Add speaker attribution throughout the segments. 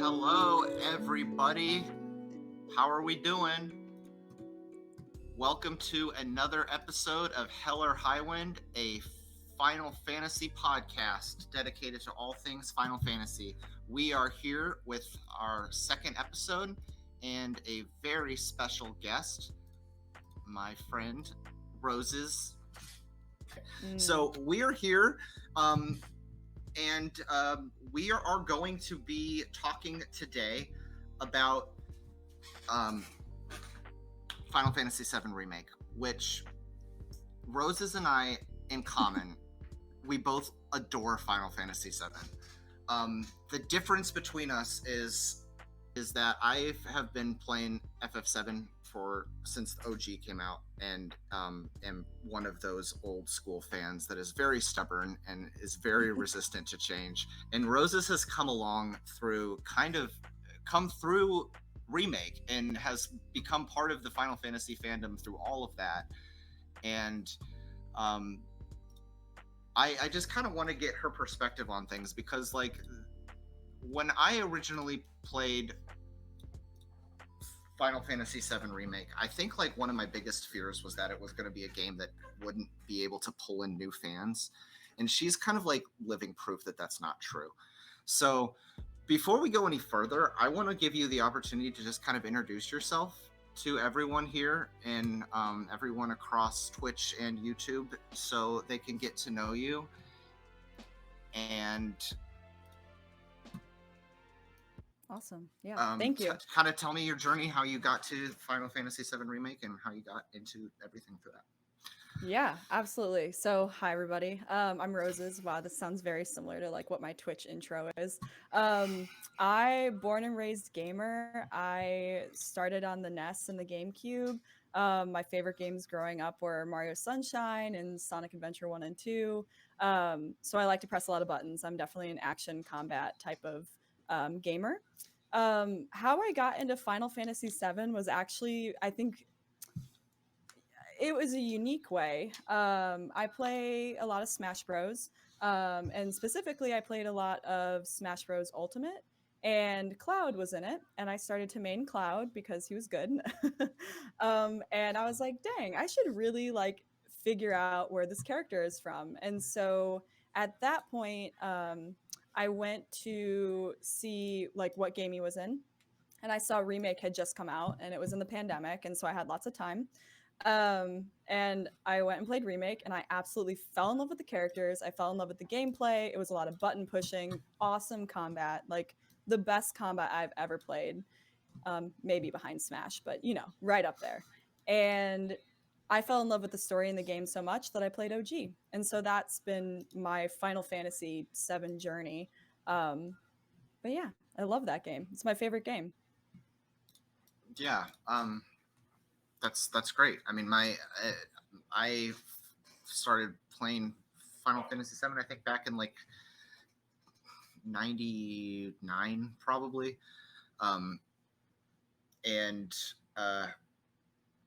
Speaker 1: Hello, everybody. How are we doing? Welcome to another episode of Highwind, a Final Fantasy podcast dedicated to all things Final Fantasy. We are here with our second episode and a very special guest, my friend Roses. So we are here. And we are going to be talking today about Final Fantasy VII Remake, which Roses and I, in common, we both adore Final Fantasy VII. The difference between us is that I have been playing FF7 since the OG came out, and am one of those old school fans that is very stubborn and is very resistant to change. And Roses has come through Remake and has become part of the Final Fantasy fandom through all of that. And I just kind of want to get her perspective on things, because like when I originally played Final Fantasy VII Remake, I think like one of my biggest fears was that it was going to be a game that wouldn't be able to pull in new fans. And she's kind of like living proof that that's not true. So before we go any further, I want to give you the opportunity to just kind of introduce yourself to everyone here and everyone across Twitch and YouTube so they can get to know you. And
Speaker 2: awesome. Yeah. Thank you.
Speaker 1: Kind of tell me your journey, how you got to Final Fantasy VII Remake and how you got into everything for that.
Speaker 2: Yeah, absolutely. So, hi everybody. I'm Roses. Wow, this sounds very similar to like what my Twitch intro is. I born and raised gamer. I started on the NES and the GameCube. My favorite games growing up were Mario Sunshine and Sonic Adventure 1 and 2. So I like to press a lot of buttons. I'm definitely an action combat type of gamer. How I got into Final Fantasy VII was actually, I think, it was a unique way. I play a lot of Smash Bros. And specifically, I played a lot of Smash Bros. Ultimate, and Cloud was in it. And I started to main Cloud because he was good. And I was like, dang, I should really like figure out where this character is from. And so at that point, I went to see like what game he was in. And I saw Remake had just come out, and it was in the pandemic. And so I had lots of time. And I went and played Remake, and I absolutely fell in love with the characters. I fell in love with the gameplay. It was a lot of button pushing, awesome combat, like the best combat I've ever played. Maybe behind Smash, but you know, right up there. And I fell in love with the story in the game so much that I played OG. And so that's been my Final Fantasy VII journey. But yeah, I love that game. It's my favorite game.
Speaker 1: Yeah. That's great. I mean, I started playing Final Fantasy VII, I think back in like 99 probably.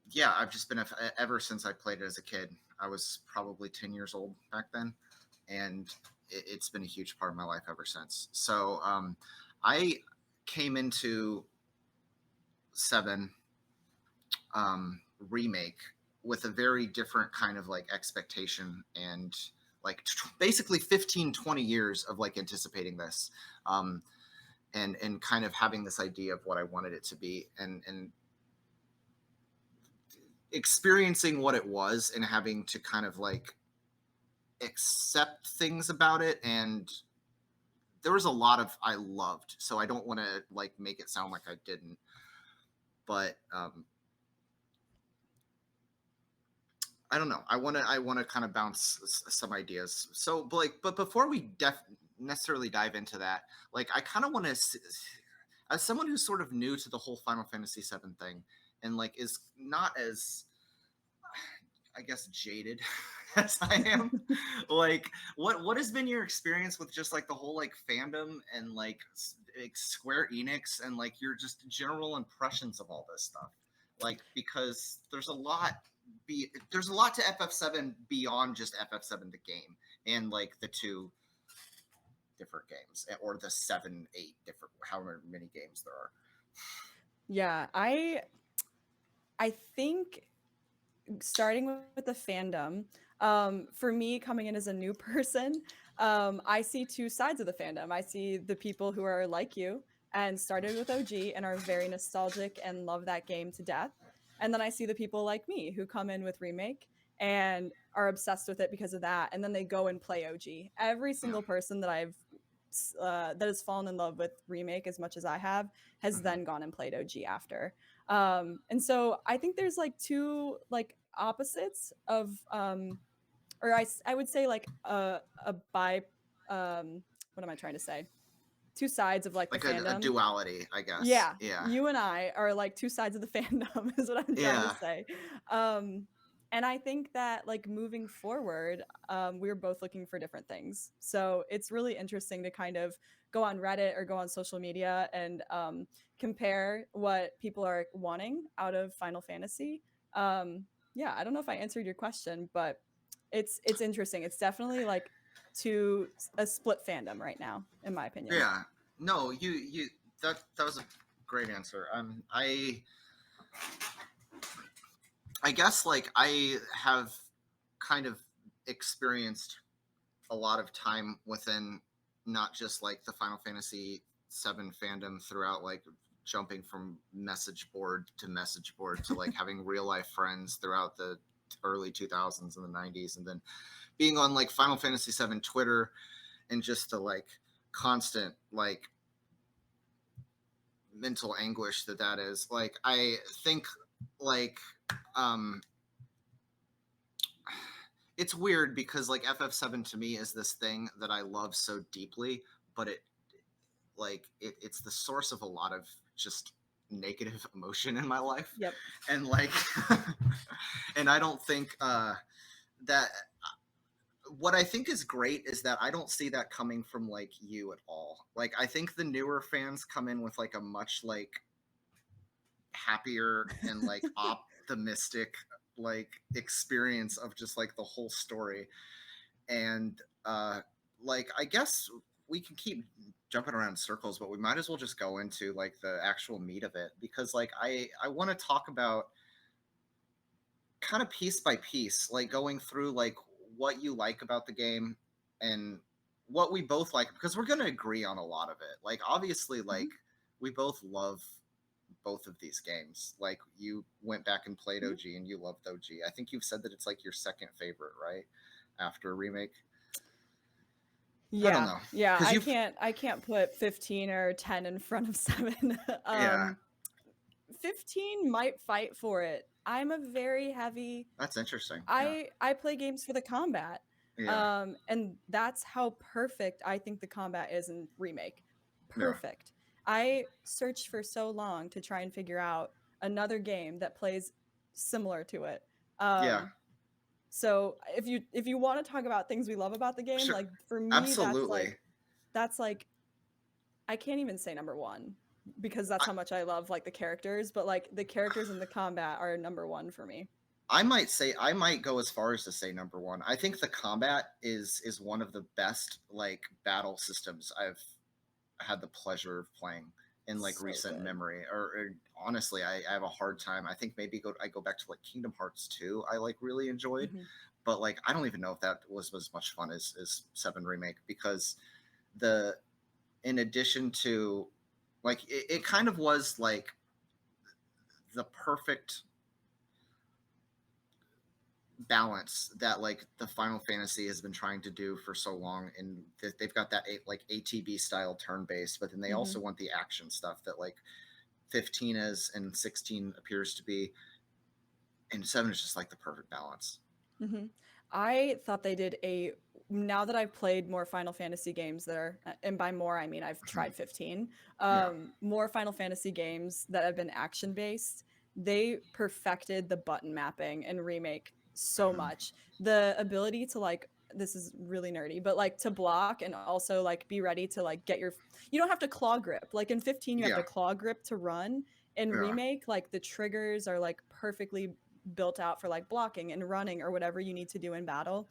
Speaker 1: Yeah, I've just been ever since I played it as a kid. I was probably 10 years old back then, and it's been a huge part of my life ever since. So I came into 7 Remake with a very different kind of like expectation, and like basically 15-20 years of like anticipating this, and kind of having this idea of what I wanted it to be, and experiencing what it was, and having to kind of like accept things about it. And there was a lot of I loved, so I don't want to like make it sound like I didn't, but I don't know. I want to kind of bounce some ideas. So, but before we necessarily dive into that, like, I kind of want to, as someone who's sort of new to the whole Final Fantasy VII thing, and like is not as, I guess, jaded as I am. Like, what has been your experience with just like the whole like fandom and like Square Enix and like your just general impressions of all this stuff? Like, because there's a lot to FF7 beyond just FF7 the game and like the two different games, or the 7, 8 different, however many games there are.
Speaker 2: Yeah, I think starting with the fandom, for me coming in as a new person, I see two sides of the fandom. I see the people who are like you and started with OG and are very nostalgic and love that game to death. And then I see the people like me who come in with Remake and are obsessed with it because of that. And then they go and play OG. Every
Speaker 1: Yeah.
Speaker 2: single person that that has fallen in love with Remake as much as I have has
Speaker 1: Hmm.
Speaker 2: then gone and played OG after. And so I think there's like two like opposites of or I would say like a bi what am I trying to say, two sides of like the
Speaker 1: Like a
Speaker 2: fandom.
Speaker 1: duality, I guess.
Speaker 2: Yeah,
Speaker 1: Yeah.
Speaker 2: you and I are like two sides of the fandom is what I'm trying to
Speaker 1: Yeah.
Speaker 2: say. Um, and I think that like moving forward, we're both looking for different things. So it's really interesting to kind of go on Reddit or go on social media and compare what people are wanting out of Final Fantasy. Um, yeah, I don't know if I answered your question, but it's interesting. It's definitely like to a split fandom right now, in my opinion.
Speaker 1: Yeah. No, you that was a great answer. I guess like I have kind of experienced a lot of time within not just like the Final Fantasy 7 fandom throughout, like jumping from message board to like having real life friends throughout the early 2000s and the 90s, and then being on like Final Fantasy 7 Twitter, and just the like constant like mental anguish that is. Like I think like um it's weird because like FF7 to me is this thing that I love so deeply, but it's the source of a lot of just negative emotion in my life.
Speaker 2: Yep.
Speaker 1: And like and I don't think that what I think is great is that I don't see that coming from like you at all. Like I think the newer fans come in with like a much like happier and like optimistic like experience of just like the whole story. And like I guess we can keep jumping around in circles, but we might as well just go into like the actual meat of it, because like I want to talk about kind of piece by piece, like going through like what you like about the game and what we both like, because we're going to agree on a lot of it. Like obviously like
Speaker 2: Mhm.
Speaker 1: we both love both of these games. Like you went back and played
Speaker 2: Mhm.
Speaker 1: OG and you loved OG. I think you've said that it's like your second favorite, right? After Remake. I don't
Speaker 2: Yeah,
Speaker 1: know.
Speaker 2: yeah,
Speaker 1: Cuz you've
Speaker 2: I can't put 15 or 10 in front of 7.
Speaker 1: yeah,
Speaker 2: 15 might fight for it. I'm a very heavy
Speaker 1: that's interesting. Yeah.
Speaker 2: I play games for the combat.
Speaker 1: Yeah.
Speaker 2: And that's how perfect I think the combat is in Remake.
Speaker 1: Yeah.
Speaker 2: Perfect. I searched for so long to try and figure out another game that plays similar to it.
Speaker 1: Yeah.
Speaker 2: Um, so if you want to talk about things we love about the game,
Speaker 1: Sure.
Speaker 2: like for me
Speaker 1: Absolutely.
Speaker 2: that's like I can't even say number one because that's
Speaker 1: I,
Speaker 2: how much I love like the characters, but like the characters in the combat are number one for me.
Speaker 1: I might say I might go as far as to say number one. I think the combat is one of the best like battle systems I've had the pleasure of playing in like
Speaker 2: So
Speaker 1: recent
Speaker 2: good.
Speaker 1: memory. Or honestly, I have a hard time. I think maybe I go back to like Kingdom Hearts 2. I like really enjoyed,
Speaker 2: Hmm.
Speaker 1: but like I don't even know if that was as much fun as 7 Remake, because the in addition to like it kind of was like the perfect balance that like the Final Fantasy has been trying to do for so long, and they've got that like ATB style turn based, but then they
Speaker 2: Hmm.
Speaker 1: also want the action stuff that like 15 is and 16 appears to be, and 7 is just like the perfect balance.
Speaker 2: Hmm. I thought they did a now that I've played more Final Fantasy games that are and by more I mean I've
Speaker 1: Mhm.
Speaker 2: tried 15
Speaker 1: Yeah.
Speaker 2: more Final Fantasy games that have been action based. They perfected the button mapping and Remake so
Speaker 1: Mhm.
Speaker 2: much. The ability to like this is really nerdy, but like to block and also like be ready to like get your you don't have to claw grip. Like in 15 you have
Speaker 1: Yeah.
Speaker 2: to claw grip to run. In
Speaker 1: Yeah.
Speaker 2: Remake like the triggers are like perfectly built out for like blocking and running or whatever you need to do in battle.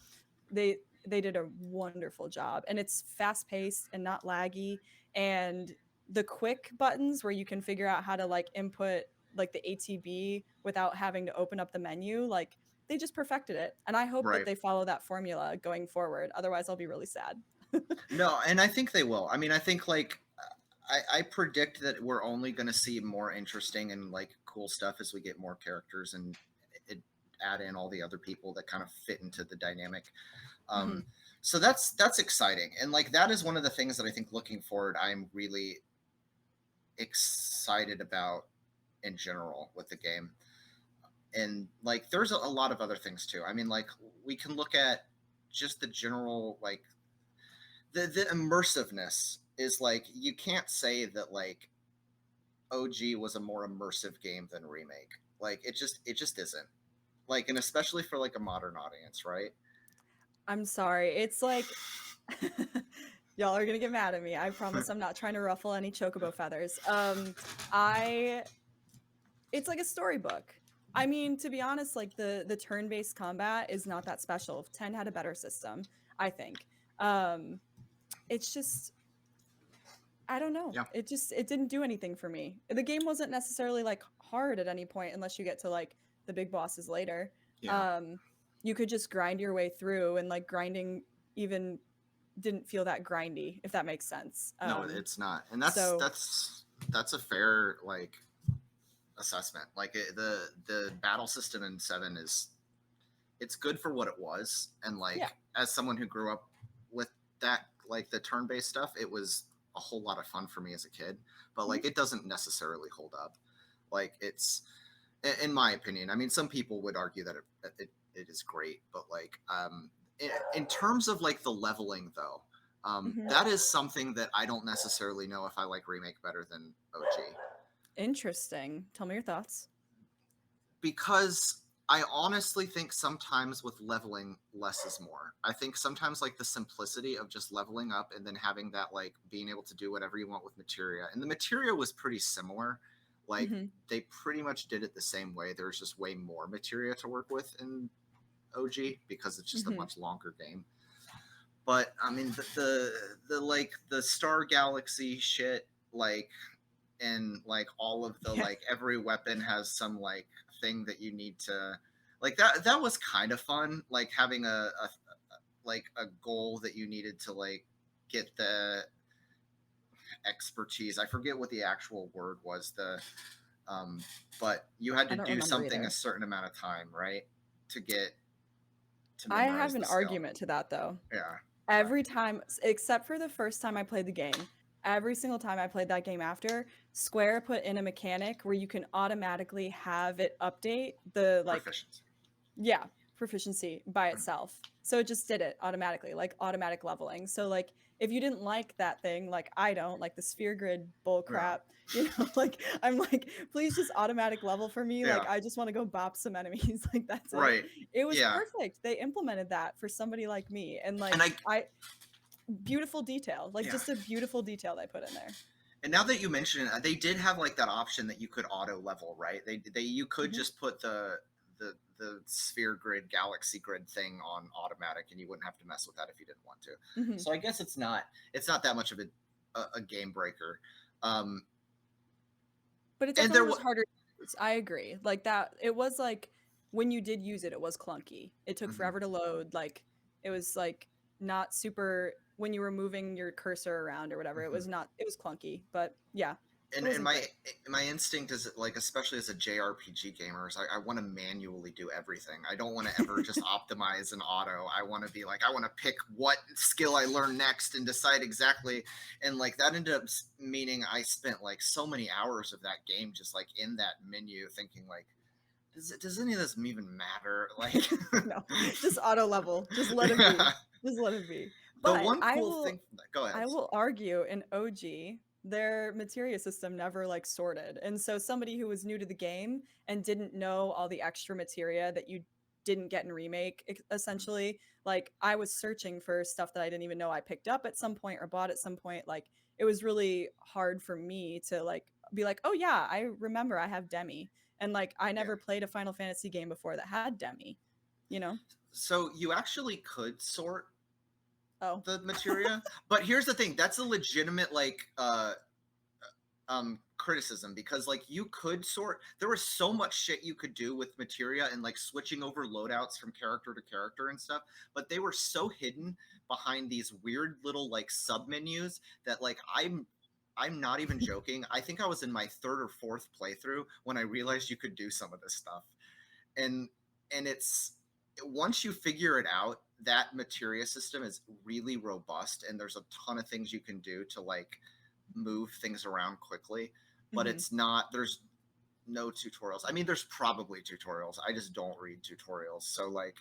Speaker 2: They they did a wonderful job, and it's fast paced and not laggy, and the quick buttons where you can figure out how to like input like the ATB without having to open up the menu, like they just perfected it. And I hope that
Speaker 1: Right.
Speaker 2: they follow that formula going forward. Otherwise, I'll be really sad.
Speaker 1: No, and I think they will. I mean, I think like I predict that we're only going to see more interesting and like cool stuff as we get more characters and it, add in all the other people that kind of fit into the dynamic. Um,
Speaker 2: Mhm.
Speaker 1: so that's exciting, and like that is one of the things that I think looking forward, I'm really excited about in general with the game. And like there's a lot of other things too. I mean, like we can look at just the general like the immersiveness is like you can't say that like OG was a more immersive game than Remake. Like it just isn't. Like and especially for like a modern audience, right?
Speaker 2: I'm sorry. It's like y'all are gonna get mad at me. I promise I'm not trying to ruffle any chocobo feathers. I it's like a storybook. I mean, to be honest, like the turn-based combat is not that special. 10 had a better system, I think. Um, it's just I don't know.
Speaker 1: Yeah.
Speaker 2: It didn't do anything for me. The game wasn't necessarily like hard at any point unless you get to like the big bosses later.
Speaker 1: Yeah.
Speaker 2: Um, you could just grind your way through, and like grinding even didn't feel that grindy, if that makes sense.
Speaker 1: No, it's not. And
Speaker 2: So
Speaker 1: that's a fair like assessment. Like the battle system in 7 is it's good for what it was, and
Speaker 2: yeah.
Speaker 1: like as someone who grew up with that like the turn-based stuff, it was a whole lot of fun for me as a kid, but
Speaker 2: Mhm.
Speaker 1: like it doesn't necessarily hold up. Like it's in my opinion, I mean some people would argue that it is great, but like in terms of like the leveling though,
Speaker 2: Mhm.
Speaker 1: that is something that I don't necessarily know if I like Remake better than OG,
Speaker 2: Interesting. Tell me your thoughts.
Speaker 1: because I honestly think sometimes with leveling, less is more. I think sometimes like the simplicity of just leveling up and then having that like being able to do whatever you want with materia. And the materia was pretty similar. Like
Speaker 2: Mhm.
Speaker 1: they pretty much did it the same way. There's just way more materia to work with in OG because it's just a
Speaker 2: Mhm.
Speaker 1: much longer game. But I mean the like the Star Galaxy shit, like and like all of the
Speaker 2: Yeah.
Speaker 1: like every weapon has some like thing that you need to like that was kind of fun, like having a like a goal that you needed to like get the expertise. I forget what the actual word was, the um but you had
Speaker 2: I
Speaker 1: to
Speaker 2: don't
Speaker 1: do
Speaker 2: remember
Speaker 1: something a
Speaker 2: either.
Speaker 1: certain amount of time, right, to get to
Speaker 2: I have
Speaker 1: memorize
Speaker 2: an
Speaker 1: the skill.
Speaker 2: argument to that though.
Speaker 1: Yeah. Okay.
Speaker 2: Every time, except for the first time I played the game, every single time I played that game after, Square put in a mechanic where you can automatically have it update the like
Speaker 1: Proficiency.
Speaker 2: yeah, proficiency by itself. So it just did it automatically, like automatic leveling. So like if you didn't like that thing, like I don't, like the sphere grid bull
Speaker 1: Yeah.
Speaker 2: crap, like I'm like, please just automatic level for me.
Speaker 1: Yeah.
Speaker 2: Like I just want to go bop some enemies. Like that's it.
Speaker 1: Right.
Speaker 2: It was
Speaker 1: Yeah.
Speaker 2: perfect. They implemented that for somebody like me. And
Speaker 1: And
Speaker 2: like I beautiful detail. Like
Speaker 1: yeah.
Speaker 2: just a beautiful detail they put in there.
Speaker 1: And now that you mention it, they did have like that option that you could auto level, right? They you could
Speaker 2: Mhm.
Speaker 1: just put the sphere grid, galaxy grid thing on automatic, and you wouldn't have to mess with that if you didn't want to.
Speaker 2: Mhm.
Speaker 1: So I guess it's not that much of a game breaker. Um,
Speaker 2: But it
Speaker 1: and
Speaker 2: definitely was harder to use. I agree. Like that it was like when you did use it, it was clunky. It took
Speaker 1: mhm.
Speaker 2: forever to load. Like it was like not super when you were moving your cursor around or whatever,
Speaker 1: Mhm.
Speaker 2: it was clunky. But yeah, it
Speaker 1: And
Speaker 2: wasn't great.
Speaker 1: my instinct is like, especially as a JRPG gamer, is I want to manually do everything. I don't want to ever just optimize an auto. I want to be like, I want to pick what skill I learn next and decide exactly. And like that ended up meaning I spent like so many hours of that game just like in that menu thinking like, does any of this even matter? Like,
Speaker 2: No. Just auto level. Just let him
Speaker 1: yeah.
Speaker 2: be. Just let him be.
Speaker 1: The
Speaker 2: But
Speaker 1: one cool thing from that, go ahead.
Speaker 2: I will argue in OG, their materia system never like sorted. And so somebody who was new to the game and didn't know all the extra materia that you didn't get in remake essentially, like I was searching for stuff that I didn't even know I picked up at some point or bought at some point. Like it was really hard for me to like be like, "Oh yeah, I remember I have Demi." And like I
Speaker 1: Yeah.
Speaker 2: never played a Final Fantasy game before that had Demi, you know?
Speaker 1: So you actually could sort
Speaker 2: Oh.
Speaker 1: the materia. But here's the thing, that's a legitimate like criticism, because like you could sort, there was so much shit you could do with materia and like switching over loadouts from character to character and stuff, but they were so hidden behind these weird little like sub menus that like I'm not even joking, I think I was in my third or fourth playthrough when I realized you could do some of this stuff. and and it's, once you figure it out, that materia system is really robust, and there's a ton of things you can do to like move things around quickly. But
Speaker 2: Mm-hmm.
Speaker 1: it's not, there's no tutorials. I mean, there's probably tutorials, I just don't read tutorials, so like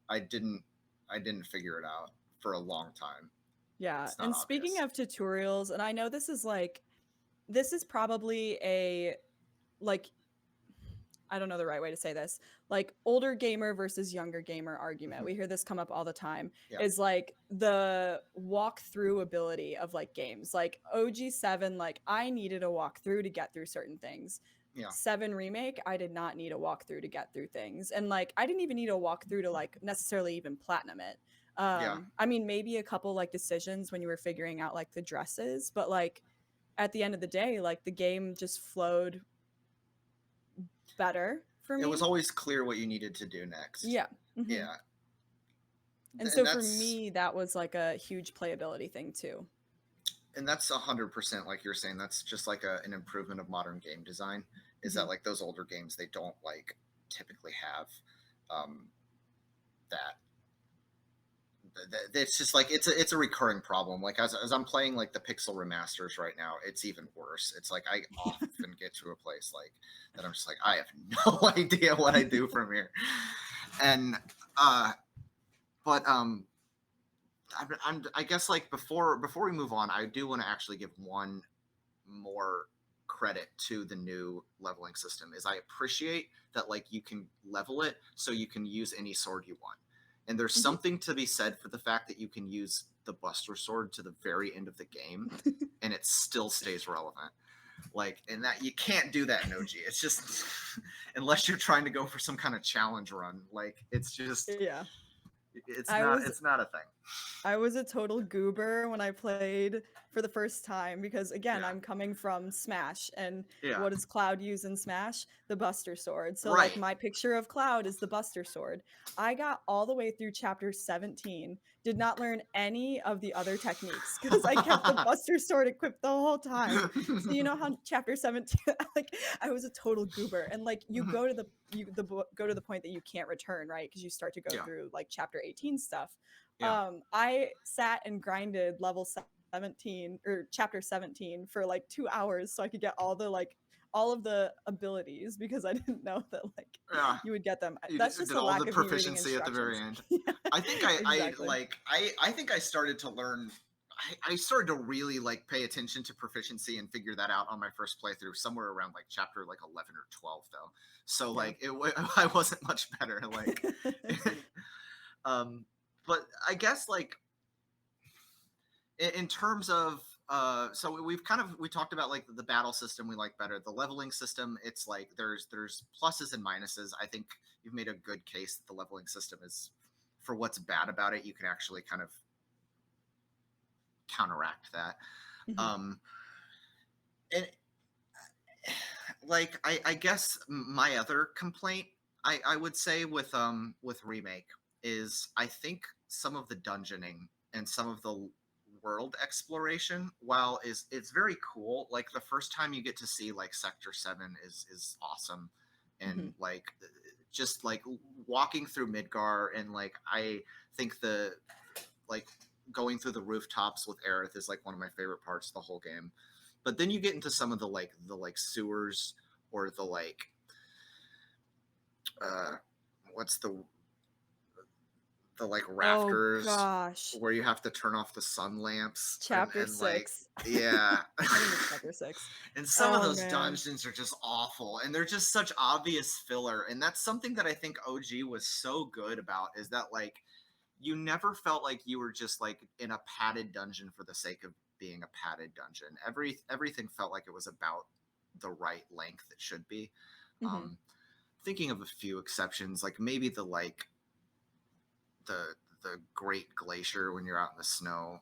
Speaker 1: i didn't I didn't figure it out for a long time.
Speaker 2: Yeah.
Speaker 1: It's not
Speaker 2: And speaking
Speaker 1: obvious.
Speaker 2: of tutorials, and I know this is like, this is probably a, like, I don't know the right way to say this, like older gamer versus younger gamer argument.
Speaker 1: Mhm.
Speaker 2: We hear this come up all the time,
Speaker 1: Yeah,
Speaker 2: is like the walkthrough ability of like games. Like OG7, like I needed a walkthrough to get through certain things.
Speaker 1: yeah,
Speaker 2: 7 Remake, I did not need a walkthrough to get through things. And like I didn't even need a walkthrough to like necessarily even platinum it.
Speaker 1: yeah.
Speaker 2: I mean maybe a couple like decisions when you were figuring out like the dresses, but like at the end of the day, like the game just flowed better for
Speaker 1: It was
Speaker 2: me.
Speaker 1: always clear what you needed to do next.
Speaker 2: Yeah. Hmm.
Speaker 1: Yeah.
Speaker 2: And
Speaker 1: And
Speaker 2: so for
Speaker 1: that's,
Speaker 2: me, that was like a huge playability thing too.
Speaker 1: 100%, like you're saying, that's just like an improvement of modern game design, is
Speaker 2: Hmm.
Speaker 1: that like those older games, they don't like typically have um that. It's just like it's a recurring problem. Like as I'm playing like the Pixel remasters right now, it's even worse. It's like I often get to a place like that, I'm just like, I have no idea what I do from here. And uh but I guess like before we move on, I do want to actually give one more credit to the new leveling system. Is I appreciate that like you can level it so you can use any sword you want. And there's
Speaker 2: Hmm.
Speaker 1: something to be said for the fact that you can use the Buster Sword to the very end of the game and it still stays relevant. Like, and that you can't do that in OG. It's just unless you're trying to go for some kind of challenge run. Like it's just,
Speaker 2: Yeah.
Speaker 1: it's
Speaker 2: I
Speaker 1: not
Speaker 2: was
Speaker 1: it's not a thing.
Speaker 2: I was a total goober when I played for the first time because again,
Speaker 1: Yeah.
Speaker 2: I'm coming from Smash and
Speaker 1: Yeah.
Speaker 2: what does Cloud use in Smash? The Buster Sword. So like
Speaker 1: Right.
Speaker 2: my picture of Cloud is the Buster Sword. I got all the way through chapter 17, did not learn any of the other techniques because I kept the Buster Sword equipped the whole time. So you know how chapter 17 like I was a total goober and like you go to the go to the point that you can't return, right? Because you start to go
Speaker 1: Yeah.
Speaker 2: through like chapter 18 stuff.
Speaker 1: Yeah.
Speaker 2: I sat and grinded level 17 or chapter 17 for like 2 hours so I could get all the like all of the abilities because I didn't know that like
Speaker 1: Yeah.
Speaker 2: you would get them.
Speaker 1: You
Speaker 2: That's just
Speaker 1: did
Speaker 2: a
Speaker 1: all the
Speaker 2: lack of me reading
Speaker 1: proficiency at the very
Speaker 2: instructions.
Speaker 1: end.
Speaker 2: Yeah,
Speaker 1: I think
Speaker 2: exactly.
Speaker 1: I think I started to learn. I started to really like pay attention to proficiency and figure that out on my first playthrough, somewhere around like chapter like 11 or 12 though. So
Speaker 2: Yeah.
Speaker 1: like I wasn't much better. Like, um, but I guess like in terms of so we talked about like the battle system we like better, the leveling system, it's like there's pluses and minuses. I think you've made a good case that the leveling system is, for what's bad about it, you can actually kind of counteract that.
Speaker 2: Mhm.
Speaker 1: um and like I guess my other complaint, I would say with Remake is I think some of the dungeoning and some of the world exploration, while is it's very cool, like the first time you get to see like Sector 7 is awesome. And
Speaker 2: Mhm.
Speaker 1: like just like walking through Midgar, and like I think the like going through the rooftops with Aerith is like one of my favorite parts of the whole game. But then you get into some of the sewers, or the like uh what's the like
Speaker 2: Oh
Speaker 1: rafters
Speaker 2: gosh.
Speaker 1: where you have to turn off the sun lamps,
Speaker 2: Chapter
Speaker 1: and like
Speaker 2: 6.
Speaker 1: yeah.
Speaker 2: I think it's chapter 6.
Speaker 1: And some of
Speaker 2: Oh
Speaker 1: those
Speaker 2: man.
Speaker 1: dungeons are just awful, and they're just such obvious filler, and that's something that I think OG was so good about, is that like you never felt like you were just like in a padded dungeon for the sake of being a padded dungeon. Everything felt like it was about the right length it should be.
Speaker 2: Mhm.
Speaker 1: um Thinking of a few exceptions, like maybe the the Great Glacier when you're out in the snow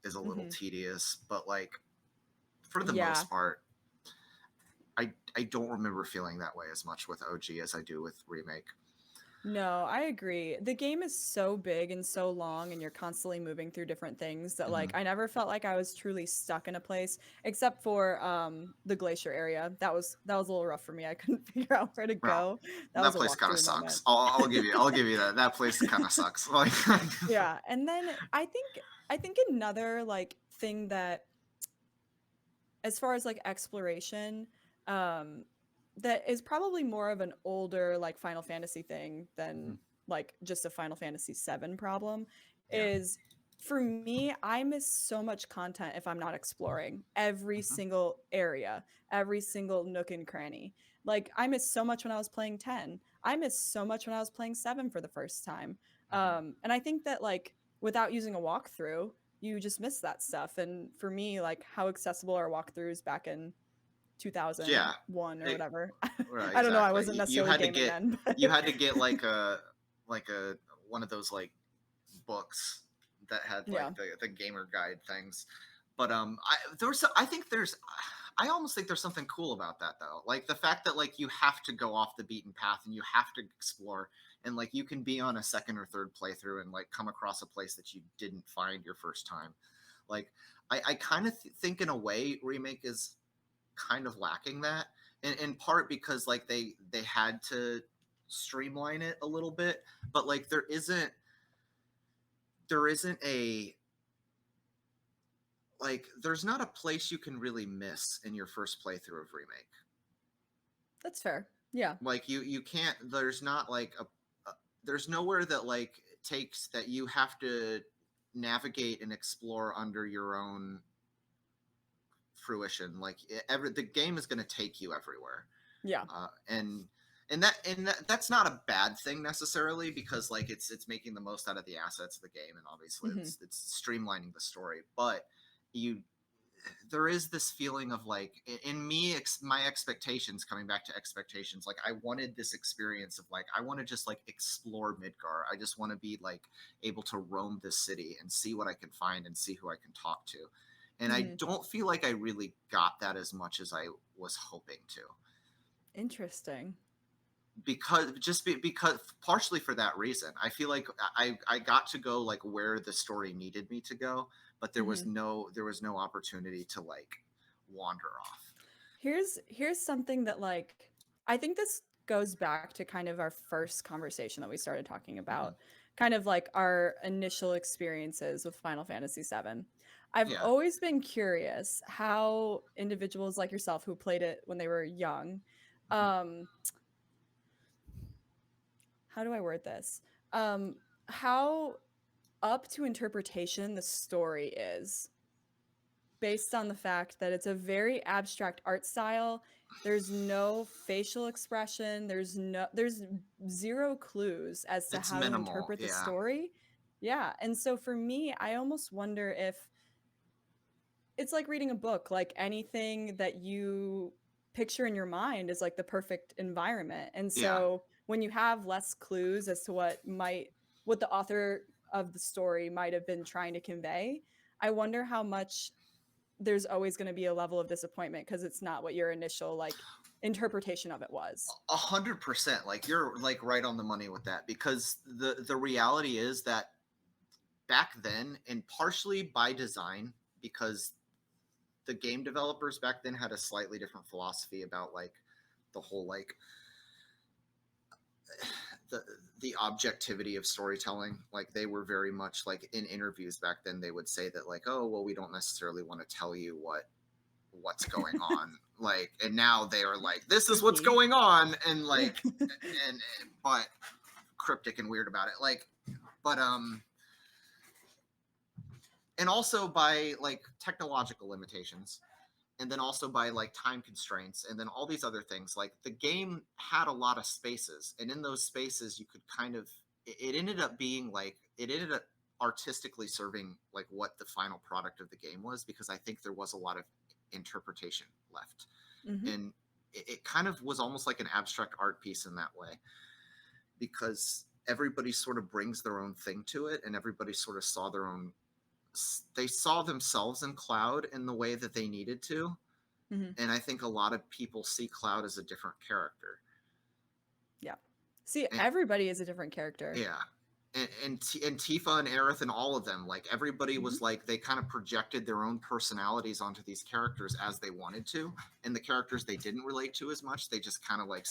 Speaker 1: is a little
Speaker 2: Hmm.
Speaker 1: tedious, but like for the
Speaker 2: Yeah.
Speaker 1: most part, I don't remember feeling that way as much with OG as I do with Remake.
Speaker 2: No, I agree. The game is so big and so long, and you're constantly moving through different things that
Speaker 1: Mm-hmm.
Speaker 2: like I never felt like I was truly stuck in a place, except for the glacier area. That was a little rough for me. I couldn't figure out where to
Speaker 1: Well,
Speaker 2: go. That
Speaker 1: that
Speaker 2: was a
Speaker 1: place kind of
Speaker 2: walkthrough moment.
Speaker 1: sucks. I'll give you that. That place kind of sucks. Like,
Speaker 2: Yeah, and then I think another like thing that, as far as like exploration, um that is probably more of an older like Final Fantasy thing than like just a Final Fantasy 7 problem,
Speaker 1: yeah.
Speaker 2: is for me, I miss so much content if I'm not exploring every
Speaker 1: Mm-hmm.
Speaker 2: single area, every single nook and cranny. Like I miss so much when I was playing 10. I miss so much when I was playing 7 for the first time.
Speaker 1: Mm-hmm.
Speaker 2: And I think that like without using a walkthrough, you just miss that stuff. And for me, like how accessible are walkthroughs back in
Speaker 1: Yeah.
Speaker 2: 2001 or
Speaker 1: It,
Speaker 2: whatever.
Speaker 1: right.
Speaker 2: I don't know. I
Speaker 1: Exactly.
Speaker 2: wasn't
Speaker 1: You
Speaker 2: necessarily
Speaker 1: had to
Speaker 2: gaming
Speaker 1: get
Speaker 2: then, but
Speaker 1: you had to get like a one of those like books that had like
Speaker 2: yeah.
Speaker 1: the gamer guide things. But I think there's I almost think there's something cool about that though. Like the fact that like you have to go off the beaten path and you have to explore, and like you can be on a second or third playthrough and like come across a place that you didn't find your first time. Like I kind of think in a way Remake is kind of lacking that, in part because like they had to streamline it a little bit, but like there isn't a like there's not a place you can really miss in your first playthrough of Remake.
Speaker 2: That's fair. Yeah.
Speaker 1: Like you can't, there's not like there's nowhere that like takes that you have to navigate and explore under your own fruition. Like the game is going to take you everywhere.
Speaker 2: Yeah.
Speaker 1: And that's not a bad thing necessarily, because like it's making the most out of the assets of the game, and obviously
Speaker 2: Hmm.
Speaker 1: it's streamlining the story. But you there is this feeling of like in me my expectations, coming back to expectations, like I wanted this experience of like I want to just like explore Midgar. I just want to be like able to roam this city and see what I can find and see who I can talk to. And I
Speaker 2: Hmm.
Speaker 1: don't feel like I really got that as much as I was hoping to,
Speaker 2: Interesting.
Speaker 1: because partially for that reason. I feel like I got to go like where the story needed me to go, but
Speaker 2: Hmm.
Speaker 1: there was no opportunity to like wander off.
Speaker 2: Here's something that like I think this goes back to kind of our first conversation that we started talking
Speaker 1: Hmm.
Speaker 2: about, kind of like our initial experiences with Final Fantasy 7. I've
Speaker 1: Yeah.
Speaker 2: always been curious how individuals like yourself who played it when they were young,
Speaker 1: Hmm.
Speaker 2: um how do I word this? How up to interpretation the story is, based on the fact that it's a very abstract art style. There's no facial expression. There's zero clues as to
Speaker 1: It's
Speaker 2: how to
Speaker 1: minimal.
Speaker 2: interpret the
Speaker 1: Yeah.
Speaker 2: story. Yeah. And so for me, I almost wonder if it's like reading a book. Like anything that you picture in your mind is like the perfect environment. And
Speaker 1: Yeah.
Speaker 2: so when you have less clues as to what the author of the story might have been trying to convey, I wonder how much there's always going to be a level of disappointment because it's not what your initial like interpretation of it was.
Speaker 1: 100%. Like you're like right on the money with that, because the reality is that back then, and partially by design, because the game developers back then had a slightly different philosophy about like the whole like the the objectivity of storytelling. Like they were very much like in interviews back then they would say that like, oh well, we don't necessarily want to tell you what's going on. Like, and now they are like, this is what's
Speaker 2: Spooky.
Speaker 1: going on, and like and but cryptic and weird about it. Like, but and also by like technological limitations, and then also by like time constraints, and then all these other things, like the game had a lot of spaces, and in those spaces you could kind of it ended up being like it ended up artistically serving like what the final product of the game was, because I think there was a lot of interpretation left,
Speaker 2: Hmm.
Speaker 1: and it kind of was almost like an abstract art piece in that way, because everybody sort of brings their own thing to it, and everybody sort of saw their own. They saw themselves in Cloud in the way that they needed to,
Speaker 2: Mhm.
Speaker 1: and I think a lot of people see Cloud as a different character.
Speaker 2: Yeah. See,
Speaker 1: And,
Speaker 2: everybody is a different character.
Speaker 1: yeah, and Tifa and Aerith and all of them, like everybody
Speaker 2: Mhm.
Speaker 1: was like they kind of projected their own personalities onto these characters as they wanted to, and the characters they didn't relate to as much, they just kind of like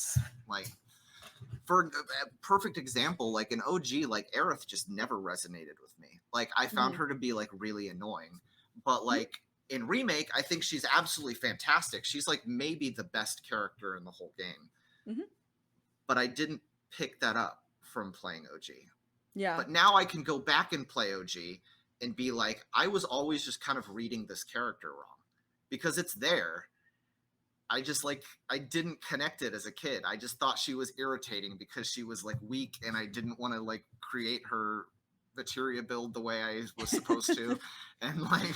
Speaker 1: for a perfect example, like an OG, like Aerith just never resonated with me. Like I found
Speaker 2: Mhm.
Speaker 1: her to be like really annoying, but
Speaker 2: Mhm.
Speaker 1: like in Remake, I think she's absolutely fantastic. She's like maybe the best character in the whole game,
Speaker 2: Mhm.
Speaker 1: but I didn't pick that up from playing OG.
Speaker 2: Yeah.
Speaker 1: But now I can go back and play OG and be like, I was always just kind of reading this character wrong because it's there. I just like I didn't connect it as a kid. I just thought she was irritating because she was like weak, and I didn't want to like create her materia build the way I was supposed to, and like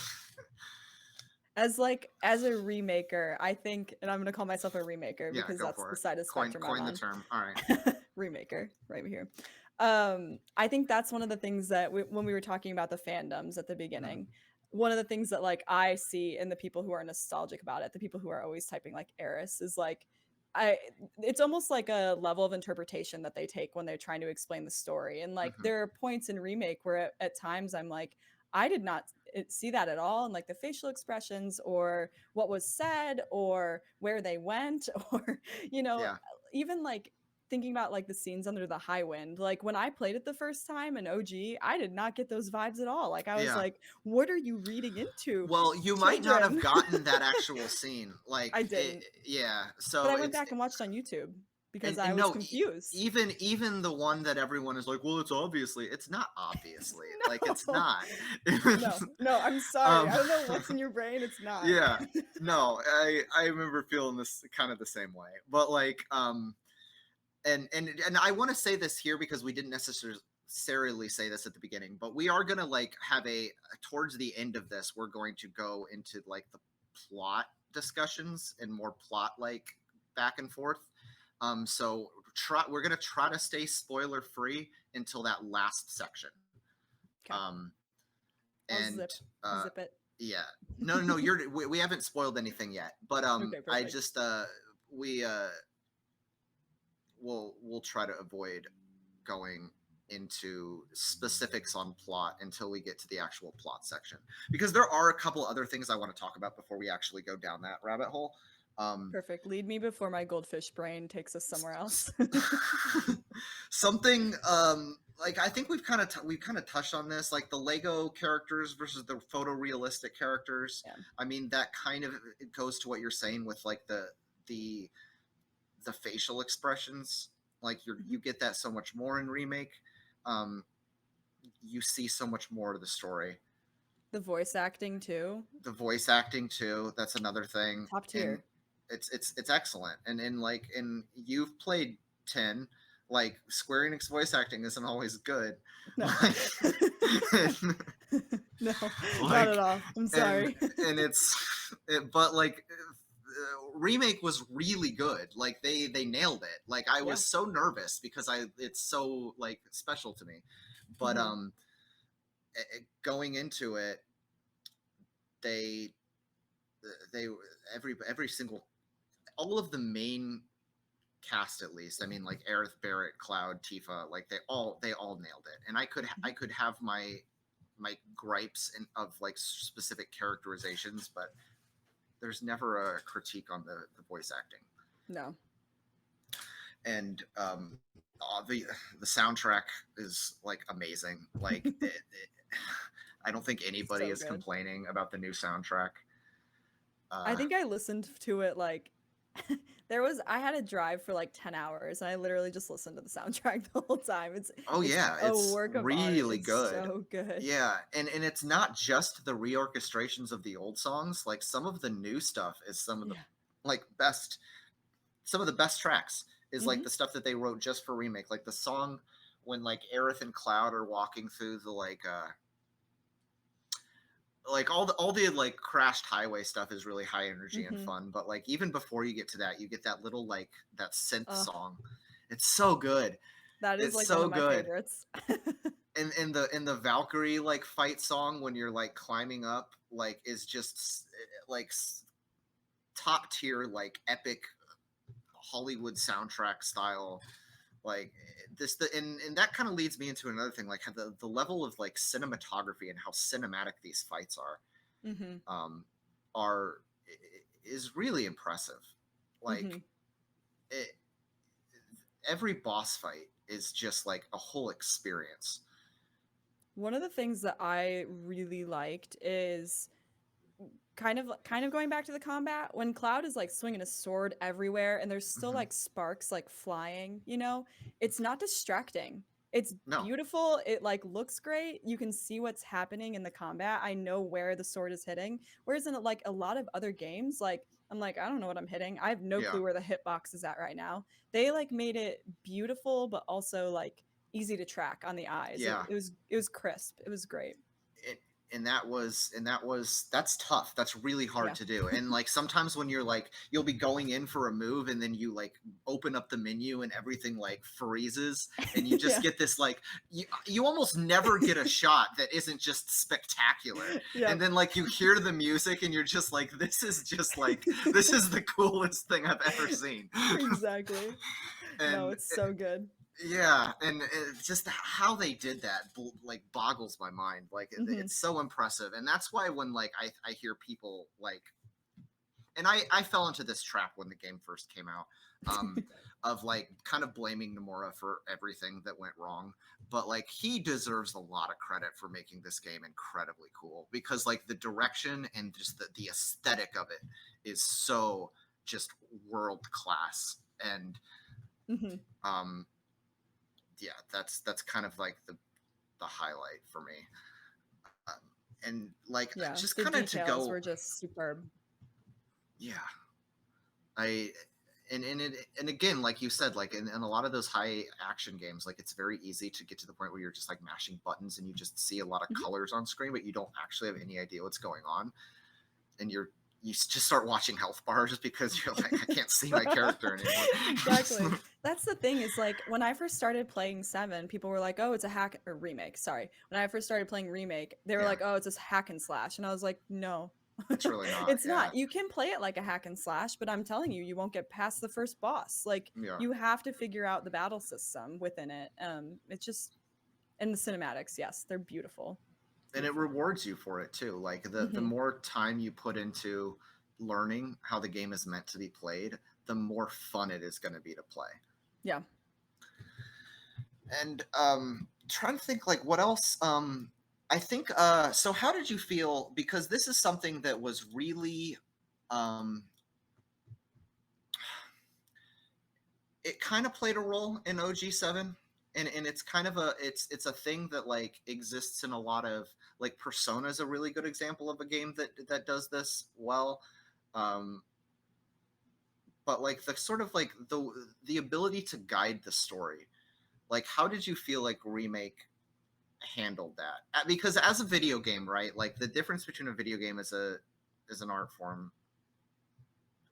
Speaker 2: As a remaker, I think, and I'm gonna call myself a remaker
Speaker 1: yeah,
Speaker 2: because
Speaker 1: go
Speaker 2: that's
Speaker 1: for
Speaker 2: the
Speaker 1: it.
Speaker 2: side of spectrum I'm
Speaker 1: Coin the
Speaker 2: on.
Speaker 1: term. All right.
Speaker 2: Remaker, right here. I think that's one of the things that when we were talking about the fandoms at the
Speaker 1: Mm-hmm.
Speaker 2: beginning, one of the things that like I see in the people who are nostalgic about it, the people who are always typing like Eris, is like I it's almost like a level of interpretation that they take when they're trying to explain the story. And like
Speaker 1: Mm-hmm.
Speaker 2: there are points in Remake where at times I'm like, I did not see that at all, and like the facial expressions or what was said or where they went or you know
Speaker 1: Yeah.
Speaker 2: even like thinking about like the scenes under the Highwind, like when I played it the first time in OG, I did not get those vibes at all. Like I was
Speaker 1: Yeah.
Speaker 2: like, what are you reading into,
Speaker 1: Well, you might not have
Speaker 2: children?
Speaker 1: gotten that actual scene. Like,
Speaker 2: I didn't,
Speaker 1: yeah.
Speaker 2: but
Speaker 1: So
Speaker 2: I went
Speaker 1: it's
Speaker 2: back and watched on YouTube because I
Speaker 1: and
Speaker 2: was
Speaker 1: no,
Speaker 2: confused.
Speaker 1: even the one that everyone is like, well, it's not obviously like it's
Speaker 2: No,
Speaker 1: not.
Speaker 2: no, I'm sorry.
Speaker 1: um,
Speaker 2: I don't know what's in your brain. It's not.
Speaker 1: yeah, no, I remember feeling this kind of the same way, but like and I want to say this here because we didn't necessarily say this at the beginning, but we are gonna like have a towards the end of this, we're going to go into like the plot discussions and more plot like back and forth. So we're gonna try to stay spoiler free until that last section.
Speaker 2: Okay,
Speaker 1: Um,
Speaker 2: I'll
Speaker 1: and
Speaker 2: zip it.
Speaker 1: yeah, no, we haven't spoiled anything yet, but
Speaker 2: Okay,
Speaker 1: I
Speaker 2: perfect.
Speaker 1: just we we'll try to avoid going into specifics on plot until we get to the actual plot section, because there are a couple other things I want to talk about before we actually go down that rabbit hole. um
Speaker 2: Perfect. Lead me before my goldfish brain takes us somewhere else.
Speaker 1: something like I think we've kind of touched on this, like the Lego characters versus the photorealistic characters.
Speaker 2: Yeah.
Speaker 1: I mean, that kind of it goes to what you're saying with like the the facial expressions. Like
Speaker 2: Mhm.
Speaker 1: you get that so much more in Remake. um you see so much more of the story.
Speaker 2: The voice acting too.
Speaker 1: The voice acting too, that's another thing.
Speaker 2: Top
Speaker 1: And
Speaker 2: tier.
Speaker 1: it's excellent. And like and you've played 10, like Square Enix voice acting isn't always good.
Speaker 2: No.
Speaker 1: Like and,
Speaker 2: No, not
Speaker 1: like
Speaker 2: at all. I'm
Speaker 1: and
Speaker 2: sorry.
Speaker 1: and but like Remake was really good. Like they nailed it. Like I
Speaker 2: Yeah.
Speaker 1: was so nervous because it's so like special to me. But
Speaker 2: Mhm.
Speaker 1: going into it, they they every single all of the main cast, at least, I mean, like Aerith, Barrett, Cloud, Tifa, like they all nailed it. And I
Speaker 2: Mhm.
Speaker 1: could have my gripes of like specific characterizations, but there's never a critique on the voice acting.
Speaker 2: No.
Speaker 1: And the soundtrack is like amazing. Like I don't think anybody
Speaker 2: So
Speaker 1: is
Speaker 2: good.
Speaker 1: complaining about the new soundtrack.
Speaker 2: I
Speaker 1: uh
Speaker 2: think I listened to it like I had a drive for like 10 hours and I literally just listened to the soundtrack the whole time.
Speaker 1: oh
Speaker 2: It's
Speaker 1: yeah,
Speaker 2: a
Speaker 1: it's
Speaker 2: work of art.
Speaker 1: really
Speaker 2: It's
Speaker 1: good.
Speaker 2: so good.
Speaker 1: Yeah, and it's not just the reorchestrations of the old songs. Like some of the new stuff is some of the
Speaker 2: Yeah.
Speaker 1: like best some of the best tracks is like
Speaker 2: Mhm.
Speaker 1: the stuff that they wrote just for Remake. Like the song when like Aerith and Cloud are walking through the like all the like crashed highway stuff is really high energy and
Speaker 2: Mhm.
Speaker 1: fun, but like even before you get to that, you get that little like that synth
Speaker 2: Uh
Speaker 1: song. It's so good.
Speaker 2: That is
Speaker 1: It's
Speaker 2: like one
Speaker 1: so
Speaker 2: of my
Speaker 1: good.
Speaker 2: favorites.
Speaker 1: In the Valkyrie like fight song when you're like climbing up like is just like top tier like epic Hollywood soundtrack style like this the and that kind of leads me into another thing like the level of like cinematography and how cinematic these fights
Speaker 2: Mhm.
Speaker 1: um are is really impressive like
Speaker 2: Mhm.
Speaker 1: it, every boss fight is just like a whole experience.
Speaker 2: One of the things that I really liked is kind of going back to the combat when Cloud is like swinging a sword everywhere and there's still
Speaker 1: Hmm.
Speaker 2: like sparks like flying, you know, it's not distracting. It's
Speaker 1: No.
Speaker 2: beautiful. It like looks great. You can see what's happening in the combat. I know where the sword is hitting. Whereas in like a lot of other games, like I'm like, I don't know what I'm hitting. I have no
Speaker 1: Yeah.
Speaker 2: clue where the hitbox is at right now. They like made it beautiful but also like easy to track on the eyes. It,
Speaker 1: Yeah.
Speaker 2: it was crisp. It was great.
Speaker 1: it, that's tough, that's really hard
Speaker 2: Yeah.
Speaker 1: to do. And like sometimes when you're like you'll be going in for a move and then you like open up the menu and everything like freezes and you just
Speaker 2: Yeah.
Speaker 1: get this like you almost never get a shot that isn't just spectacular. And
Speaker 2: Yep.
Speaker 1: then like you hear the music and you're just like this is the coolest thing I've ever seen.
Speaker 2: Exactly. No,
Speaker 1: And
Speaker 2: it's so good.
Speaker 1: yeah, and just how they did that like boggles my mind. Like
Speaker 2: Mhm.
Speaker 1: it's so impressive, and that's why when like I hear people like, and I fell into this trap when the game first came out, um, of like kind of blaming Nomura for everything that went wrong, but like he deserves a lot of credit for making this game incredibly cool because like the direction and just the aesthetic of it is so just world class and
Speaker 2: Mhm.
Speaker 1: um yeah, that's kind of like the highlight for me. Um, and like
Speaker 2: Yeah,
Speaker 1: just
Speaker 2: the
Speaker 1: kind of to
Speaker 2: details
Speaker 1: go,
Speaker 2: were just superb.
Speaker 1: yeah, I and again, like you said, like in a lot of those high action games, like it's very easy to get to the point where you're just like mashing buttons and you just see a lot of
Speaker 2: Mhm.
Speaker 1: colors on screen, but you don't actually have any idea what's going on, and you just start watching health bars because you're like, I can't see my character anymore.
Speaker 2: Exactly. That's the thing is like when I first started playing 7, people were like, "Oh, it's a hack or remake." Sorry. When I first started playing remake, they were
Speaker 1: Yeah,
Speaker 2: like, "Oh, it's a hack and slash." And I was like, "No."
Speaker 1: it's really not.
Speaker 2: It's
Speaker 1: Yeah,
Speaker 2: not. You can play it like a hack and slash, but I'm telling you, you won't get past the first boss. Like
Speaker 1: yeah.
Speaker 2: you have to figure out the battle system within it. It's just and the cinematics, yes, they're beautiful.
Speaker 1: And it
Speaker 2: Beautiful.
Speaker 1: rewards you for it too. Like the
Speaker 2: Mhm.
Speaker 1: more time you put into learning how the game is meant to be played, the more fun it is going to be to play.
Speaker 2: Yeah.
Speaker 1: And trying to think like what else. I think. So how did you feel? Because this is something that was really. Um, it kind of played a role in OG7. And it's kind of it's a thing that like exists in a lot of like Persona is a really good example of a game that does this well. Um, but like the sort of like the ability to guide the story, like how did you feel like Remake handled that? Because as a video game, right, like the difference between a video game as an art form,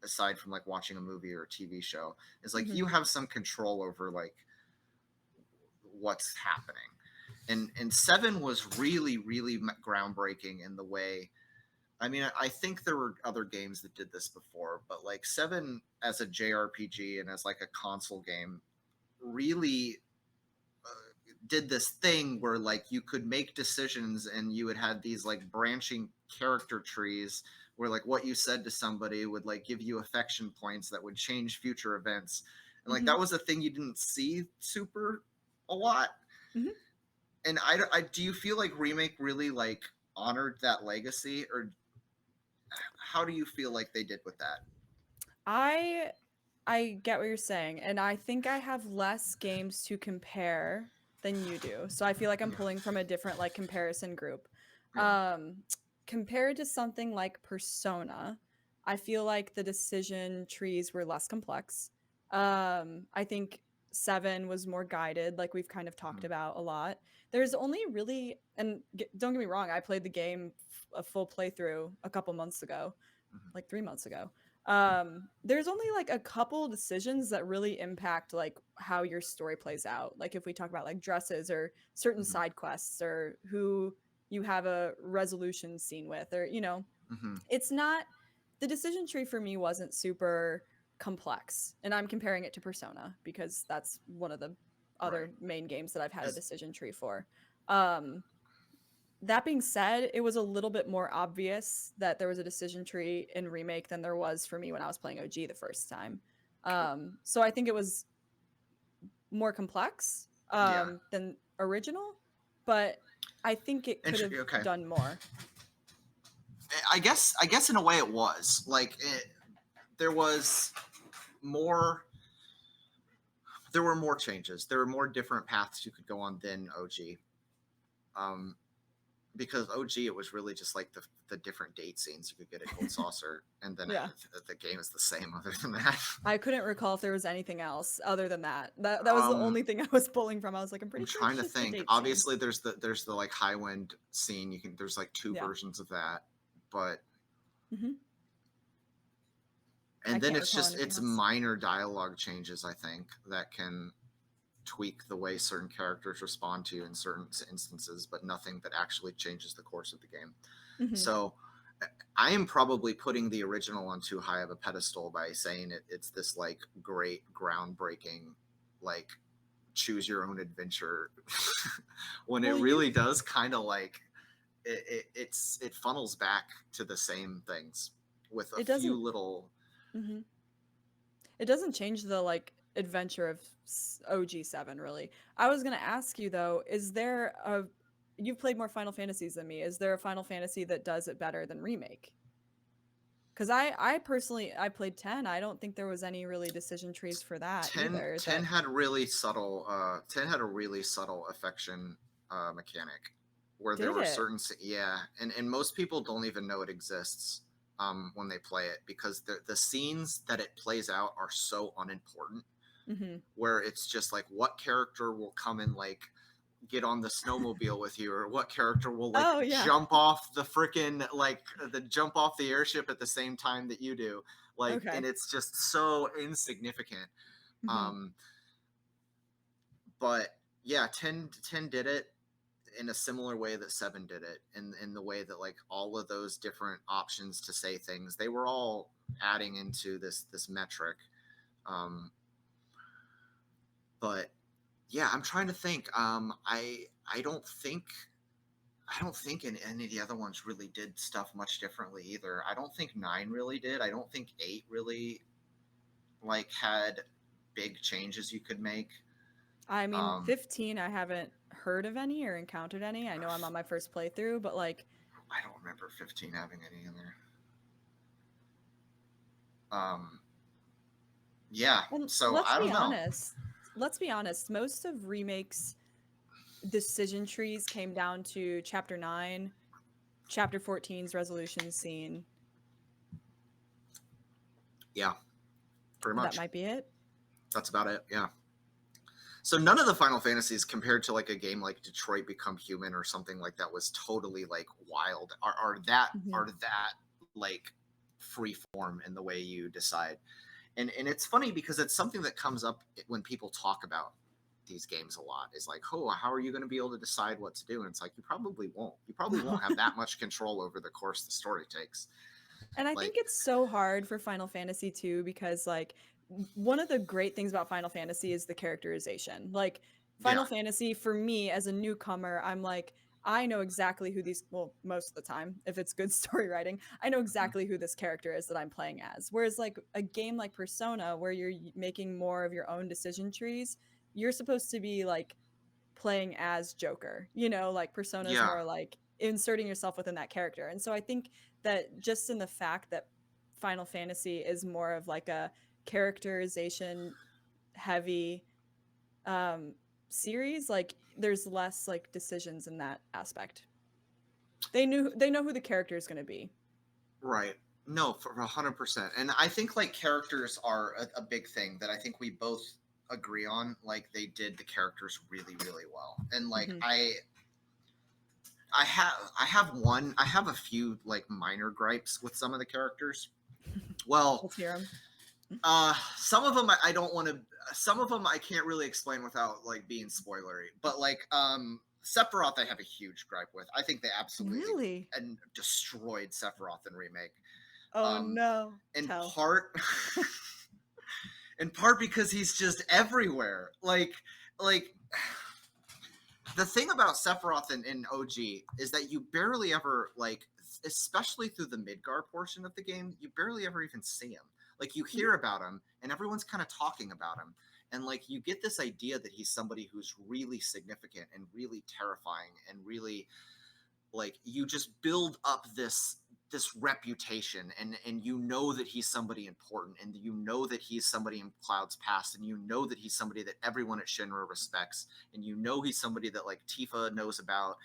Speaker 1: aside from like watching a movie or a TV show, is like
Speaker 2: Mhm.
Speaker 1: you have some control over like what's happening. And Seven was really groundbreaking in the way. I mean, I think there were other games that did this before, but like Seven as a JRPG and as like a console game really did this thing where like you could make decisions and you would have these like branching character trees where like what you said to somebody would like give you affection points that would change future events. And like
Speaker 2: Mhm.
Speaker 1: that was a thing you didn't see super a lot.
Speaker 2: Mhm.
Speaker 1: And I do you feel like Remake really like honored that legacy, or how do you feel like they did with that?
Speaker 2: I I get what you're saying, and I think I have less games to compare than you do. So I feel like I'm
Speaker 1: Yeah,
Speaker 2: pulling from a different like comparison group.
Speaker 1: yeah.
Speaker 2: Um Compared to something like Persona, I feel like the decision trees were less complex. I think 7 was more guided, like we've kind of talked
Speaker 1: Mm-hmm.
Speaker 2: about a lot. There's only really and don't get me wrong, I played the game a full playthrough a couple months ago,
Speaker 1: Mm-hmm.
Speaker 2: like 3 months ago. There's only like a couple decisions that really impact like how your story plays out. Like if we talk about like dresses or certain
Speaker 1: Hmm.
Speaker 2: side quests or who you have a resolution scene with, or
Speaker 1: Hmm.
Speaker 2: it's not, the decision tree for me wasn't super complex. And I'm comparing it to Persona because that's one of the
Speaker 1: Right.
Speaker 2: other main games that I've had a
Speaker 1: Is
Speaker 2: decision tree for. Um, that being said, it was a little bit more obvious that there was a decision tree in Remake than there was for me when I was playing OG the first time. So I think it was more complex
Speaker 1: yeah.
Speaker 2: than original, but I think it could have
Speaker 1: Okay.
Speaker 2: done more.
Speaker 1: I guess in a way it was like there was more. There were more changes. There were more different paths you could go on than OG. Um, because OG it was really just like the different date scenes you could get at Gold Saucer, and then
Speaker 2: Yeah.
Speaker 1: the game is the same other than that.
Speaker 2: I couldn't recall if there was anything else other than that. That was the
Speaker 1: um,
Speaker 2: only thing I was pulling from. I was like, I'm
Speaker 1: I'm
Speaker 2: pretty sure
Speaker 1: trying
Speaker 2: it's
Speaker 1: to
Speaker 2: just the
Speaker 1: think.
Speaker 2: date
Speaker 1: Obviously,
Speaker 2: scenes.
Speaker 1: there's the like Highwind scene. There's like two
Speaker 2: Yeah.
Speaker 1: versions of that, but
Speaker 2: Hmm. I
Speaker 1: and then
Speaker 2: can't
Speaker 1: it's
Speaker 2: recall
Speaker 1: just
Speaker 2: anything
Speaker 1: it's
Speaker 2: else.
Speaker 1: minor dialogue changes I think that can tweak the way certain characters respond to you in certain instances, but nothing that actually changes the course of the game.
Speaker 2: Hmm.
Speaker 1: So I am probably putting the original on too high of a pedestal by saying it's this like great groundbreaking like choose your own adventure when it
Speaker 2: Well,
Speaker 1: really does kind of like it funnels back to the same things with a
Speaker 2: it
Speaker 1: few
Speaker 2: doesn't.
Speaker 1: little.
Speaker 2: Hmm. It doesn't change the like adventure of OG7 really. I was gonna ask you though, is there a, you've played more Final Fantasies than me. Is there a Final Fantasy that does it better than Remake? Because I personally I played 10. I don't think there was any really decision trees for that
Speaker 1: 10,
Speaker 2: either.
Speaker 1: 10
Speaker 2: That
Speaker 1: had really subtle 10 had a really subtle affection mechanic where there
Speaker 2: did
Speaker 1: were
Speaker 2: it.
Speaker 1: certain yeah, and most people don't even know it exists when they play it because the scenes that it plays out are so unimportant,
Speaker 2: Hmm.
Speaker 1: where it's just like what character will come and like get on the snowmobile with you, or what character will like
Speaker 2: Oh yeah.
Speaker 1: jump off the freaking like the jump off the airship at the same time that you do, like, and
Speaker 2: Okay.
Speaker 1: it's just so insignificant.
Speaker 2: Hmm.
Speaker 1: um but yeah, 10 did it in a similar way that 7 did it, in the way that like all of those different options to say things, they were all adding into this metric. um but yeah, I'm trying to think. I don't think any of the other ones really did stuff much differently either. I don't think 9 really did. I don't think 8 really like had big changes you could make.
Speaker 2: I mean,
Speaker 1: um
Speaker 2: 15, I haven't heard of any or encountered any. I know I'm on my first playthrough, but like,
Speaker 1: I don't remember 15 having any in there. um yeah,
Speaker 2: and
Speaker 1: so
Speaker 2: let's
Speaker 1: I
Speaker 2: be
Speaker 1: don't know.
Speaker 2: honest. Let's be honest. Most of Remake's decision trees came down to chapter 9, chapter 14's resolution scene.
Speaker 1: Yeah, pretty
Speaker 2: That
Speaker 1: much.
Speaker 2: might be it.
Speaker 1: That's about it. Yeah. So none of the Final Fantasies compared to like a game like Detroit Become Human or something like that was totally like wild.
Speaker 2: Hmm.
Speaker 1: Are that like free form in the way you decide. And it's funny because it's something that comes up when people talk about these games a lot, is like, oh, how are you going to be able to decide what to do? And it's like, you probably
Speaker 2: No.
Speaker 1: won't have that much control over the course the story takes.
Speaker 2: And I
Speaker 1: Like,
Speaker 2: think it's so hard for Final Fantasy too because like one of the great things about Final Fantasy is the characterization. Like
Speaker 1: yeah.
Speaker 2: Final Fantasy for me as a newcomer, I'm like I know exactly who these, well, most of the time if it's good story writing, I know
Speaker 1: Mhm.
Speaker 2: exactly who this character is that I'm playing as. Whereas like a game like Persona where you're making more of your own decision trees, you're supposed to be like playing as Joker. Like Persona is
Speaker 1: Yeah.
Speaker 2: more like inserting yourself within that character. And so I think that just in the fact that Final Fantasy is more of like a characterization heavy um series, like there's less like decisions in that aspect. They know who the character is going to be.
Speaker 1: Right. No, for 100%. And I think like characters are a big thing that I think we both agree on. Like they did the characters really, really well. And like
Speaker 2: Hmm.
Speaker 1: I have a few like minor gripes with some of the characters. Well,
Speaker 2: Let's hear them.
Speaker 1: some of them I don't want to. Some of them I can't really explain without like being spoilery. But like Sephiroth, I have a huge gripe with. I think they absolutely
Speaker 2: Really?
Speaker 1: and destroyed Sephiroth in remake.
Speaker 2: Oh
Speaker 1: Um,
Speaker 2: no.
Speaker 1: in
Speaker 2: Tell.
Speaker 1: part, in part because he's just everywhere. Like the thing about Sephiroth in OG is that you barely ever like, especially through the Midgar portion of the game, you barely ever even see him. Like you hear about him, and everyone's kind of talking about him, and like you get this idea that he's somebody who's really significant and really terrifying and really like you just build up this reputation and you know that he's somebody important and you know that he's somebody in Cloud's past and you know that he's somebody that everyone at Shinra respects and you know he's somebody that like Tifa knows about,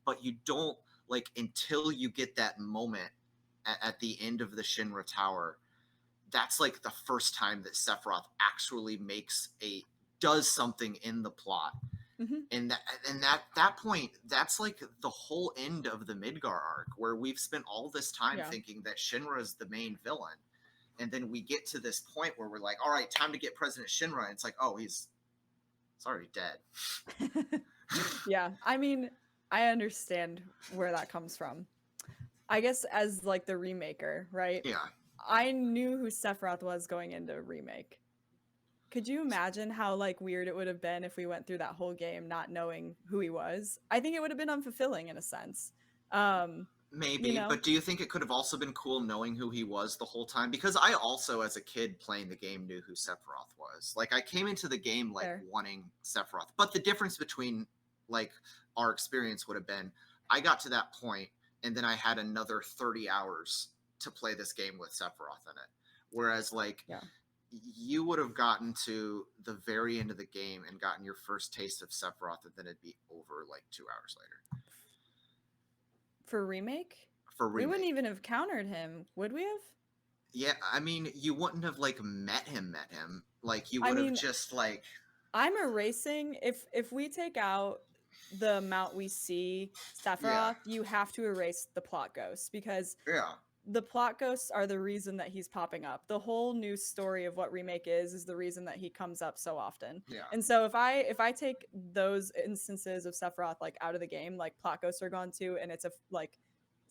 Speaker 1: but you don't like until you get that moment at the end of the Shinra Tower. That's like the first time that Sephiroth actually makes a does something in the plot,
Speaker 2: Hmm.
Speaker 1: and that point, that's like the whole end of the Midgar arc, where we've spent all this time
Speaker 2: Yeah.
Speaker 1: thinking that Shinra is the main villain, and then we get to this point where we're like, all right, time to get President Shinra, and it's like, oh, he's already dead.
Speaker 2: Yeah. I mean, I understand where that comes from. I guess as like the remaker, right?
Speaker 1: Yeah,
Speaker 2: I knew who Sephiroth was going into remake. Could you imagine how like weird it would have been if we went through that whole game not knowing who he was? I think it would have been unfulfilling in a sense. Um, you
Speaker 1: maybe,
Speaker 2: know,
Speaker 1: but do you think it could have also been cool knowing who he was the whole time? Because I also, as a kid playing the game, knew who Sephiroth was. Like, I came into the game like
Speaker 2: there.
Speaker 1: wanting Sephiroth, but the difference between like our experience would have been I got to that point and then I had another 30 hours to play this game with Sephiroth in it. Whereas, like,
Speaker 2: Yeah.
Speaker 1: you would have gotten to the very end of the game and gotten your first taste of Sephiroth, and then it'd be over like 2 hours later
Speaker 2: For remake?
Speaker 1: for
Speaker 2: We wouldn't
Speaker 1: remake.
Speaker 2: even have countered him, would we have?
Speaker 1: Yeah, I mean, you wouldn't have like met him. Like you
Speaker 2: I
Speaker 1: would have
Speaker 2: mean,
Speaker 1: just like,
Speaker 2: I'm erasing if we take out the amount we see
Speaker 1: yeah,
Speaker 2: Sephiroth, you have to erase the plot ghosts because
Speaker 1: yeah,
Speaker 2: the plot ghosts are the reason that he's popping up. The whole new story of what remake is the reason that he comes up so often.
Speaker 1: yeah.
Speaker 2: And so if I take those instances of Sephiroth like out of the game, like plot ghosts are gone too, and it's a like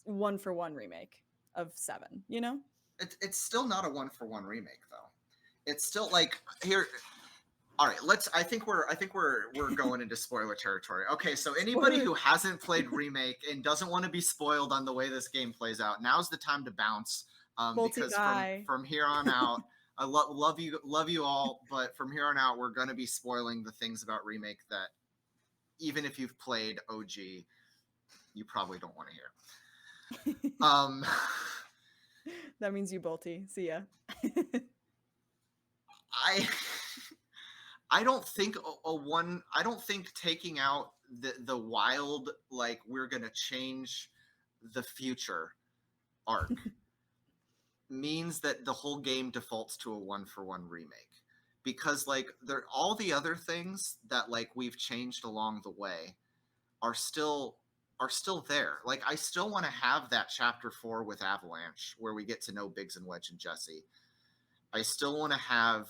Speaker 2: one for one remake of 7, you know?
Speaker 1: It's still not a one for one remake though. It's still like here. All right, let's. I think we're going into spoiler territory. Okay, so anybody
Speaker 2: Spoiler.
Speaker 1: who hasn't played remake and doesn't want to be spoiled on the way this game plays out, now's the time to bounce.
Speaker 2: Multi
Speaker 1: Because from
Speaker 2: guy.
Speaker 1: from here on out, I love you all, but from here on out, we're gonna be spoiling the things about remake that even if you've played OG, you probably don't want to hear. Um,
Speaker 2: That means you bolty. See ya.
Speaker 1: I I don't think a one. I don't think taking out the wild like we're gonna change the future arc means that the whole game defaults to a one for one remake because like there all the other things that like we've changed along the way are still are still there. Like I still want to have that chapter 4 with Avalanche where we get to know Biggs and Wedge and Jesse. I still want to have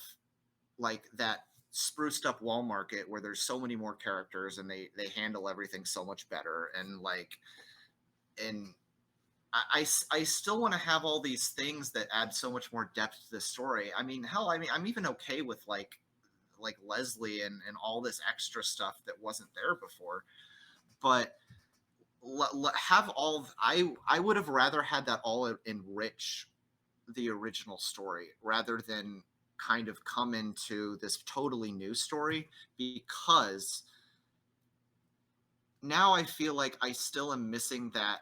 Speaker 1: like that spruced up wall market where there's so many more characters and they handle everything so much better and like and I still want to have all these things that add so much more depth to the story. I mean, hell, I mean, I'm even okay with like Leslie and all this extra stuff that wasn't there before. But have all I would have rather had that all enrich the original story rather than kind of come into this totally new story because now I feel like I still am missing that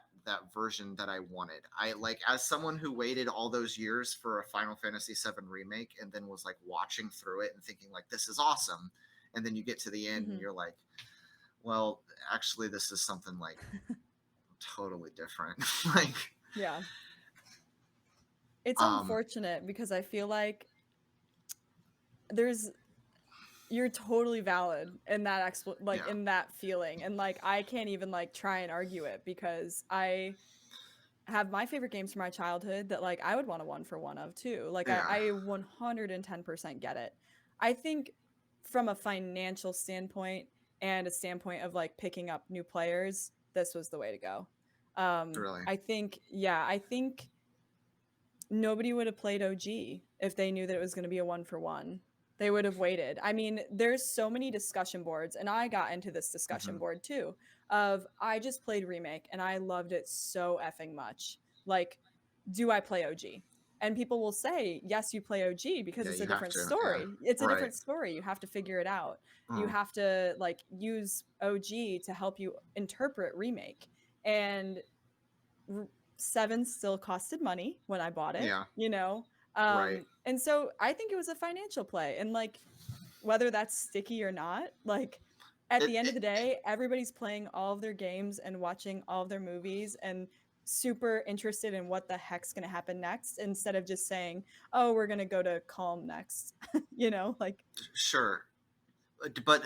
Speaker 1: version that I wanted. I like as someone who waited all those years for a Final Fantasy VII remake and then was like watching through it and thinking like this is awesome, and then you get to the end and
Speaker 2: Hmm.
Speaker 1: you're like, well, actually this is something like totally different. Like,
Speaker 2: Yeah. It's
Speaker 1: um,
Speaker 2: unfortunate because I feel like there's you're totally valid in that like
Speaker 1: yeah,
Speaker 2: in that feeling, and like I can't even like try and argue it because I have my favorite games from my childhood that like I would want a one for one of too. Like
Speaker 1: Yeah.
Speaker 2: I 110% get it. I think from a financial standpoint and a standpoint of like picking up new players, this was the way to go.
Speaker 1: Really.
Speaker 2: I think nobody would have played OG if they knew that it was going to be a one for one. They would have waited. I mean, there's so many discussion boards, and I got into this discussion
Speaker 1: Hmm.
Speaker 2: board too. Of I just played Remake and I loved it so effing much. Like, do I play OG? And people will say, yes, you play OG because
Speaker 1: Yeah,
Speaker 2: it's a
Speaker 1: you have
Speaker 2: different
Speaker 1: to. Yeah.
Speaker 2: story. It's a
Speaker 1: Right.
Speaker 2: different story. You have to figure it out. You
Speaker 1: Mm.
Speaker 2: have to like use OG to help you interpret Remake. And 7 still costed money when I bought it,
Speaker 1: Yeah.
Speaker 2: you know?
Speaker 1: Right.
Speaker 2: And so I think it was a financial play. And like, whether that's sticky or not, like, at
Speaker 1: It,
Speaker 2: the end of
Speaker 1: it
Speaker 2: the day, everybody's playing all of their games and watching all of their movies and super interested in what the heck's going to happen next instead of just saying, oh, we're going to go to Calm next, you know? Like,
Speaker 1: sure. But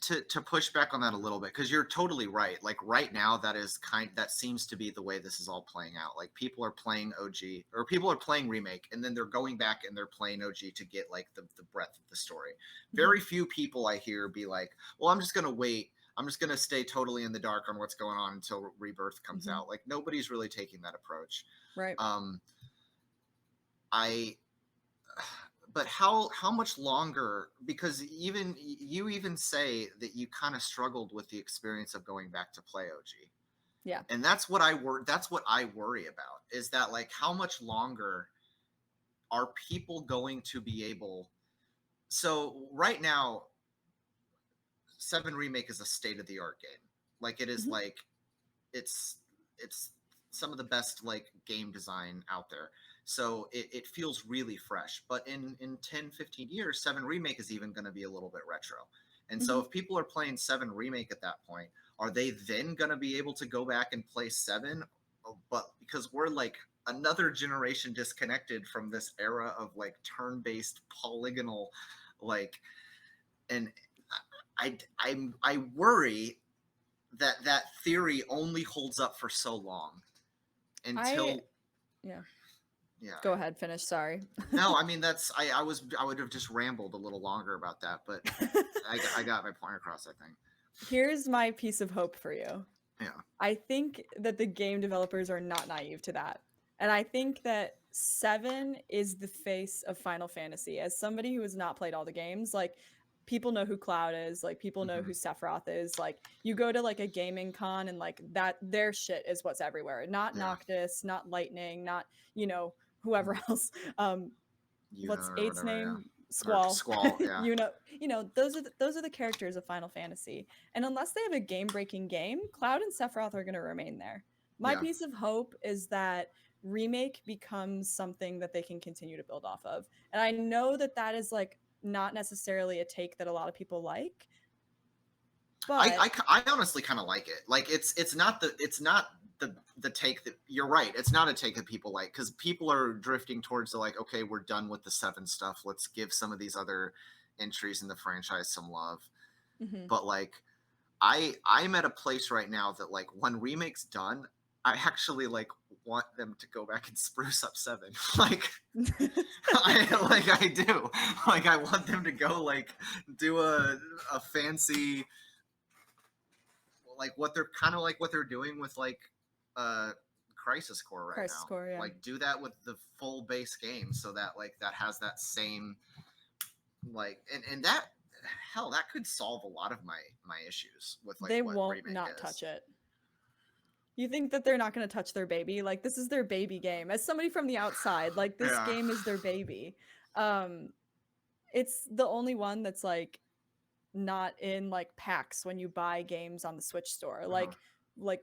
Speaker 1: to push back on that a little bit, because you're totally right. Like right now, that seems to be the way this is all playing out. Like people are playing OG or people are playing remake, and then they're going back and they're playing OG to get like the breadth of the story.
Speaker 2: mhm,
Speaker 1: Very few people I hear be like, "Well, I'm just gonna wait. I'm just gonna stay totally in the dark on what's going on until Rebirth comes
Speaker 2: mhm,
Speaker 1: out." Like nobody's really taking that approach.
Speaker 2: right.
Speaker 1: Um, I but how much longer, because even you even say that you kind of struggled with the experience of going back to play OG,
Speaker 2: Yeah.
Speaker 1: and that's what I worry about, is that like how much longer are people going to be able. So right now 7 remake is a state of the art game. Like it is
Speaker 2: Mhm,
Speaker 1: like it's it's some of the best like game design out there, so it feels really fresh. But in 10-15 years 7 remake is even going to be a little bit retro, and so
Speaker 2: mhm.
Speaker 1: if people are playing 7 remake at that point, are they then going to be able to go back and play 7? But because we're like another generation disconnected from this era of like turn-based polygonal, like, and I worry that that theory only holds up for so long
Speaker 2: I,
Speaker 1: until.
Speaker 2: yeah.
Speaker 1: Yeah.
Speaker 2: Go ahead, finish. Sorry.
Speaker 1: No, I mean that's I would have just rambled a little longer about that, but I got my point across, I think.
Speaker 2: Here's my piece of hope for you.
Speaker 1: Yeah.
Speaker 2: I think that the game developers are not naive to that. And I think that 7 is the face of Final Fantasy. As somebody who has not played all the games, like people know who Cloud is, like people know
Speaker 1: Hmm.
Speaker 2: who Sephiroth is. Like you go to like a gaming con and like that their shit is what's everywhere. Not
Speaker 1: Yeah.
Speaker 2: Noctis, not Lightning, not, you know, whoever
Speaker 1: Mm.
Speaker 2: else.
Speaker 1: Yuna
Speaker 2: What's
Speaker 1: or
Speaker 2: eight's
Speaker 1: whatever, yeah.
Speaker 2: name?
Speaker 1: Or
Speaker 2: Squall.
Speaker 1: Squall, yeah.
Speaker 2: Those are the characters of Final Fantasy. And unless they have a game-breaking game, Cloud and Sephiroth are going to remain there. My
Speaker 1: Yeah.
Speaker 2: piece of hope is that Remake becomes something that they can continue to build off of. And I know that that is like not necessarily a take that a lot of people like, but
Speaker 1: I honestly kind of like it. Like it's not the take that you're right. It's not a take that people like, because people are drifting towards the like, okay, we're done with the 7 stuff. Let's give some of these other entries in the franchise some love.
Speaker 2: mhm.
Speaker 1: But like I'm at a place right now that like when remake's done, I actually like want them to go back and spruce up 7. Like I do. Like I want them to go like do a fancy, like what they're kind of like what they're doing with like uh Crisis Core right
Speaker 2: Crisis
Speaker 1: now.
Speaker 2: Core, yeah.
Speaker 1: Like do that with the full base game, so that like that has that same like, and that, hell, that could solve a lot of my issues with like
Speaker 2: They
Speaker 1: what
Speaker 2: won't
Speaker 1: remake
Speaker 2: not
Speaker 1: is.
Speaker 2: touch it. You think that they're not going to touch their baby? Like this is their baby game. As somebody from the outside, like this
Speaker 1: Yeah.
Speaker 2: game is their baby. Um it's the only one that's like not in like packs when you buy games on the Switch store.
Speaker 1: Uh-huh.
Speaker 2: Like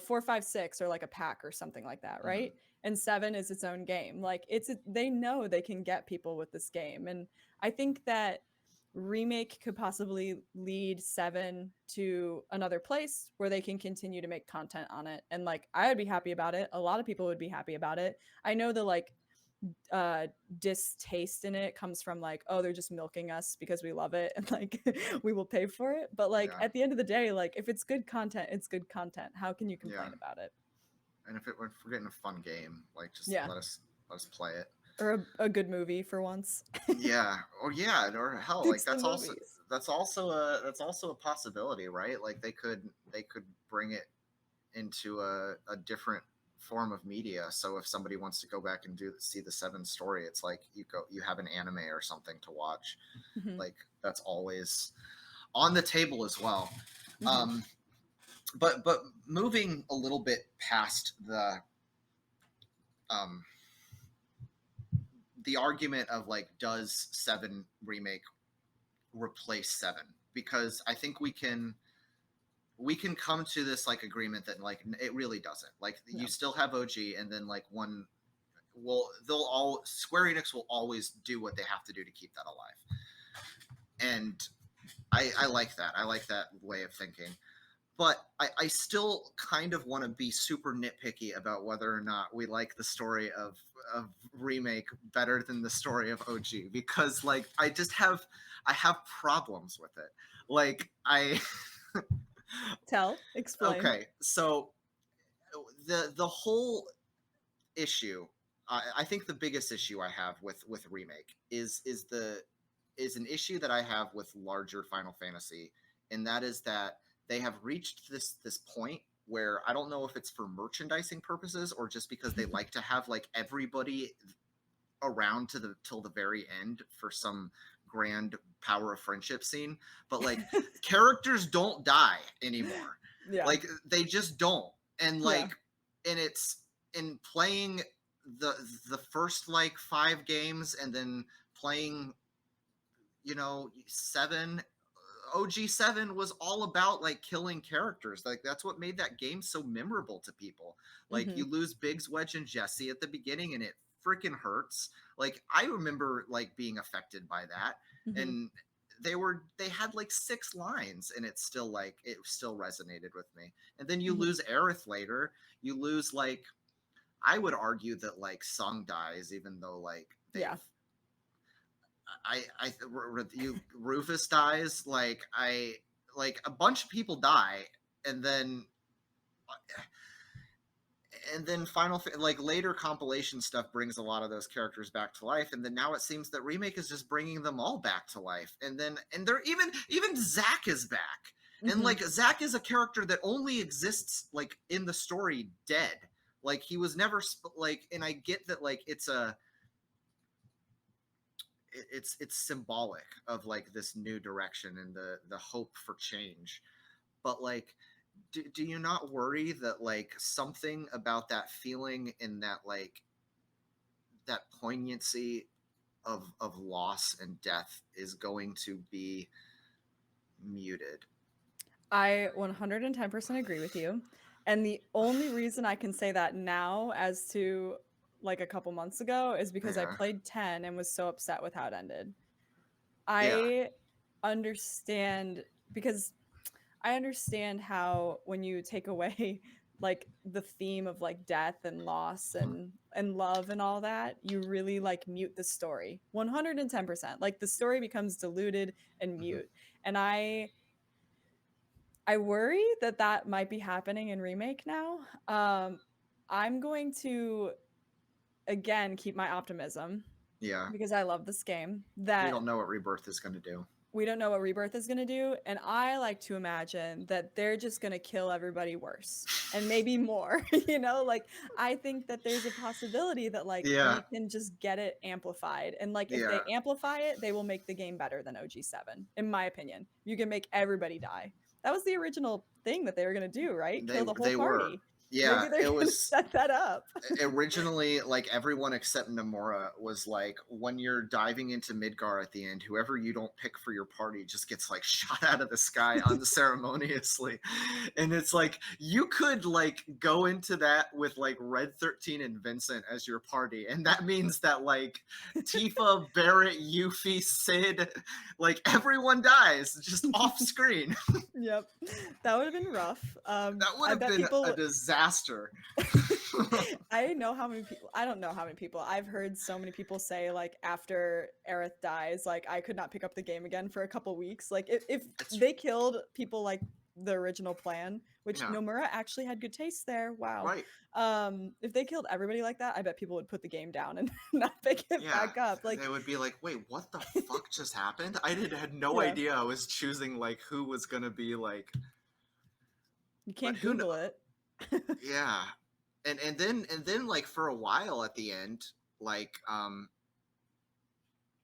Speaker 2: 4, 5, 6 or like a pack or something like that,
Speaker 1: Mm-hmm.
Speaker 2: right? And 7 is its own game. Like they know they can get people with this game, and I think that Remake could possibly lead 7 to another place where they can continue to make content on it. And like I would be happy about it. A lot of people would be happy about it. I know the like uh distaste in it comes from like, oh, they're just milking us because we love it and like we will pay for it. But like
Speaker 1: Yeah.
Speaker 2: at the end of the day, like if it's good content, it's good content. How can you
Speaker 1: Yeah.
Speaker 2: complain about it?
Speaker 1: And if we're getting a fun game, like just
Speaker 2: Yeah.
Speaker 1: let us play it.
Speaker 2: Or a good movie for once.
Speaker 1: Yeah, or yeah, or hell,
Speaker 2: Pick
Speaker 1: like
Speaker 2: some movies.
Speaker 1: that's also a possibility, right? Like they could bring it into a different form of media. So if somebody wants to go back and see the Seven story, it's like you have an anime or something to watch.
Speaker 2: Hmm.
Speaker 1: Like that's always on the table as well.
Speaker 2: Hmm.
Speaker 1: Um, but moving a little bit past um, the argument of like, does Seven Remake replace Seven? Because I think we can come to this like agreement that like it really doesn't. Like you
Speaker 2: No.
Speaker 1: still have OG, and then like one, well, they'll all Square Enix will always do what they have to do to keep that alive, and I like that. I like that way of thinking. But I still kind of want to be super nitpicky about whether or not we like the story of Remake better than the story of OG, because like I have problems with it. Like I
Speaker 2: Explain.
Speaker 1: okay, so the whole issue, I think the biggest issue I have with Remake is an issue that I have with larger Final Fantasy, and that is that they have reached this point where I don't know if it's for merchandising purposes or just because they like to have like everybody around to the till the very end for some grand power of friendship scene, but like characters don't die anymore.
Speaker 2: Yeah.
Speaker 1: Like they just don't. And
Speaker 2: Yeah.
Speaker 1: like and it's in playing the the first like 5 games and then playing, you know, 7, OG7 was all about like killing characters. Like that's what made that game so memorable to people. Like
Speaker 2: Hmm.
Speaker 1: you lose Biggs, Wedge, and Jesse at the beginning, and it freaking hurts. Like I remember like being affected by that,
Speaker 2: Hmm.
Speaker 1: and they had like 6 lines, and it still resonated with me. And then you
Speaker 2: Hmm.
Speaker 1: lose Aerith later. You lose like I would argue that like Sung dies, even though like they've
Speaker 2: Yeah.
Speaker 1: you Rufus dies. Like like a bunch of people die, and then final like later compilation stuff brings a lot of those characters back to life, and then now it seems that Remake is just bringing them all back to life, and they're even Zack is back, and
Speaker 2: Hmm.
Speaker 1: like Zack is a character that only exists like in the story dead. Like he was never like, and I get that like it's symbolic of like this new direction and the hope for change, but like do you not worry that like something about that feeling and that like that poignancy of loss and death is going to be muted?
Speaker 2: I 110% agree with you. And the only reason I can say that now as to like a couple months ago is because I
Speaker 1: Yeah,
Speaker 2: played 10 and was so upset with how it ended.
Speaker 1: yeah.
Speaker 2: I understand because I understand how when you take away like the theme of like death and loss and love and all that, you really like mute the story. 110%. Like the story becomes diluted and
Speaker 1: Mm-hmm.
Speaker 2: mute. And I worry that that might be happening in Remake now. I'm going to again keep my optimism
Speaker 1: Yeah,
Speaker 2: because I love this game
Speaker 1: we
Speaker 2: that
Speaker 1: don't know what Rebirth is going to do.
Speaker 2: we don't know what Rebirth is going to do. And I like to imagine that they're just going to kill everybody worse and maybe more. You know, like I think that there's a possibility that like
Speaker 1: Yeah,
Speaker 2: we can just get it amplified. And like if
Speaker 1: yeah.
Speaker 2: they amplify it, they will make the game better than OG7, in my opinion. You can make everybody die. That was the original thing that they were going to do, right? Kill the whole
Speaker 1: They were.
Speaker 2: party.
Speaker 1: Yeah,
Speaker 2: Maybe they're
Speaker 1: it
Speaker 2: going to
Speaker 1: was
Speaker 2: set that up.
Speaker 1: originally like everyone except Nomura was like, when you're diving into Midgar at the end, whoever you don't pick for your party just gets like shot out of the sky unceremoniously. And it's like you could like go into that with like Red 13 and Vincent as your party, and that means that like Tifa, Barrett, Yuffie, Sid, like everyone dies just off screen.
Speaker 2: Yep. That would have been rough.
Speaker 1: That would
Speaker 2: I
Speaker 1: have
Speaker 2: bet
Speaker 1: been a
Speaker 2: people
Speaker 1: disaster.
Speaker 2: I know how many people I don't know how many people. I've heard so many people say like after Aerith dies, like I could not pick up the game again for a couple weeks. Like if
Speaker 1: It's
Speaker 2: they killed people like the original plan, which
Speaker 1: Yeah.
Speaker 2: Nomura actually had good taste there. Wow.
Speaker 1: Right.
Speaker 2: If they killed everybody like that, I bet people would put the game down and not pick it
Speaker 1: Yeah.
Speaker 2: back up. Like,
Speaker 1: They would be like, wait, what the fuck just happened? Had no
Speaker 2: yeah,
Speaker 1: idea I was choosing like who was gonna be like,
Speaker 2: you
Speaker 1: but
Speaker 2: can't
Speaker 1: who
Speaker 2: Google it.
Speaker 1: yeah. And then like for a while at the end, like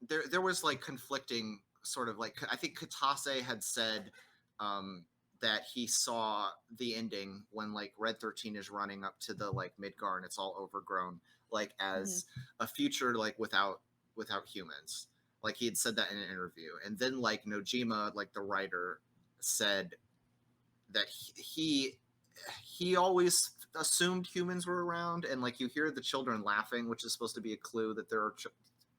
Speaker 1: there was like conflicting sort of like, I think Katase had said um that he saw the ending when like Red 13 is running up to the like Midgar and it's all overgrown, like
Speaker 2: Mhm.
Speaker 1: as a future like without humans. Like he had said that in an interview. And then like Nojima, like the writer, said that he always assumed humans were around, and like you hear the children laughing, which is supposed to be a clue that there are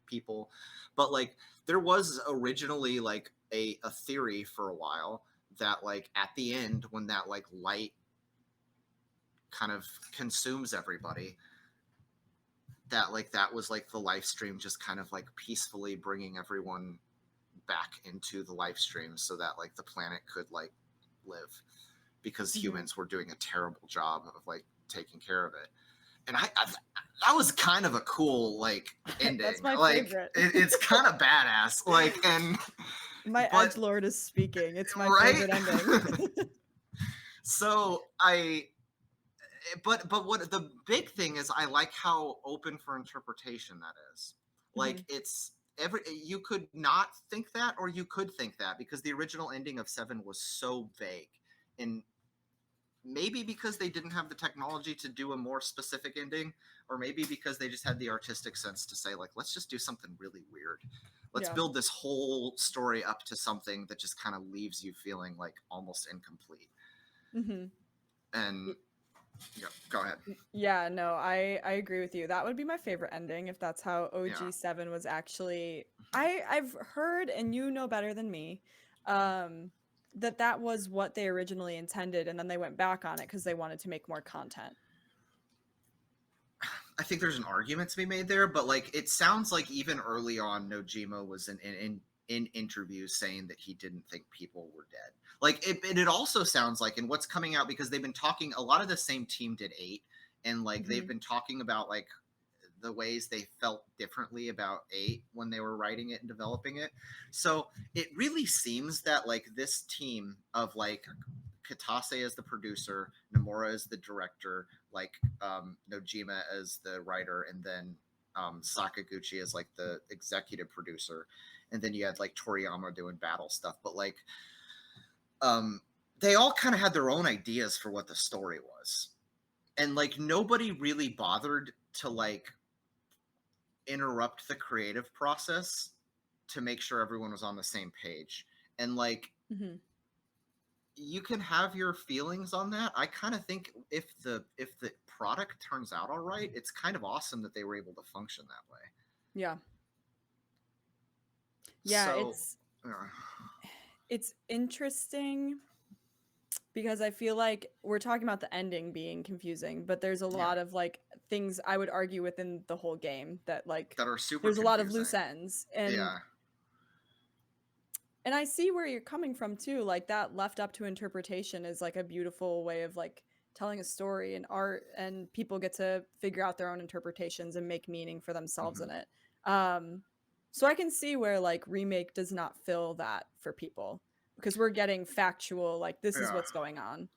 Speaker 1: people. But like there was originally like a theory for a while that like at the end when that like light kind of consumes everybody, that like that was like the live stream just kind of like peacefully bringing everyone back into the live stream so that like the planet could like live, because
Speaker 2: Mhm.
Speaker 1: humans were doing a terrible job of like taking care of it. And I that was kind of a cool like
Speaker 2: That's
Speaker 1: ending.
Speaker 2: my
Speaker 1: Like
Speaker 2: favorite.
Speaker 1: it's kind of badass. Like and
Speaker 2: My
Speaker 1: but
Speaker 2: edgelord is speaking. It's my
Speaker 1: right.
Speaker 2: favorite ending.
Speaker 1: So but what the big thing is, I like how open for interpretation that is. Like
Speaker 2: Mhm.
Speaker 1: it's every, you could not think that or you could think that, because the original ending of 7 was so vague. And maybe because they didn't have the technology to do a more specific ending, or maybe because they just had the artistic sense to say like, let's just do something really weird. Let's
Speaker 2: Yeah.
Speaker 1: build this whole story up to something that just kind of leaves you feeling like almost incomplete.
Speaker 2: Mhm.
Speaker 1: And yeah, go ahead.
Speaker 2: Yeah, no, I agree with you. That would be my favorite ending if that's how
Speaker 1: Yeah.
Speaker 2: OG7 was actually. I've heard, and you know better than me, um, that that was what they originally intended, and then they went back on it because they wanted to make more content.
Speaker 1: I think there's an argument to be made there, but like it sounds like even early on, Nojima was in interviews saying that he didn't think people were dead. Like it also sounds like, and what's coming out, because they've been talking, a lot of the same team did 8, and like they've
Speaker 2: Hmm.
Speaker 1: been talking about like the ways they felt differently about 8 when they were writing it and developing it. So it really seems that like this team of like Katase as the producer, Nomura as the director, like Nojima as the writer, and then Sakaguchi as like the executive producer, and then you had like Toriyama doing battle stuff. But like um, they all kind of had their own ideas for what the story was, and like nobody really bothered to like interrupt the creative process to make sure everyone was on the same page. And like
Speaker 2: Hmm.
Speaker 1: you can have your feelings on that. I kind of think if the product turns out all right, it's kind of awesome that they were able to function that way.
Speaker 2: Yeah, yeah,
Speaker 1: So, uh,
Speaker 2: it's interesting because I feel like we're talking about the ending being confusing, but there's a
Speaker 1: yeah,
Speaker 2: lot of like things I would argue within the whole game that like
Speaker 1: that are super
Speaker 2: there's a lot of loose
Speaker 1: confusing.
Speaker 2: ends, and
Speaker 1: Yeah,
Speaker 2: I see where you're coming from too. Like that left up to interpretation is like a beautiful way of like telling a story and art, and people get to figure out their own interpretations and make meaning for themselves
Speaker 1: hmm,
Speaker 2: in it. Um, so I can see where like remake does not fill that for people because we're getting factual, like this is
Speaker 1: yeah.
Speaker 2: what's going on.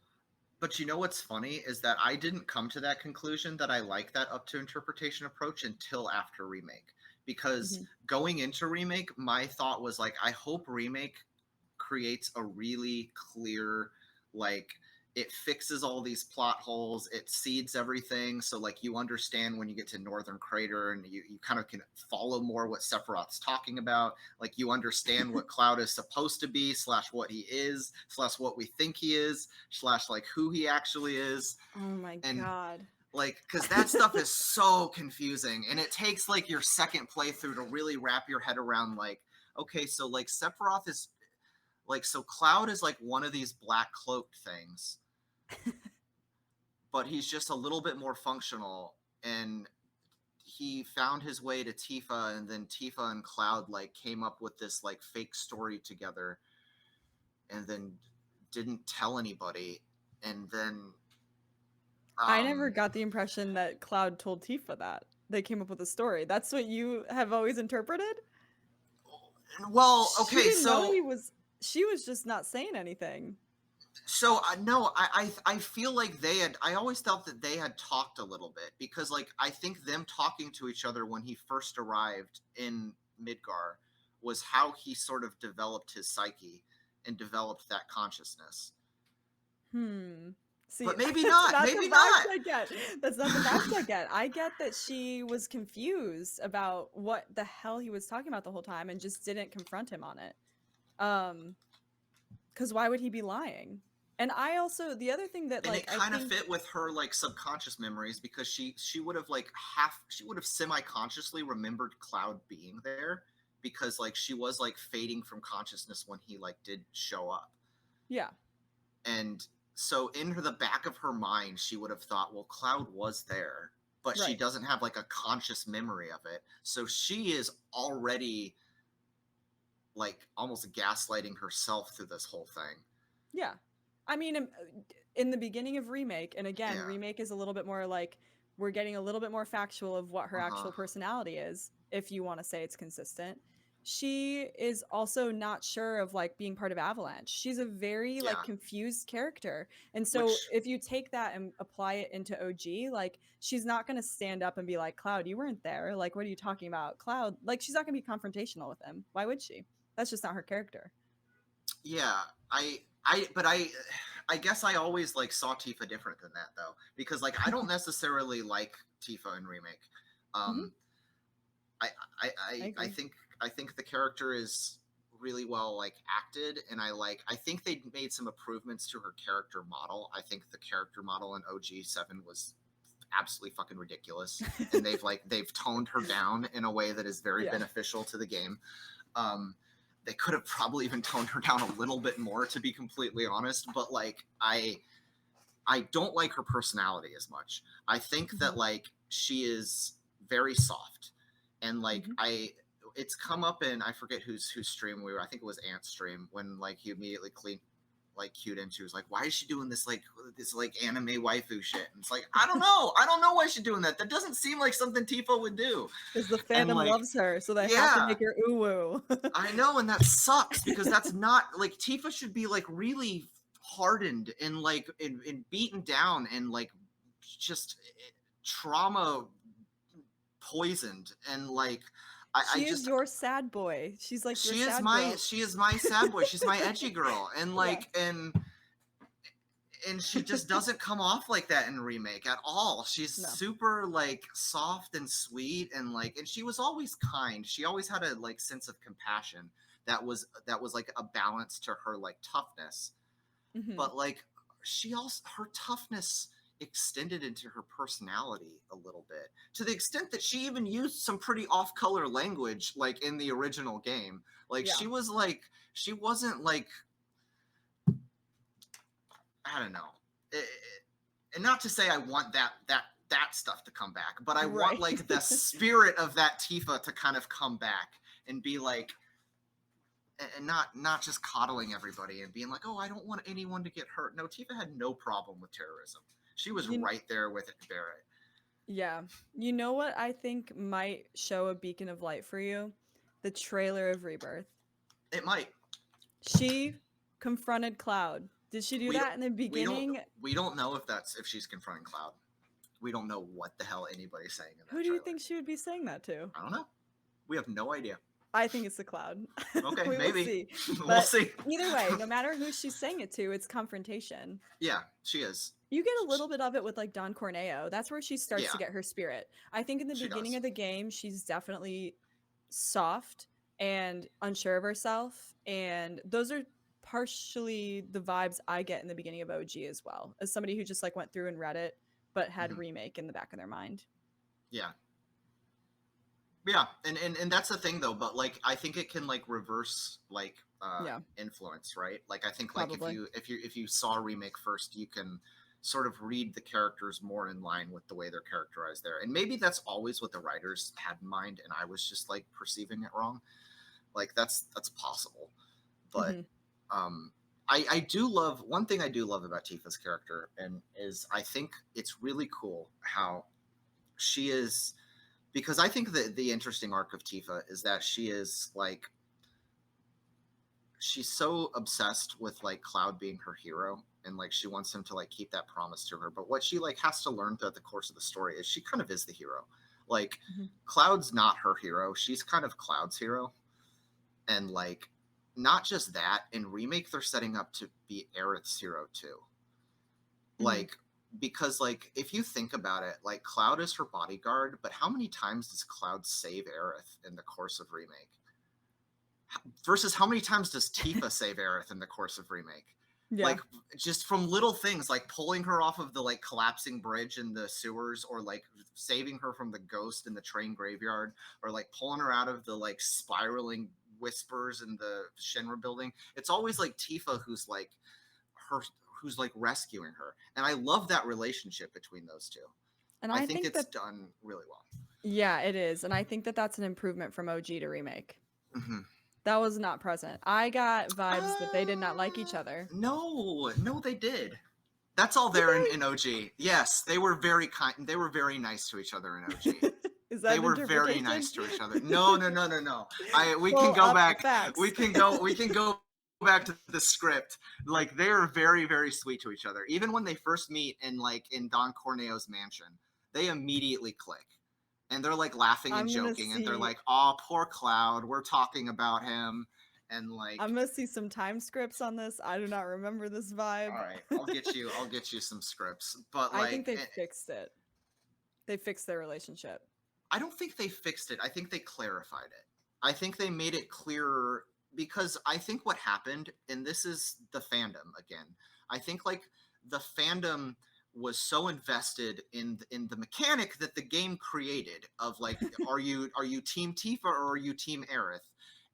Speaker 1: But you know what's funny is that I didn't come to that conclusion that I like that up to interpretation approach until after remake. Because
Speaker 2: Hmm.
Speaker 1: going into remake, my thought was like, I hope remake creates a really clear, like, it fixes all these plot holes, it seeds everything, so like you understand when you get to Northern Crater, and you kind of can follow more what Sephiroth's talking about. Like you understand what Cloud is supposed to be, slash what he is, slash what we think he is, slash like who he actually is.
Speaker 2: Oh my
Speaker 1: And
Speaker 2: god.
Speaker 1: like, because that stuff is so confusing, and it takes like your second playthrough to really wrap your head around like, okay, so like Sephiroth is like, so Cloud is like one of these black cloaked things, but he's just a little bit more functional. And he found his way to Tifa, and then Tifa and Cloud like came up with this like fake story together, and then didn't tell anybody, and then
Speaker 2: I never
Speaker 1: um
Speaker 2: got the impression that Cloud told Tifa that. They came up with a story. That's what you have always interpreted?
Speaker 1: well,
Speaker 2: She
Speaker 1: okay,
Speaker 2: didn't know
Speaker 1: so
Speaker 2: he was she was just not saying anything.
Speaker 1: no, I feel like they had. I always felt that they had talked a little bit because, like, I think them talking to each other when he first arrived in Midgar was how he sort of developed his psyche and developed that consciousness.
Speaker 2: Hmm. See,
Speaker 1: But maybe
Speaker 2: that's
Speaker 1: not.
Speaker 2: not the
Speaker 1: Maybe
Speaker 2: vibes
Speaker 1: not.
Speaker 2: I get. That's not the vibes I get. I get that she was confused about what the hell he was talking about the whole time and just didn't confront him on it. Because why would he be lying? And I also the other thing that
Speaker 1: And it
Speaker 2: like I
Speaker 1: kind of
Speaker 2: think
Speaker 1: fit with her like subconscious memories because she would have like she would have semi-consciously remembered Cloud being there because like she was like fading from consciousness when he like did show up.
Speaker 2: yeah,
Speaker 1: And so in the back of her mind, she would have thought, well, Cloud was there, but she
Speaker 2: right.
Speaker 1: doesn't have like a conscious memory of it. So she is already like almost gaslighting herself through this whole thing.
Speaker 2: Yeah. I mean, in the beginning of Remake, and again,
Speaker 1: Yeah.
Speaker 2: Remake is a little bit more like we're getting a little bit more factual of what her
Speaker 1: Uh-huh.
Speaker 2: actual personality is, if you want to say it's consistent. She is also not sure of like being part of Avalanche. She's a very like
Speaker 1: Yeah.
Speaker 2: confused character. And so
Speaker 1: Which,
Speaker 2: if you take that and apply it into OG, like she's not going to stand up and be like, "Cloud, you weren't there. Like what are you talking about?" Cloud, like she's not going to be confrontational with him. Why would she? That's just not her character.
Speaker 1: yeah, but I guess I always like saw Tifa different than that though, because like I don't necessarily like Tifa in Remake.
Speaker 2: Mhm.
Speaker 1: Um, I I
Speaker 2: I
Speaker 1: I, I
Speaker 2: agree.
Speaker 1: think I think the character is really well like acted, and I think they made some improvements to her character model. I think the character model in OG7 was absolutely fucking ridiculous, and they've toned her down in a way that is very
Speaker 2: Yeah.
Speaker 1: beneficial to the game. Um, they could have probably even toned her down a little bit more, to be completely honest. But like, I don't like her personality as much. I think
Speaker 2: Mhm.
Speaker 1: that like she is very soft, and like
Speaker 2: Mhm.
Speaker 1: it's come up in I forget whose stream we were. I think it was Ant's stream when like he immediately cued into was like, why is she doing this like anime waifu shit? And it's like I don't know why she's doing that. That doesn't seem like something Tifa would do.
Speaker 2: Because the
Speaker 1: And
Speaker 2: fandom
Speaker 1: like,
Speaker 2: loves her, so they have to
Speaker 1: yeah,
Speaker 2: make her uwu.
Speaker 1: I know, and that sucks because that's not like Tifa should be like really hardened and like and beaten down and like just trauma poisoned and like I
Speaker 2: She is
Speaker 1: just
Speaker 2: your sad boy. She's like your sad girl.
Speaker 1: she is my sad boy. She's my edgy girl, and
Speaker 2: Yeah.
Speaker 1: like and she just doesn't come off like that in Remake at all. She's
Speaker 2: No.
Speaker 1: super like soft and sweet and like and she was always kind. She always had a like sense of compassion that was like a balance to her like toughness.
Speaker 2: Mhm.
Speaker 1: But like she also her toughness extended into her personality a little bit to the extent that she even used some pretty off-color language like in the original game. Like
Speaker 2: Yeah.
Speaker 1: she wasn't like I don't know. And not to say I want that stuff to come back, but I want
Speaker 2: Right.
Speaker 1: like the spirit of that Tifa to kind of come back and be like, and not just coddling everybody and being like, oh, I don't want anyone to get hurt. No, Tifa had no problem with terrorism. She was
Speaker 2: You
Speaker 1: right there with Barrett.
Speaker 2: yeah. You know what I think might show a beacon of light for you? The trailer of Rebirth.
Speaker 1: It might.
Speaker 2: She confronted Cloud. Did she do
Speaker 1: We
Speaker 2: that in the
Speaker 1: we don't
Speaker 2: beginning?
Speaker 1: we don't know if she's confronting Cloud. We don't know what the hell anybody's saying in
Speaker 2: Who
Speaker 1: that
Speaker 2: do you
Speaker 1: trailer.
Speaker 2: think she would be saying that to?
Speaker 1: I don't know. We have no idea.
Speaker 2: I think it's the Cloud.
Speaker 1: Okay,
Speaker 2: We will
Speaker 1: maybe
Speaker 2: see.
Speaker 1: we'll
Speaker 2: But
Speaker 1: see.
Speaker 2: either way, no matter who she's saying it to, it's confrontation.
Speaker 1: Yeah, she is.
Speaker 2: You get a little bit of it with like Don Corneo. That's where she starts
Speaker 1: Yeah,
Speaker 2: to get her spirit. I think in the
Speaker 1: she
Speaker 2: beginning
Speaker 1: does.
Speaker 2: of the game, she's definitely soft and unsure of herself. And those are partially the vibes I get in the beginning of OG as well, as somebody who just like went through and read it, but had
Speaker 1: Hmm.
Speaker 2: Remake in the back of their mind.
Speaker 1: Yeah, yeah, and that's the thing though. But like, I think it can like reverse like
Speaker 2: Yeah,
Speaker 1: influence, right? Like, I think like
Speaker 2: probably.
Speaker 1: if you saw Remake first, you can sort of read the characters more in line with the way they're characterized there. And maybe that's always what the writers had in mind, and I was just like perceiving it wrong. Like that's possible, but
Speaker 2: Hmm.
Speaker 1: um, I do love one thing I do love about Tifa's character, and is I think it's really cool how she is, because I think that the interesting arc of Tifa is that she is like, she's so obsessed with like Cloud being her hero, and like she wants him to like keep that promise to her, but what she like has to learn throughout the course of the story is she kind of is the hero. Like
Speaker 2: Mhm.
Speaker 1: Cloud's not her hero, she's kind of Cloud's hero. And like, not just that, in Remake they're setting up to be Aerith's hero too.
Speaker 2: Mhm.
Speaker 1: Like, because like if you think about it, like Cloud is her bodyguard, but how many times does Cloud save Aerith in the course of Remake? Versus how many times does Tifa save Aerith in the course of Remake?
Speaker 2: Yeah.
Speaker 1: Like, just from little things like pulling her off of the like collapsing bridge in the sewers, or like saving her from the ghost in the train graveyard, or like pulling her out of the like spiraling whispers in the Shinra building. It's always like Tifa who's like her, who's like rescuing her, and I love that relationship between those two.
Speaker 2: And
Speaker 1: I
Speaker 2: I
Speaker 1: think
Speaker 2: think
Speaker 1: it's
Speaker 2: that
Speaker 1: done really well.
Speaker 2: yeah, it is. And I think that that's an improvement from OG to remake.
Speaker 1: Mm-hmm.
Speaker 2: That was not present. I got vibes that they did not like each other.
Speaker 1: No, they did. That's all
Speaker 2: Did
Speaker 1: there in OG. Yes, they were very kind. They were very nice to each other in OG.
Speaker 2: they? Is that
Speaker 1: They
Speaker 2: an
Speaker 1: were very
Speaker 2: interpretation?
Speaker 1: nice to each other. No. We can
Speaker 2: Pull
Speaker 1: go
Speaker 2: up the
Speaker 1: back.
Speaker 2: facts.
Speaker 1: We can go back to the script. Like, they are very, very sweet to each other. Even when they first meet in like in Don Corneo's mansion, they immediately click. And they're like laughing and
Speaker 2: I'm gonna
Speaker 1: joking, and they're
Speaker 2: see.
Speaker 1: like, "Oh, poor Cloud. We're talking about him." And like,
Speaker 2: I'm gonna see some time scripts on this. I do not remember this vibe.
Speaker 1: all right, I'll get you some scripts. But
Speaker 2: I think
Speaker 1: like,
Speaker 2: they fixed it. They fixed their relationship.
Speaker 1: I don't think they fixed it. I think they clarified it. I think they made it clearer, because I think what happened, and this is the fandom again, I think like the fandom was so invested in the mechanic that the game created of like, are you team Tifa or are you team Aerith?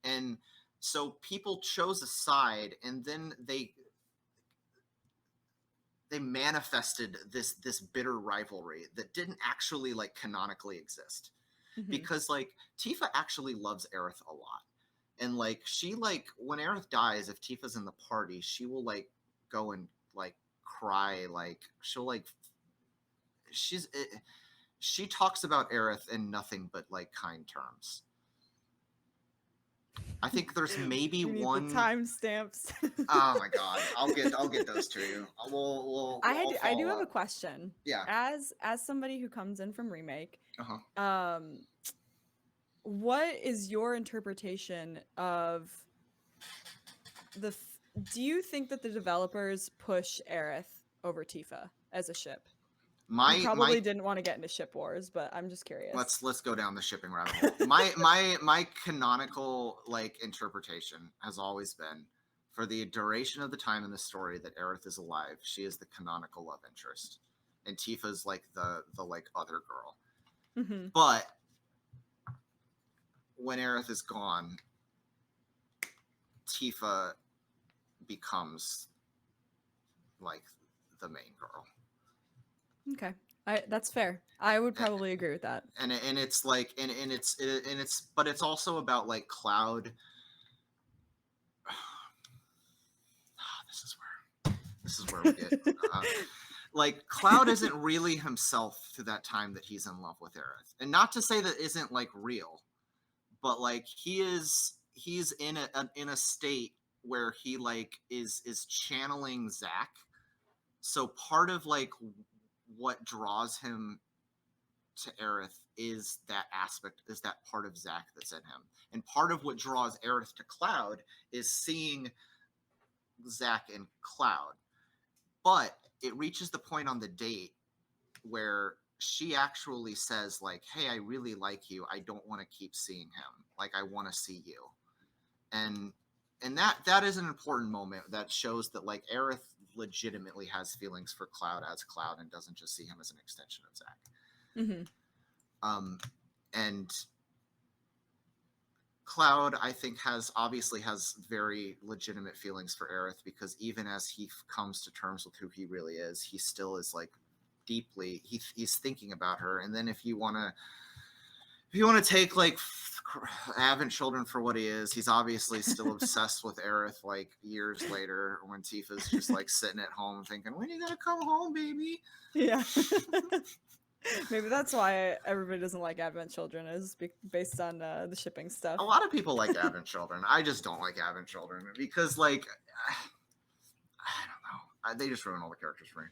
Speaker 1: And so people chose a side, and then they manifested this bitter rivalry that didn't actually like canonically exist,
Speaker 2: Hmm.
Speaker 1: because like Tifa actually loves Aerith a lot. And like, she like, when Aerith dies, if Tifa's in the party, she will like go and like cry, like she'll like, she's she talks about Aerith in nothing but like kind terms. I think there's maybe
Speaker 2: We need the
Speaker 1: one.
Speaker 2: timestamps.
Speaker 1: Oh my god, I'll get those to you. I'll
Speaker 2: I do
Speaker 1: follow
Speaker 2: have a
Speaker 1: up.
Speaker 2: question.
Speaker 1: Yeah.
Speaker 2: As somebody who comes in from remake,
Speaker 1: Uh-huh.
Speaker 2: um, what is your interpretation of the? Do you think that the developers push Aerith over Tifa as a ship? You
Speaker 1: My
Speaker 2: probably didn't want to get into ship wars, but I'm just curious.
Speaker 1: let's go down the shipping rabbit hole. My canonical like interpretation has always been, for the duration of the time in the story that Aerith is alive, she is the canonical love interest, and Tifa's like the like other girl.
Speaker 2: Hmm.
Speaker 1: But when Aerith is gone, Tifa becomes like the main girl.
Speaker 2: Okay, that's fair. I would probably agree with that.
Speaker 1: And it's like, and it's but it's also about like Cloud. This is where we get like, Cloud isn't really himself to that time that he's in love with Aerith, and not to say that isn't like real, but like he's in a state where he like is channeling Zack. So part of like what draws him to Aerith is that aspect, is that part of Zack that's in him, and part of what draws Aerith to Cloud is seeing Zack and Cloud. But it reaches the point on the date where she actually says like, "Hey, I really like you. I don't want to keep seeing him. Like, I want to see you." And that is an important moment that shows that like Aerith legitimately has feelings for Cloud as Cloud, and doesn't just see him as an extension of Zack.
Speaker 2: Hmm.
Speaker 1: And Cloud, I think, obviously has very legitimate feelings for Aerith, because even as he comes to terms with who he really is, he still is like he's thinking about her. And then if you want to take like Advent Children for what he is. He's obviously still obsessed with Aerith like years later when Tifa's just like sitting at home thinking, when are you gonna come home, baby?
Speaker 2: Yeah. Maybe that's why everybody doesn't like Advent Children, is based on the shipping stuff.
Speaker 1: A lot of people like Advent Children. I just don't like Advent Children because, like, I don't know. They just ruin all the characters for me.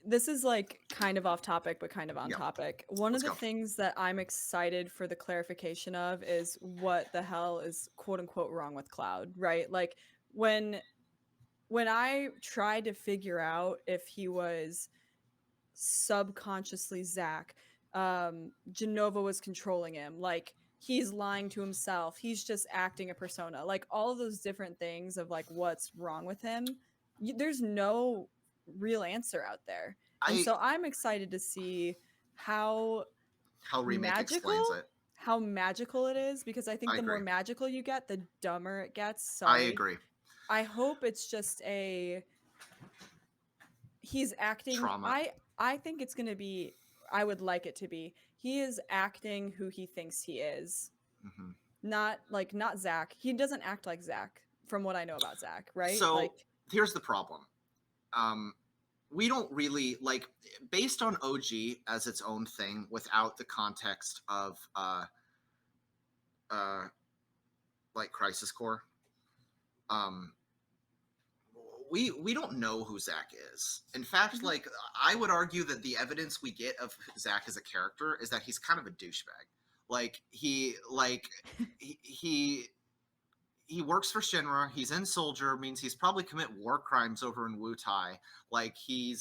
Speaker 2: This is like kind of off topic, but kind of on
Speaker 1: Yep.
Speaker 2: topic. One
Speaker 1: Let's
Speaker 2: of the
Speaker 1: go.
Speaker 2: things that I'm excited for the clarification of is what the hell is quote unquote wrong with Cloud, right? Like when I tried to figure out if he was subconsciously Zack, Genova was controlling him, like he's lying to himself, he's just acting a persona, like all of those different things of like what's wrong with him. There's no real answer out there. And so I'm excited to see how
Speaker 1: Remake
Speaker 2: magical
Speaker 1: explains it.
Speaker 2: how magical it is, because I think
Speaker 1: I
Speaker 2: the more
Speaker 1: agree.
Speaker 2: magical you get, the dumber it gets.
Speaker 1: I
Speaker 2: Sorry.
Speaker 1: agree.
Speaker 2: I hope it's just he's acting.
Speaker 1: Trauma.
Speaker 2: I think it's going to be, I would like it to be, he is acting who he thinks he is.
Speaker 1: Mm-hmm.
Speaker 2: Not Zack. He doesn't act like Zack from what I know about Zack, right?
Speaker 1: So
Speaker 2: like
Speaker 1: here's the problem. We don't really like, based on OG as its own thing without the context of like Crisis Core. We don't know who Zack is. In fact,
Speaker 2: Mhm.
Speaker 1: like I would argue that the evidence we get of Zack as a character is that he's kind of a douchebag. Like he works for Shinra. He's in Soldier, means he's probably commit war crimes over in Wu Tai. Like he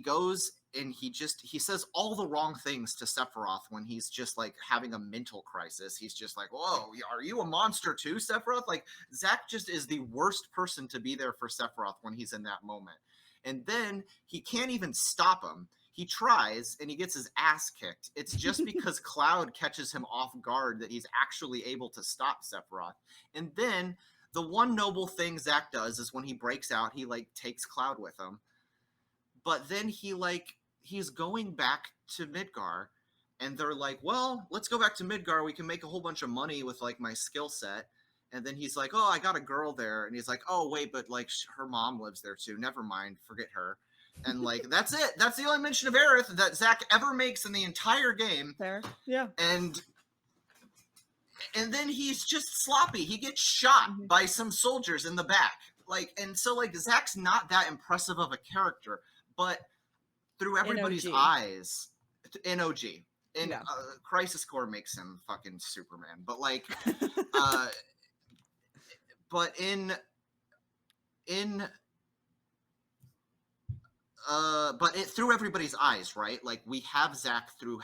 Speaker 1: goes and he says all the wrong things to Sephiroth when he's just like having a mental crisis. He's just like, whoa, are you a monster too, Sephiroth? Like Zack just is the worst person to be there for Sephiroth when he's in that moment. And then he can't even stop him. He tries and he gets his ass kicked. It's just because Cloud catches him off guard that he's actually able to stop Sephiroth. And then the one noble thing Zack does is when he breaks out, he like takes Cloud with him. But then he's going back to Midgar, and they're like, well, let's go back to Midgar. We can make a whole bunch of money with like my skill set. And then he's like, oh, I got a girl there. And he's like, oh, wait, but like her mom lives there too. Never mind. Forget her. And like, that's it. That's the only mention of Aerith that Zack ever makes in the entire game.
Speaker 2: Fair. Yeah.
Speaker 1: And then he's just sloppy. He gets shot by some soldiers in the back. Like, and so like Zack's not that impressive of a character, but through everybody's eyes, in OG, in Crisis Core makes him fucking Superman. But like, but but it through everybody's eyes, right? Like we have Zack who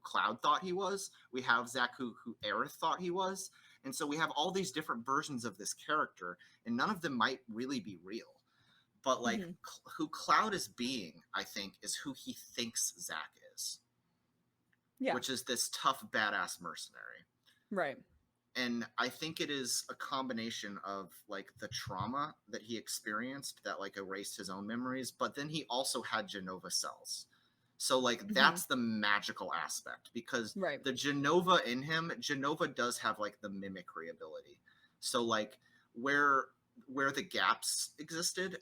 Speaker 1: Cloud thought he was. We have Zack who Aerith thought he was, and so we have all these different versions of this character, and none of them might really be real. But like who Cloud is being, I think, is who he thinks Zack is. Yeah. Which is this tough, badass mercenary.
Speaker 2: Right.
Speaker 1: And I think it is a combination of like the trauma that he experienced that like erased his own memories, but then he also had Genova cells. So like that's the magical aspect, because the Genova in him, Genova does have like the mimicry ability. So like where the gaps existed,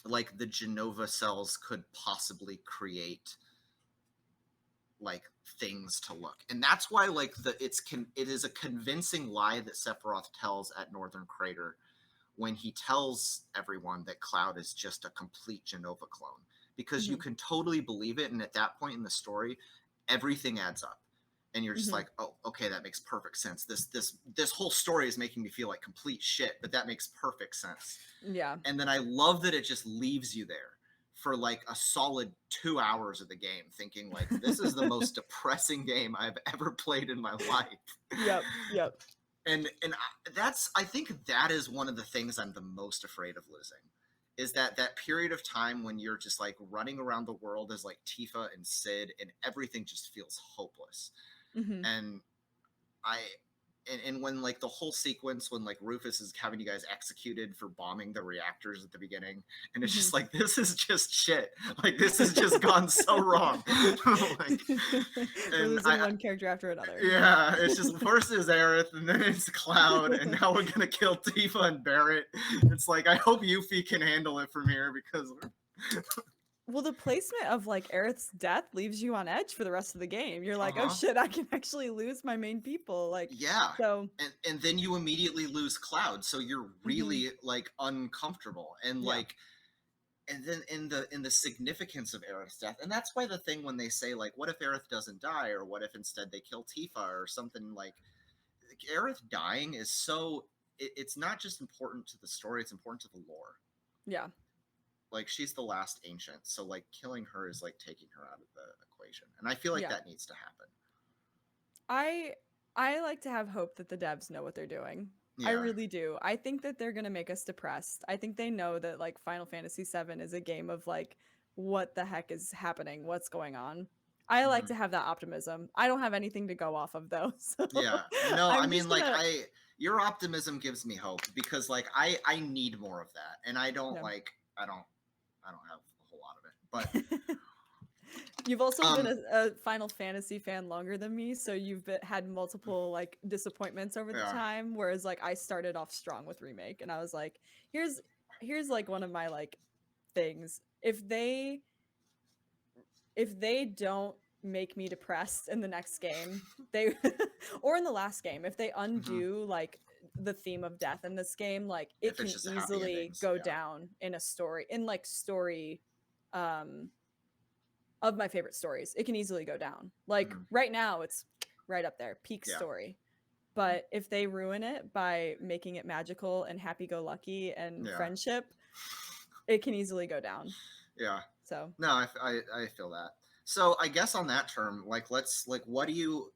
Speaker 1: like the Genova cells could possibly create like things to look, and that's why like it is a convincing lie that Sephiroth tells at Northern Crater when he tells everyone that Cloud is just a complete Genova clone, because you can totally believe it, and at that point in the story everything adds up and you're just like, oh, okay, that makes perfect sense. This whole story is making me feel like complete shit, but that makes perfect sense.
Speaker 2: Yeah.
Speaker 1: And then I love that it just leaves you there for like a solid 2 hours of the game thinking like, this is the most depressing game I've ever played in my life.
Speaker 2: Yep.
Speaker 1: And I think that is one of the things I'm the most afraid of losing, is that period of time when you're just like running around the world as like Tifa and Sid and everything just feels hopeless. And and when like the whole sequence when like Rufus is having you guys executed for bombing the reactors at the beginning, and it's just like, this is just shit. Like, this has just gone so wrong. Like,
Speaker 2: We're
Speaker 1: and
Speaker 2: losing one character after another.
Speaker 1: yeah, it's just first is Aerith, and then it's Cloud, and now we're gonna kill Tifa and Barrett. It's like, I hope Yuffie can handle it from here, because
Speaker 2: well, the placement of like Aerith's death leaves you on edge for the rest of the game. You're like, oh
Speaker 1: Uh-huh.
Speaker 2: shit, I can actually lose my main people. Like,
Speaker 1: yeah,
Speaker 2: so
Speaker 1: and then you immediately lose Cloud, so you're really like uncomfortable, and
Speaker 2: Yeah.
Speaker 1: like, and then in the significance of Aerith's death, and that's why the thing when they say like, what if Aerith doesn't die, or what if instead they kill Tifa or something, like Aerith dying is so, it's not just important to the story, it's important to the lore.
Speaker 2: Yeah.
Speaker 1: Like, she's the last ancient, so like killing her is like taking her out of the equation, and I feel like that needs to happen.
Speaker 2: I like to have hope that the devs know what they're doing.
Speaker 1: Yeah.
Speaker 2: I really do. I think that they're gonna make us depressed. I think they know that like Final Fantasy VII is a game of like, what the heck is happening? What's going on? I like to have that optimism. I don't have anything to go off of though. So
Speaker 1: Yeah. No, I mean, like,
Speaker 2: gonna...
Speaker 1: your optimism gives me hope, because like I need more of that, and I don't like, I don't have a whole lot of it, but
Speaker 2: you've also been a Final Fantasy fan longer than me, so you've had multiple like disappointments over the time, whereas like I started off strong with Remake, and I was like, here's like one of my like things. If they don't make me depressed in the next game, they or in the last game, if they undo like the theme of death in this game, like it can easily go down in a story, in like story of my favorite stories. It can easily go down. Like right now it's right up there, peak story. But if they ruin it by making it magical and happy-go-lucky and friendship, it can easily go down.
Speaker 1: Yeah.
Speaker 2: So
Speaker 1: no, I feel that. So I guess on that term, like, let's like, what do you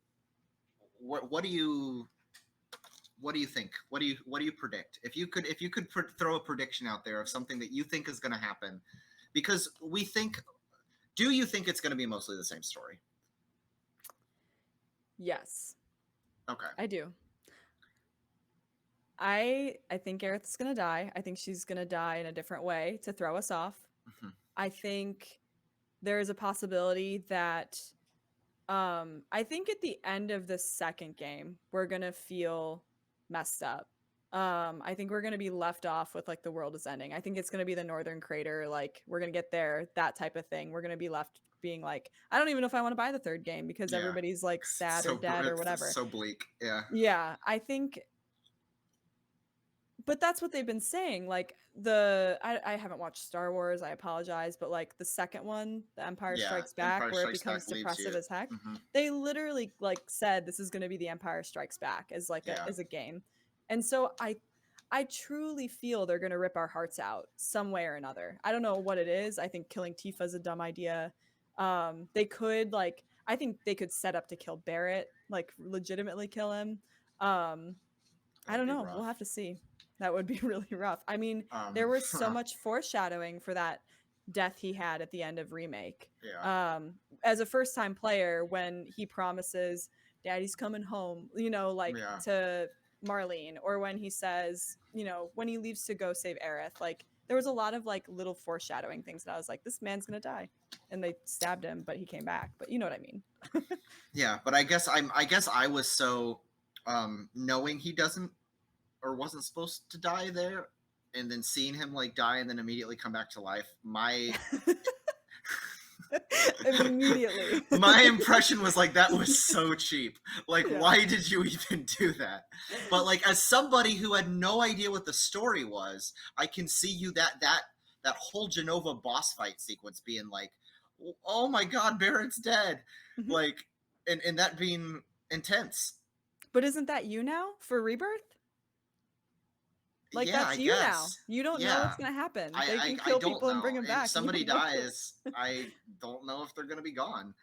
Speaker 1: think? What do you predict? If you could throw a prediction out there of something that you think is going to happen, because do you think it's going to be mostly the same story?
Speaker 2: Yes.
Speaker 1: Okay.
Speaker 2: I do. I think Aerith's going to die. I think she's going to die in a different way to throw us off. I think there is a possibility that I think at the end of the second game, we're going to feel messed up. I think we're going to be left off with like the world is ending. I think it's going to be the Northern Crater, like we're going to get there, that type of thing. We're going to be left being like, I don't even know if I want to buy the third game because everybody's like sad or dead or whatever.
Speaker 1: So bleak. Yeah.
Speaker 2: Yeah, I think, but that's what they've been saying. Like I haven't watched Star Wars, I apologize, but like the second one, The Empire Strikes Back, where it becomes depressive as heck, they literally like said this is going to be The Empire Strikes Back as like as a game. And so I truly feel they're going to rip our hearts out some way or another. I don't know what it is. I think killing Tifa is a dumb idea. They could like, I think they could set up to kill Barrett, like legitimately kill him. I don't know. We'll have to see. That would be really rough. I mean, there was so much foreshadowing for that death he had at the end of Remake.
Speaker 1: Yeah.
Speaker 2: As a first-time player, when he promises Daddy's coming home, you know, like to Marlene, or when he says, you know, when he leaves to go save Aerith, like there was a lot of like little foreshadowing things that I was like, this man's gonna die, and they stabbed him, but he came back. But you know what I mean?
Speaker 1: Yeah, but I guess I was so knowing he doesn't or wasn't supposed to die there, and then seeing him like die and then immediately come back to life, my
Speaker 2: immediately
Speaker 1: my impression was like, that was so cheap. Like, why did you even do that? But like, as somebody who had no idea what the story was, I can see you that whole Genova boss fight sequence being like, oh my god, Barrett's dead. Like, and that being intense.
Speaker 2: But isn't that you now for Rebirth? Like, that's you now. You don't know what's gonna happen. They can kill people and bring them back.
Speaker 1: If somebody dies, I don't know if they're gonna be gone.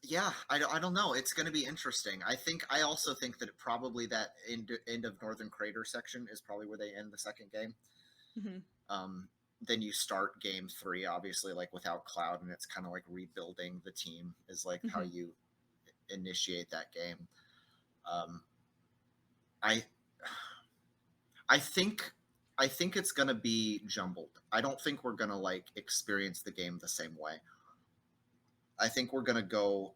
Speaker 1: Yeah, I don't know. It's going to be interesting. I also think that probably that end of Northern Crater section is probably where they end the second game. then you start game 3, obviously, like without Cloud, and it's kind of like rebuilding the team is like how
Speaker 2: Hmm.
Speaker 1: you initiate that game. Um, I I think I think it's gonna be jumbled. I don't think we're gonna like experience the game the same way. I think we're gonna go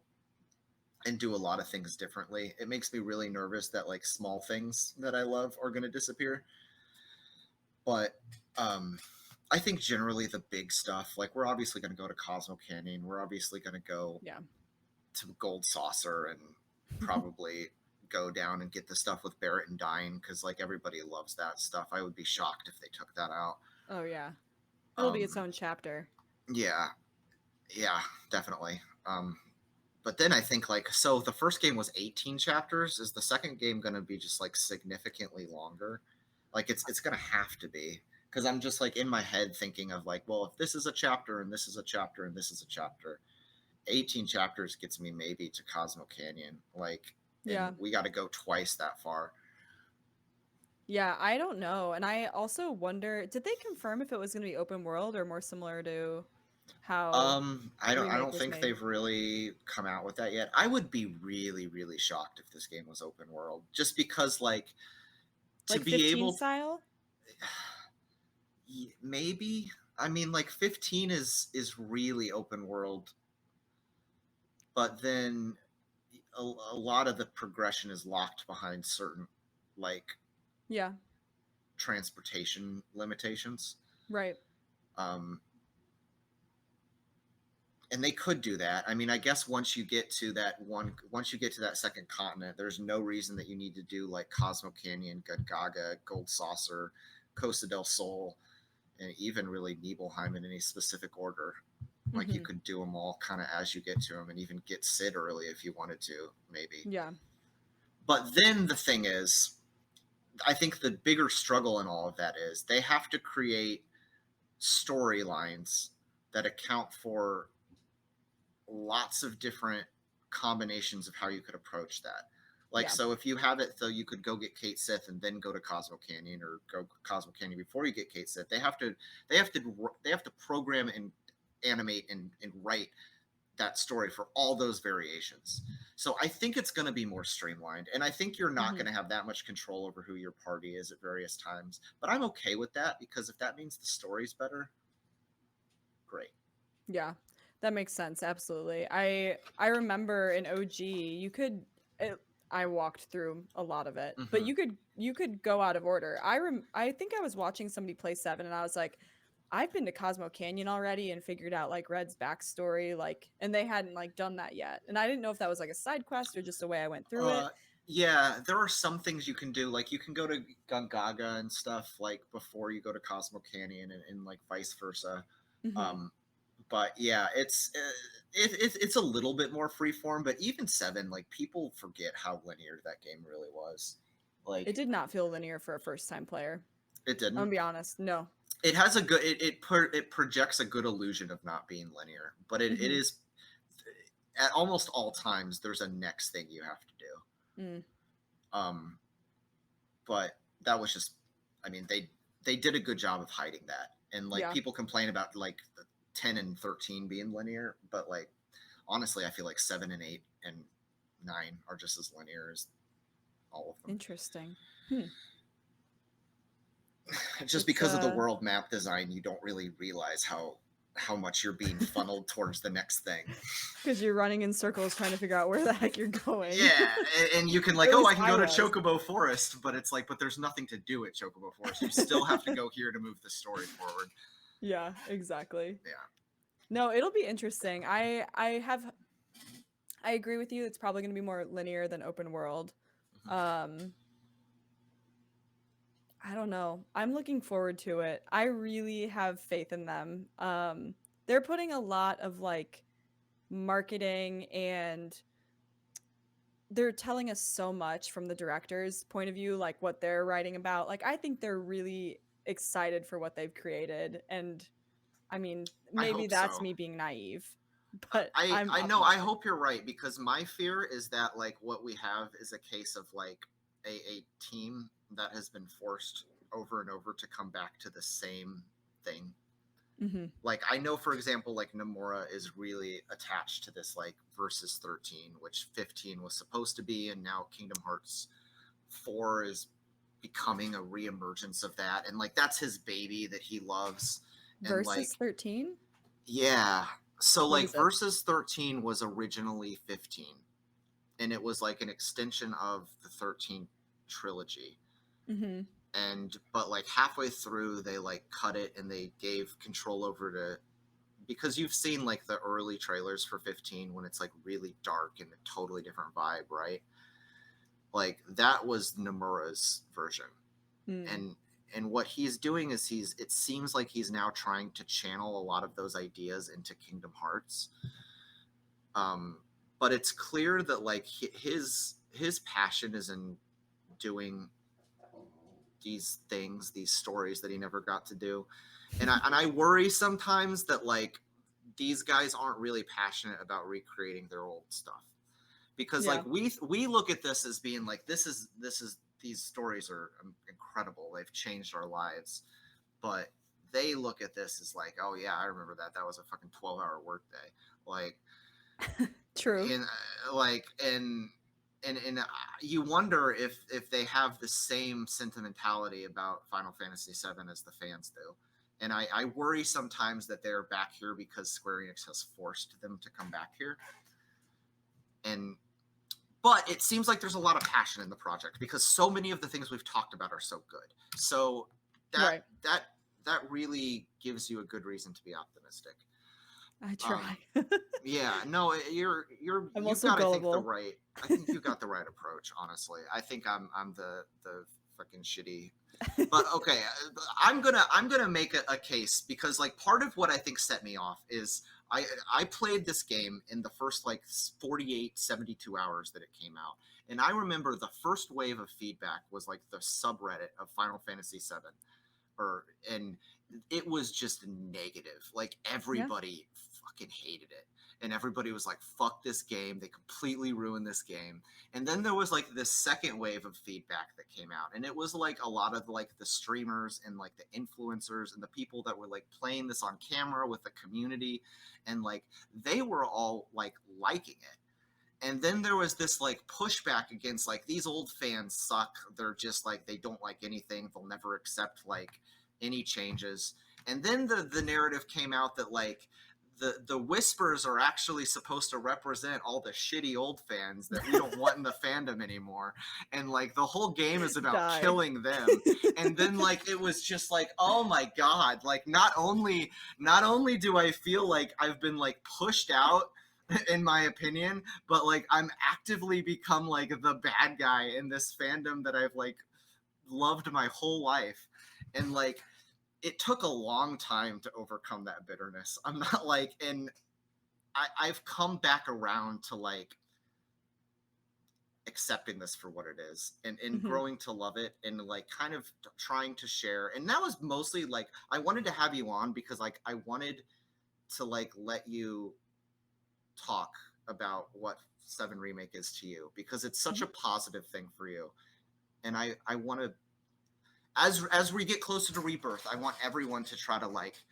Speaker 1: and do a lot of things differently. It makes me really nervous that like small things that I love are gonna disappear. But um I think generally the big stuff, like we're obviously gonna go to Cosmo Canyon, we're obviously gonna go
Speaker 2: Yeah.
Speaker 1: to Gold Saucer and probably go down and get the stuff with Barrett and Dying because like everybody loves that stuff. I would be shocked if they took that out.
Speaker 2: Oh yeah. It'll be its
Speaker 1: Um,
Speaker 2: own chapter.
Speaker 1: yeah, yeah, definitely. But then I think like so the first game was 18 chapters. Is the second game going to be just like significantly longer? Like it's going to have to be because I'm just like in my head thinking of like, well, if this is a chapter and this is a chapter and this is a chapter, 18 chapters gets me maybe to Cosmo Canyon. Like, and
Speaker 2: Yeah.
Speaker 1: we got to go twice that far.
Speaker 2: Yeah, I don't know. And I also wonder, did they confirm if it was going to be open world or more similar to how
Speaker 1: I
Speaker 2: Remake
Speaker 1: don't
Speaker 2: was
Speaker 1: think
Speaker 2: made?
Speaker 1: they've really come out with that yet. I would be really, really shocked if this game was open world, just because like to
Speaker 2: Like
Speaker 1: be
Speaker 2: 15
Speaker 1: able,
Speaker 2: style?
Speaker 1: maybe. I mean, like 15 is really open world, but then a lot of the progression is locked behind certain like
Speaker 2: Yeah,
Speaker 1: transportation limitations.
Speaker 2: right.
Speaker 1: Um, and they could do that. I mean, I guess once you get to that second continent, there's no reason that you need to do like Cosmo Canyon, Gungaga, Gold Saucer, Costa del Sol, and even really Nibelheim in any specific order. Like you
Speaker 2: Hmm.
Speaker 1: could do them all kind of as you get to them, and even get Sid early if you wanted to, maybe.
Speaker 2: Yeah,
Speaker 1: But then the thing is, I think the bigger struggle in all of that is they have to create storylines that account for lots of different combinations of how you could approach that. Like,
Speaker 2: yeah.
Speaker 1: so if you have it, so you could go get Kate Sith and then go to Cosmo Canyon, or go Cosmo Canyon before you get Kate Sith. They have to program and animate and write that story for all those variations. So I think it's going to be more streamlined, and I think you're not
Speaker 2: Hmm.
Speaker 1: going to have that much control over who your party is at various times. But I'm okay with that because if that means the story's better, great.
Speaker 2: Yeah. That makes sense. Absolutely. I remember in OG, you could it, I walked through a lot of it, but
Speaker 1: Mm-hmm.
Speaker 2: you could go out of order. I think I was watching somebody play 7 and I was like, I've been to Cosmo Canyon already and figured out like Red's backstory, like, and they hadn't like done that yet. And I didn't know if that was like a side quest or just the way I went through it.
Speaker 1: Uh, yeah, there are some things you can do. Like you can go to Gungaga and stuff like before you go to Cosmo Canyon, and like vice versa.
Speaker 2: Hmm.
Speaker 1: Um, but yeah, it's a little bit more freeform. But even 7, like people forget how linear that game really was.
Speaker 2: It
Speaker 1: Like
Speaker 2: did not feel linear for a first time player.
Speaker 1: it
Speaker 2: I'm
Speaker 1: didn't.
Speaker 2: gonna be honest. No.
Speaker 1: It has a good it projects a good illusion of not being linear, but it
Speaker 2: Hmm.
Speaker 1: is at almost all times there's a next thing you have to do.
Speaker 2: Mm.
Speaker 1: Um, but that was just, I mean, they did a good job of hiding that, and like
Speaker 2: Yeah.
Speaker 1: people complain about like 10 and 13 being linear, but like honestly I feel like 7 and 8 and 9 are just as linear as all of them.
Speaker 2: Interesting. Hmm.
Speaker 1: Just
Speaker 2: It's
Speaker 1: because of the world map design, you don't really realize how much you're being funneled towards the next thing.
Speaker 2: because you're running in circles trying to figure out where the heck you're going.
Speaker 1: Yeah, and you can
Speaker 2: Or
Speaker 1: like,
Speaker 2: at
Speaker 1: oh, I
Speaker 2: least
Speaker 1: can
Speaker 2: I
Speaker 1: go to
Speaker 2: was.
Speaker 1: Chocobo Forest, but it's like, but there's nothing to do at Chocobo Forest. You still have to go here to move the story forward.
Speaker 2: Yeah, exactly.
Speaker 1: Yeah.
Speaker 2: No, it'll be interesting. I agree with you. It's probably going to be more linear than open world.
Speaker 1: Mhm.
Speaker 2: Um I don't know. I'm looking forward to it. I really have faith in them. They're putting a lot of like marketing and they're telling us so much from the director's point of view, like what they're writing about. Like I think they're really excited for what they've created and I mean,
Speaker 1: I
Speaker 2: maybe
Speaker 1: hope
Speaker 2: that's
Speaker 1: so.
Speaker 2: me being naive, but I'm
Speaker 1: I know. I
Speaker 2: optimistic.
Speaker 1: hope you're right, because my fear is that like what we have is a case of like a team that has been forced over and over to come back to the same thing.
Speaker 2: Mm-hmm.
Speaker 1: Like, I know, for example, like Nomura is really attached to this, like, Versus 13, which 15 was supposed to be, and now Kingdom Hearts 4 is becoming a reemergence of that, and like that's his baby that he loves. And
Speaker 2: Versus
Speaker 1: like,
Speaker 2: 13?
Speaker 1: yeah, so
Speaker 2: What
Speaker 1: like
Speaker 2: is it?
Speaker 1: Versus 13 was originally 15, and it was like an extension of the 13 trilogy.
Speaker 2: Mm-hmm.
Speaker 1: And but like halfway through they like cut it and they gave control over to, because you've seen like the early trailers for 15 when it's like really dark and a totally different vibe, right? Like that was Nomura's version.
Speaker 2: Mm.
Speaker 1: And what he's doing is it seems like he's now trying to channel a lot of those ideas into Kingdom Hearts. um but it's clear that like his passion is in doing these things, these stories that he never got to do. And I worry sometimes that like these guys aren't really passionate about recreating their old stuff, because
Speaker 2: Yeah.
Speaker 1: like we look at this as being like, this is these stories are incredible, they've changed our lives. But they look at this as like, oh yeah, I remember that was a fucking 12-hour workday. Like,
Speaker 2: True.
Speaker 1: in like and you wonder if they have the same sentimentality about Final Fantasy VII as the fans do. And I worry sometimes that they're back here because Square Enix has forced them to come back here. And but it seems like there's a lot of passion in the project because so many of the things we've talked about are so good. So that
Speaker 2: Right.
Speaker 1: that that really gives you a good reason to be optimistic.
Speaker 2: I
Speaker 1: Um,
Speaker 2: try.
Speaker 1: yeah, no,
Speaker 2: I'm
Speaker 1: you've
Speaker 2: also
Speaker 1: got, I think, the
Speaker 2: gullible.
Speaker 1: right. I think you got the right approach. Honestly, I think I'm the fucking shitty. But okay, I'm gonna make a case, because like part of what I think set me off is I played this game in the first like 48 72 hours that it came out, and I remember the first wave of feedback was like the subreddit of Final Fantasy VII, or and it was just negative. Like
Speaker 2: Yeah.
Speaker 1: everybody fucking hated it. And everybody was like, fuck this game. They completely ruined this game. And then there was like this second wave of feedback that came out. And it was like a lot of like the streamers and like the influencers and the people that were like playing this on camera with the community. And like they were all like liking it. And then there was this like pushback against like, these old fans suck. They're just like, they don't like anything. They'll never accept like any changes. And then the narrative came out that like the whispers are actually supposed to represent all the shitty old fans that we don't want in the fandom anymore, and like the whole game is about
Speaker 2: Die.
Speaker 1: killing them. And then like it was just like, oh my god, like not only do I feel like I've been like pushed out in my opinion, but like I'm actively become like the bad guy in this fandom that I've like loved my whole life. And like it took a long time to overcome that bitterness. I'm not like, and I've come back around to like accepting this for what it is, and
Speaker 2: Mhm.
Speaker 1: growing to love it, and like kind of trying to share. And that was mostly like, I wanted to have you on because like I wanted to like let you talk about what 7 Remake is to you, because it's such
Speaker 2: Mhm.
Speaker 1: a positive thing for you. And I want to, as we get closer to Rebirth, I want everyone to try to like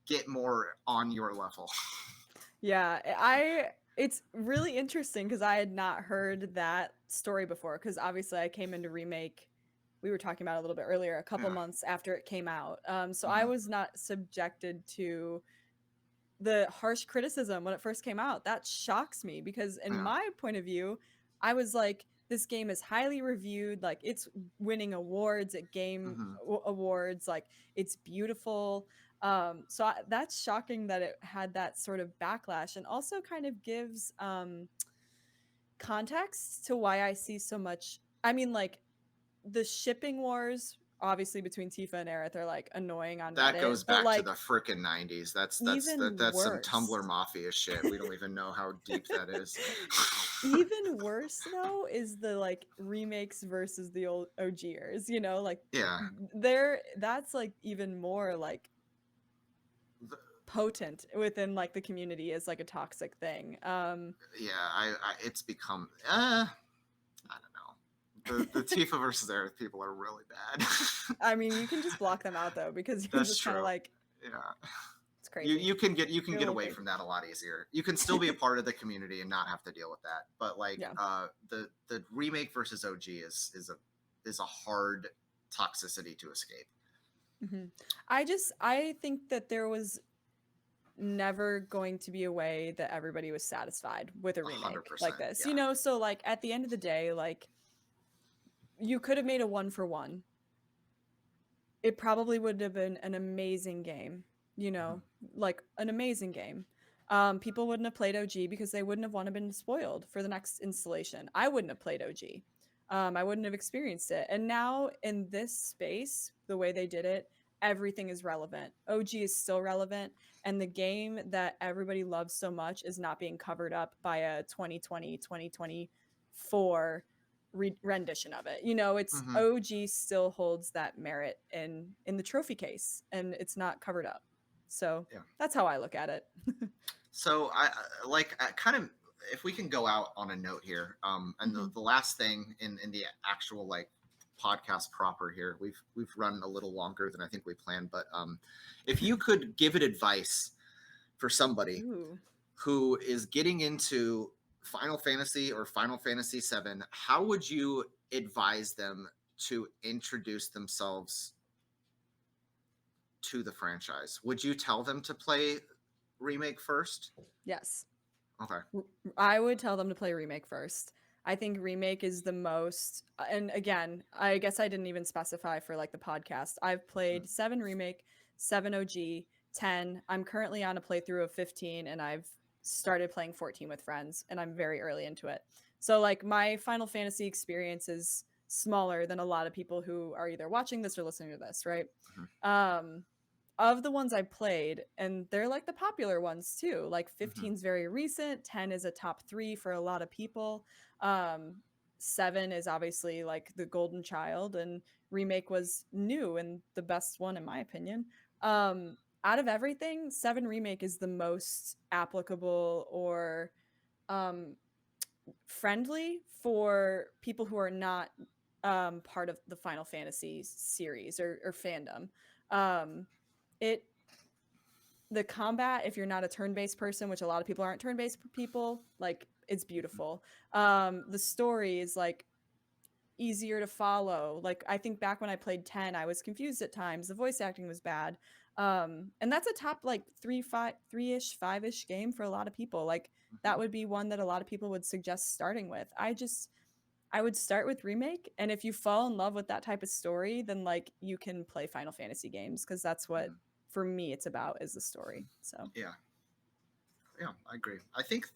Speaker 1: get more on your level.
Speaker 2: Yeah, I it's really interesting because I had not heard that story before. Because obviously I came into Remake, we were talking about it a little bit earlier, a couple
Speaker 1: Yeah.
Speaker 2: months after it came out. So I
Speaker 1: Mm-hmm.
Speaker 2: was not subjected to the harsh criticism when it first came out. That shocks me because in
Speaker 1: Yeah.
Speaker 2: my point of view, I was like, this game is highly reviewed, like it's winning awards at
Speaker 1: Mm-hmm.
Speaker 2: awards, like it's beautiful. That's shocking that it had that sort of backlash, and also kind of gives context to why I see so much. I mean, like the shipping wars, obviously between Tifa and Aerith, are like annoying on
Speaker 1: That
Speaker 2: Reddit,
Speaker 1: goes
Speaker 2: but
Speaker 1: back to the
Speaker 2: like
Speaker 1: frickin' 90s.
Speaker 2: even
Speaker 1: That's some
Speaker 2: worse.
Speaker 1: Tumblr mafia shit. We don't even know how deep that is.
Speaker 2: Even worse though is the like remakes versus the old OGers, like
Speaker 1: Yeah.
Speaker 2: that's like even more like potent within like the community as like a toxic thing.
Speaker 1: Yeah, it's become I don't know. The Tifa versus Aerith people are really bad.
Speaker 2: I mean, you can just block them out though because you're
Speaker 1: That's
Speaker 2: just kind of
Speaker 1: true.
Speaker 2: like
Speaker 1: Yeah.
Speaker 2: It's crazy.
Speaker 1: You can get
Speaker 2: You're a
Speaker 1: get
Speaker 2: little
Speaker 1: away
Speaker 2: crazy.
Speaker 1: from that a lot easier. You can still be a part of the community and not have to deal with that. But like
Speaker 2: Yeah.
Speaker 1: the remake versus OG is a hard toxicity to escape.
Speaker 2: hmm I think that there was never going to be a way that everybody was satisfied with a remake like
Speaker 1: 100%.
Speaker 2: this.
Speaker 1: Yeah.
Speaker 2: So like at the end of the day, like you could have made a 1-for-1. It probably would have been an amazing game,
Speaker 1: Mhm.
Speaker 2: like an amazing game. People wouldn't have played OG because they wouldn't have wanted to been spoiled for the next installation. I wouldn't have played OG. I wouldn't have experienced it. And now in this space, the way they did it, everything is relevant. OG is still relevant, and the game that everybody loves so much is not being covered up by a 2020, 2024 rendition of it. It's
Speaker 1: Mhm.
Speaker 2: OG still holds that merit in the trophy case, and it's not covered up. So
Speaker 1: Yeah.
Speaker 2: that's how I look at it.
Speaker 1: So I kind of, if we can go out on a note here, and
Speaker 2: hmm
Speaker 1: the last thing in the actual like podcast proper here, we've run a little longer than I think we planned, but if you could give it advice for somebody
Speaker 2: Ooh.
Speaker 1: who is getting into Final Fantasy or Final Fantasy VII, how would you advise them to introduce themselves to the franchise? Would you tell them to play Remake first?
Speaker 2: Yes.
Speaker 1: Okay.
Speaker 2: I would tell them to play Remake first. I think Remake is the most, and again, I guess I didn't even specify for like the podcast. I've played 7 Remake, 7 OG, 10. I'm currently on a playthrough of 15, and I've started playing 14 with friends, and I'm very early into it. So, like, my Final Fantasy experience is smaller than a lot of people who are either watching this or listening to this, right?
Speaker 1: Mhm.
Speaker 2: Um, of the ones I played, and they're like the popular ones too. Like
Speaker 1: Mhm.
Speaker 2: 15 is very recent, 10 is a top 3 for a lot of people. Um 7 is obviously like the golden child, and Remake was new and the best one in my opinion. Out of everything, 7 Remake is the most applicable or um friendly for people who are not part of the Final Fantasy series or fandom. Um, it the combat, if you're not a turn-based person, which a lot of people aren't turn-based people, like it's beautiful. The story is like easier to follow. Like I think back when I played 10, I was confused at times. The voice acting was bad. And that's a top like 3-ish, 5-ish game for a lot of people. Like that
Speaker 1: Mhm.
Speaker 2: would be one that a lot of people would suggest starting with. I would start with Remake, and if you fall in love with that type of story, then like you can play Final Fantasy games because that's what
Speaker 1: Mhm.
Speaker 2: for me it's about is the story. So
Speaker 1: Yeah. Yeah, I agree. I think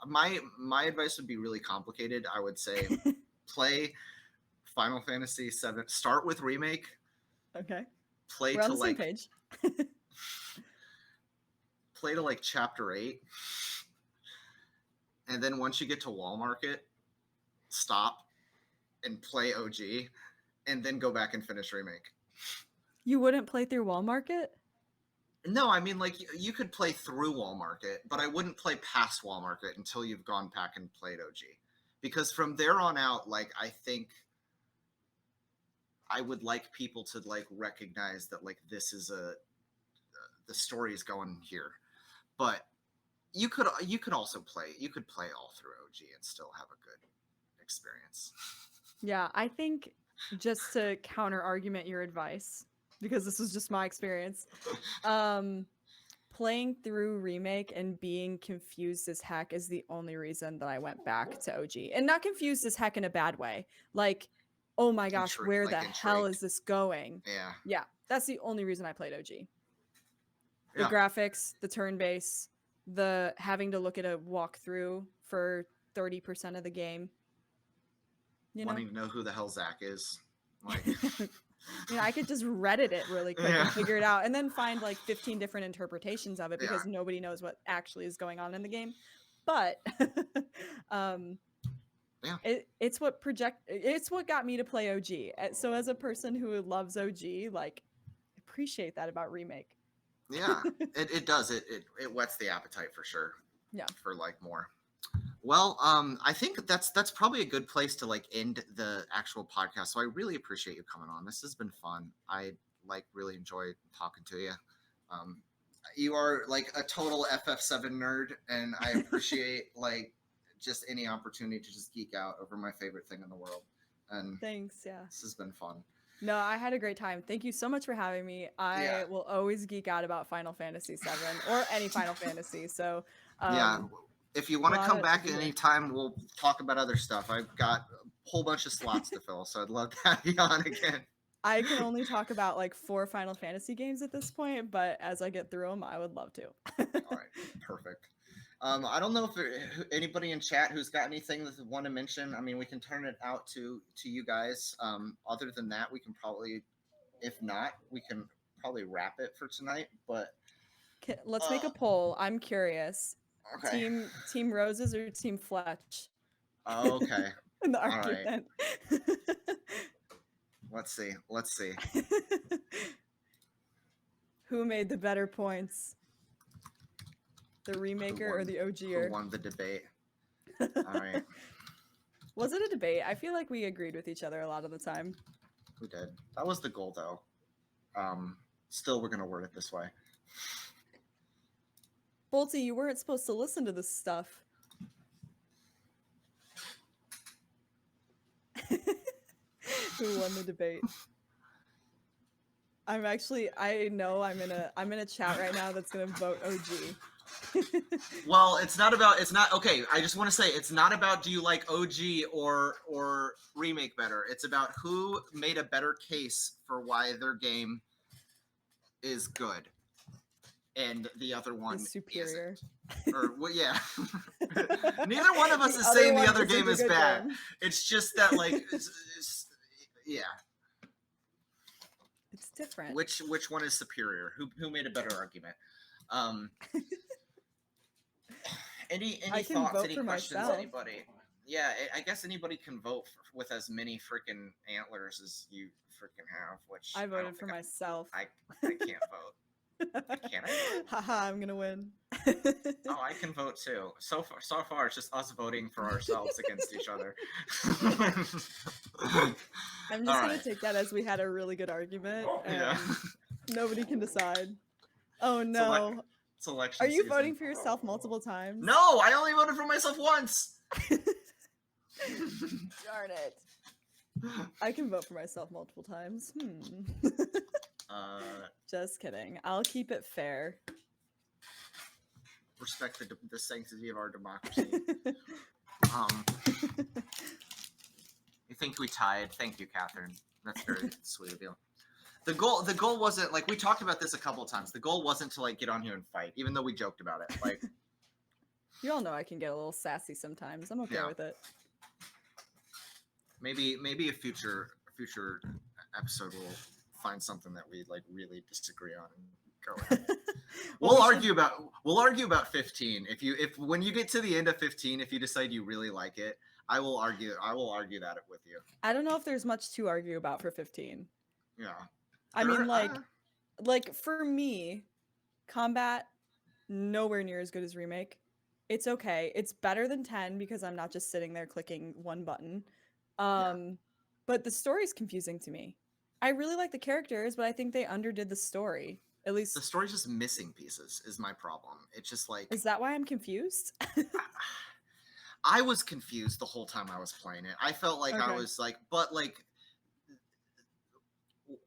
Speaker 1: my advice would be really complicated. I would say play Final Fantasy VII. Start with Remake.
Speaker 2: okay,
Speaker 1: Play
Speaker 2: we're on
Speaker 1: to
Speaker 2: the same
Speaker 1: like
Speaker 2: page.
Speaker 1: play to like chapter 8, and then once you get to Wall Market, stop and play OG, and then go back and finish Remake.
Speaker 2: You wouldn't play through Wall Market?
Speaker 1: No, I mean like you could play through Wall Market, but I wouldn't play past Wall Market until you've gone back and played OG, because from there on out, like I think I would like people to like recognize that like this is a the story is going here, but you could also play you could play all through OG and still have a good experience.
Speaker 2: Yeah, I think just to counter argument your advice, because this is just my experience, um, playing through Remake and being confused as heck is the only reason that I went back to OG. And not confused as heck in a bad way. Like, oh my gosh, where the hell
Speaker 1: Intrigued.
Speaker 2: is this going?
Speaker 1: Yeah,
Speaker 2: Yeah, that's the only reason I played OG. The
Speaker 1: yeah.
Speaker 2: graphics, the turn base, the having to look at a walkthrough for 30% of the game, you know?
Speaker 1: Wanting to know who the hell Zach is, like,
Speaker 2: I could just Reddit it really quick
Speaker 1: yeah,
Speaker 2: and figure it out and then find like 15 different interpretations of it
Speaker 1: yeah,
Speaker 2: because nobody knows what actually is going on in the game. But um
Speaker 1: yeah,
Speaker 2: it's what got me to play OG. So as a person who loves OG, like appreciate that about Remake.
Speaker 1: yeah. It does it whets the appetite for sure
Speaker 2: Yeah.
Speaker 1: for like more. Well, I think that's probably a good place to like end the actual podcast. So I really appreciate you coming on. This has been fun. I like really enjoyed talking to you. Um, you are like a total FF7 nerd, and I appreciate like just any opportunity to just geek out over my favorite thing in the world. And
Speaker 2: Thanks. Yeah.
Speaker 1: this has been fun.
Speaker 2: No, I had a great time. Thank you so much for having me.
Speaker 1: Yeah,
Speaker 2: I will always geek out about Final Fantasy VII or any Final Fantasy. So,
Speaker 1: yeah.
Speaker 2: um,
Speaker 1: If you want to come
Speaker 2: glad to
Speaker 1: back
Speaker 2: be here.
Speaker 1: anytime, we'll talk about other stuff. I've got a whole bunch of slots to fill, so I'd love to have you on again.
Speaker 2: I can only talk about like 4 Final Fantasy games at this point, but as I get through them, I would love to.
Speaker 1: All right, perfect. I don't know if anybody in chat who's got anything that they want to mention. I mean, we can turn it out to you guys. Other than that, we can probably, if not, we can probably wrap it for tonight. But
Speaker 2: Let's make
Speaker 1: uh,
Speaker 2: a poll. I'm curious.
Speaker 1: okay,
Speaker 2: Team Roses or Team Fletch
Speaker 1: okay,
Speaker 2: in the
Speaker 1: all right.
Speaker 2: argument.
Speaker 1: Let's see. Let's see.
Speaker 2: Who made the better points? The remaker or the
Speaker 1: Who
Speaker 2: OGer?
Speaker 1: won the debate? All right,
Speaker 2: Was it a debate? I feel like we agreed with each other a lot of the time.
Speaker 1: we did. That was the goal, though. Still, we're gonna word it this way.
Speaker 2: Bolty, you weren't supposed to listen to this stuff. Who won the debate? I know I'm in a chat right now that's gonna vote OG.
Speaker 1: Well, it's not okay. I just want to say it's not about do you like OG or remake better. It's about who made a better case for why their game is good, and the other one
Speaker 2: Is superior.
Speaker 1: isn't. Or well, yeah. Neither one of us is saying the other game is bad.
Speaker 2: Game.
Speaker 1: It's just that like, yeah.
Speaker 2: It's different.
Speaker 1: Which one is superior? Who made a better argument? Any thoughts? Any questions?
Speaker 2: Myself.
Speaker 1: Anybody? Yeah, I guess anybody can vote with as many freaking antlers as you freaking have. Which
Speaker 2: I voted for myself.
Speaker 1: I can't vote. Can't I vote?
Speaker 2: Haha, I'm gonna win.
Speaker 1: Oh, I can vote too. So far, it's just us voting for ourselves against each other.
Speaker 2: I'm just gonna take that as we had a really good argument, and
Speaker 1: Yeah.
Speaker 2: nobody can decide. Oh no!
Speaker 1: It's election
Speaker 2: Are you
Speaker 1: season.
Speaker 2: voting for yourself multiple times?
Speaker 1: No, I only voted for myself once.
Speaker 2: Darn it! I can vote for myself multiple times. Just kidding. I'll keep it fair.
Speaker 1: Respect the sanctity of our democracy. You think we tied? Thank you, Catherine. That's very sweet of you. The goal wasn't like we talked about this a couple of times. The goal wasn't to like get on here and fight, even though we joked about it. Like
Speaker 2: you all know I can get a little sassy sometimes. I'm okay with it.
Speaker 1: Maybe a future episode will find something that we like really disagree on and go ahead. We'll argue about 15. If when you get to the end of 15, if you decide you really like it, I will argue that with you.
Speaker 2: I don't know if there's much to argue about for 15.
Speaker 1: Yeah.
Speaker 2: I mean, like for me, combat nowhere near as good as Remake. It's okay. It's better than 10 because I'm not just sitting there clicking one button. But the story's confusing to me. I really like the characters, but I think they underdid the story. At least
Speaker 1: the story's just missing pieces is my problem. It's just like,
Speaker 2: is that why I'm confused?
Speaker 1: I was confused the whole time I was playing it. I felt like I was like, but like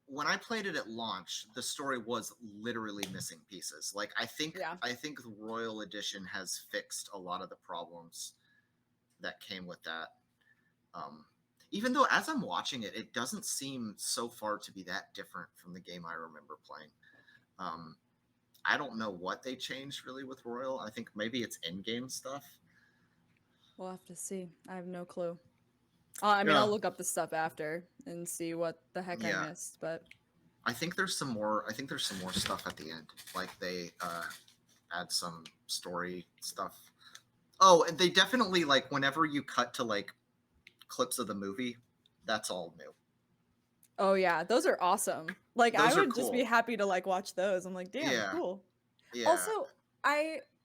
Speaker 1: when I played it at launch, the story was literally missing pieces. Like I think the Royal Edition has fixed a lot of the problems that came with that. Even though as I'm watching it, it doesn't seem so far to be that different from the game I remember playing. I don't know what they changed really with Royal. I think maybe it's in-game stuff.
Speaker 2: We'll have to see. I have no clue. I mean, I'll look up the stuff after and see what the heck I missed. But
Speaker 1: I think there's some more. Stuff at the end. Like they add some story stuff. Oh, and they definitely like whenever you cut to like clips of the movie, that's all new.
Speaker 2: Oh yeah, those are awesome. Like those I would just be happy to like watch those. I'm like, damn, cool. Yeah. Also,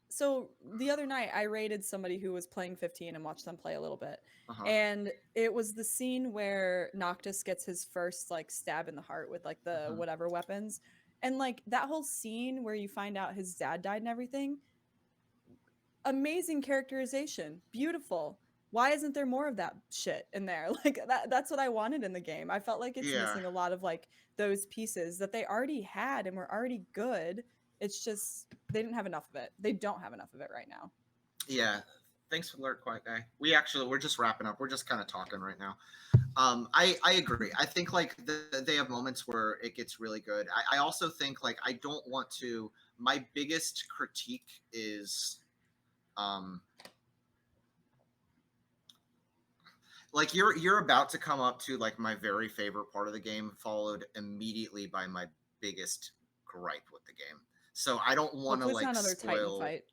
Speaker 2: so the other night I raided somebody who was playing 15 and watched them play a little bit. And it was the scene where Noctis gets his first like stab in the heart with like the whatever weapons. And like that whole scene where you find out his dad died and everything, amazing characterization, beautiful. Why isn't there more of that shit in there? Like that's what I wanted in the game. I felt like it's
Speaker 1: Yeah,
Speaker 2: missing a lot of like those pieces that they already had and were already good. It's just they didn't have enough of it. They don't have enough of it right now.
Speaker 1: yeah. Thanks for the alert, quiet guy. We're just wrapping up. We're just kind of talking right now. I agree. I think like they have moments where it gets really good. I also think like I don't want to. My biggest critique is um like you're about to come up to like my very favorite part of the game, followed immediately by my biggest gripe with the game. So I don't want to
Speaker 2: Hopefully it's not
Speaker 1: like
Speaker 2: another Titan
Speaker 1: spoil
Speaker 2: fight.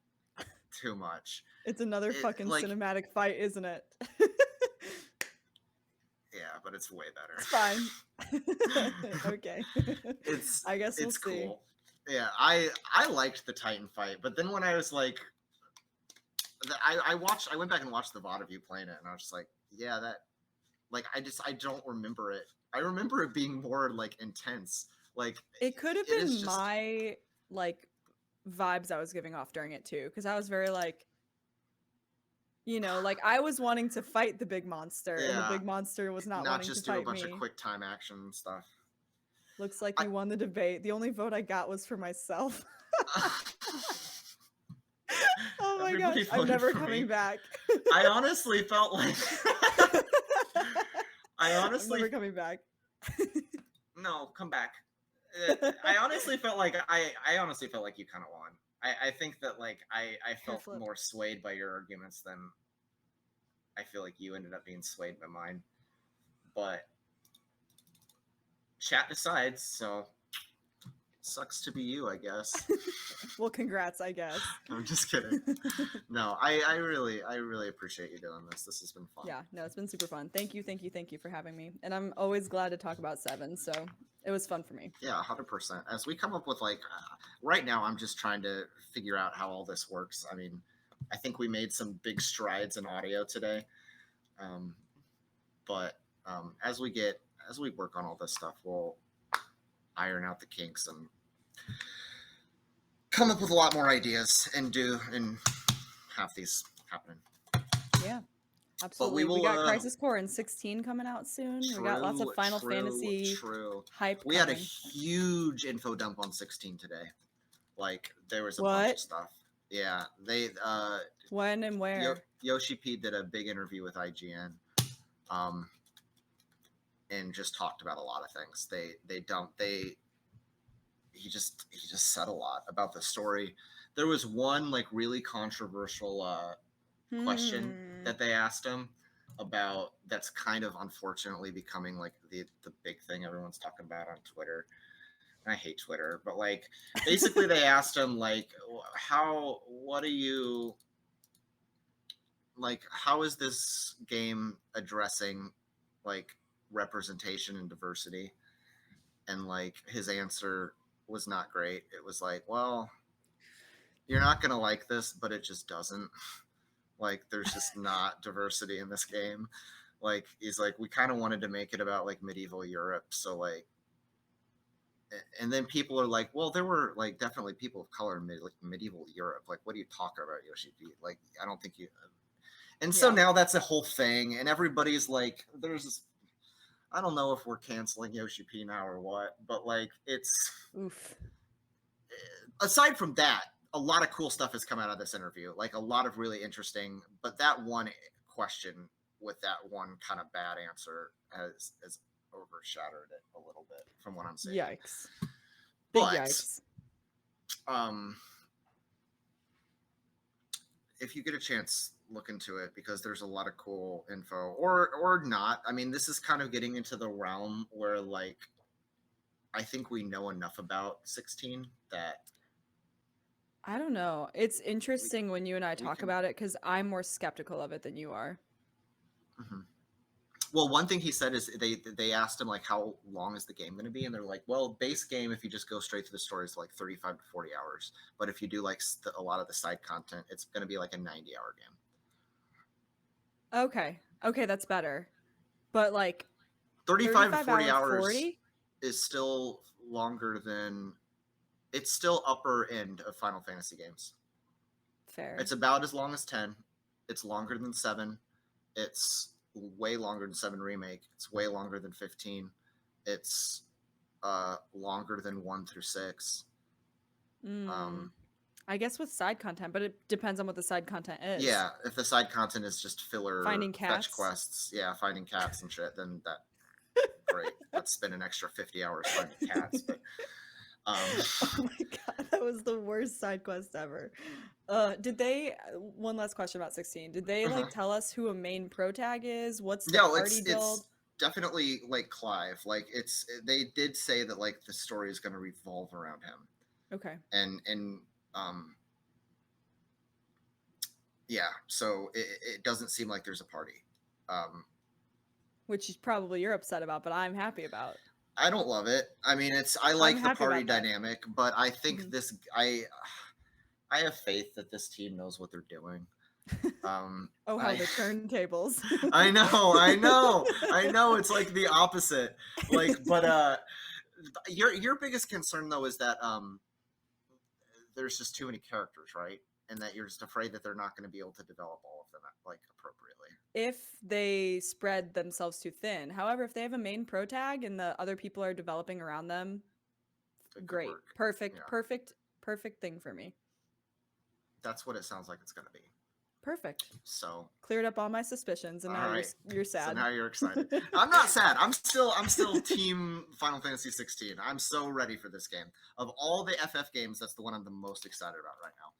Speaker 1: too much.
Speaker 2: It's another fucking
Speaker 1: Like
Speaker 2: cinematic fight, isn't it?
Speaker 1: yeah, but it's way better.
Speaker 2: It's fine. Okay.
Speaker 1: it's
Speaker 2: I guess we'll
Speaker 1: it's
Speaker 2: see.
Speaker 1: cool. Yeah, I liked the Titan fight, but then when I was like, I went back and watched the VOD of you playing it, and I was just like, yeah, that like I don't remember it. I remember it being more like intense. Like
Speaker 2: It could have
Speaker 1: it is
Speaker 2: been
Speaker 1: just
Speaker 2: my like vibes I was giving off during it too, because I was very like, like I was wanting to fight the big monster, and the
Speaker 1: yeah,
Speaker 2: big monster was not
Speaker 1: not
Speaker 2: wanting to
Speaker 1: just do a
Speaker 2: fight
Speaker 1: bunch of
Speaker 2: me.
Speaker 1: quick time action stuff.
Speaker 2: Looks like
Speaker 1: I,
Speaker 2: you won the debate. The only vote I got was for myself. Oh my
Speaker 1: everybody
Speaker 2: gosh, I'm
Speaker 1: voted
Speaker 2: never
Speaker 1: for me.
Speaker 2: coming back.
Speaker 1: I honestly felt like I
Speaker 2: I'm never
Speaker 1: honestly
Speaker 2: coming back.
Speaker 1: no, come back. I honestly felt like I honestly felt like you kind of won. I think that like I
Speaker 2: Hair
Speaker 1: felt
Speaker 2: flip.
Speaker 1: more swayed by your arguments than I feel like you ended up being swayed by mine. But chat decides, so sucks to be you, I guess.
Speaker 2: Well, congrats, I guess.
Speaker 1: I'm just kidding. No, I really appreciate you doing this. This has been fun.
Speaker 2: Yeah, no, it's been super fun. Thank you, thank you, thank you for having me. And I'm always glad to talk about Seven, so it was fun for me.
Speaker 1: Yeah, 100%. As we come up with like right now, I'm just trying to figure out how all this works. I mean, I think we made some big strides in audio today, um, but as we work on all this stuff, we'll iron out the kinks and come up with a lot more ideas and have these happening.
Speaker 2: Yeah,
Speaker 1: But
Speaker 2: absolutely.
Speaker 1: we
Speaker 2: We
Speaker 1: will.
Speaker 2: got Crisis Core and 16 coming out soon. We got lots of Final Fantasy
Speaker 1: True.
Speaker 2: hype
Speaker 1: We had a
Speaker 2: coming.
Speaker 1: huge info dump on 16 today. Like there was a bunch
Speaker 2: What?
Speaker 1: of stuff. Yeah, they
Speaker 2: When and where?
Speaker 1: Yoshi P did a big interview with IGN, um, and just talked about a lot of things. He just said a lot about the story. There was one like really controversial question that they asked him about that's kind of unfortunately becoming like the big thing everyone's talking about on Twitter. I hate Twitter, but like basically they asked him like what do you like how is this game addressing like representation and diversity? And like his answer was not great. It was like, well, you're not gonna like this, but it just doesn't. Like there's just not diversity in this game. Like he's like, we kind of wanted to make it about like medieval Europe, so like and then people are like, well, there were like definitely people of color in like medieval Europe. Like, what are you talking about, Yoshi P? Like, I don't think you. And so now that's a whole thing, and everybody's like, there's. I don't know if we're canceling Yoshi P now or what, but like, it's.
Speaker 2: Oof.
Speaker 1: Aside from that, a lot of cool stuff has come out of this interview. Like a lot of really interesting, but that one question with that one kind of bad answer has overshadowed it a little bit from what I'm saying.
Speaker 2: Yikes. Big
Speaker 1: But
Speaker 2: yikes.
Speaker 1: If you get a chance, look into it because there's a lot of cool info, or not. I mean, this is kind of getting into the realm where like I think we know enough about 16 that
Speaker 2: I don't know. It's interesting when you and I talk about it because I'm more skeptical of it than you are.
Speaker 1: Mm-hmm. Well, one thing he said is they asked him like how long is the game going to be, and they're like, well, base game if you just go straight to the story is like 35 to 40 hours, but if you do like a lot of the side content, it's going to be like a 90-hour
Speaker 2: game. Okay, that's better. But like
Speaker 1: 35 to 40 hours 40? Is still longer than it's still upper end of Final Fantasy games.
Speaker 2: Fair.
Speaker 1: It's about as long as 10. It's longer than 7. It's way longer than 7 Remake. It's way longer than 15. It's longer than 1 through 6.
Speaker 2: Mm. I guess with side content, but it depends on what the side content is.
Speaker 1: Yeah, if the side content is just filler
Speaker 2: Finding
Speaker 1: fetch
Speaker 2: cats.
Speaker 1: quests, yeah, finding cats and shit, then that great. Let's spend an extra 50 hours finding cats. But
Speaker 2: oh my god, that was the worst side quest ever. Did they? One last question about 16. Did they like tell us who a main pro tag is? What's the party build?
Speaker 1: It's definitely like Clive. Like they did say that like the story is going to revolve around him.
Speaker 2: Okay.
Speaker 1: And yeah, so it doesn't seem like there's a party.
Speaker 2: Which is probably you're upset about, but I'm happy about.
Speaker 1: I don't love it. I mean, I like the party dynamic, but I think I have faith that this team knows what they're doing.
Speaker 2: The turntables.
Speaker 1: I know. It's like the opposite. Like, but your biggest concern though is that there's just too many characters, right? And that you're just afraid that they're not going to be able to develop all of them like appropriately.
Speaker 2: If they spread themselves too thin. However, if they have a main pro tag and the other people are developing around them, great. Perfect, yeah. Perfect thing for me.
Speaker 1: That's what it sounds like it's going to be.
Speaker 2: Perfect.
Speaker 1: So
Speaker 2: cleared up all my suspicions, and now you're sad.
Speaker 1: So now you're excited. I'm not sad. I'm still team Final Fantasy 16. I'm so ready for this game. Of all the FF games, that's the one I'm the most excited about right now.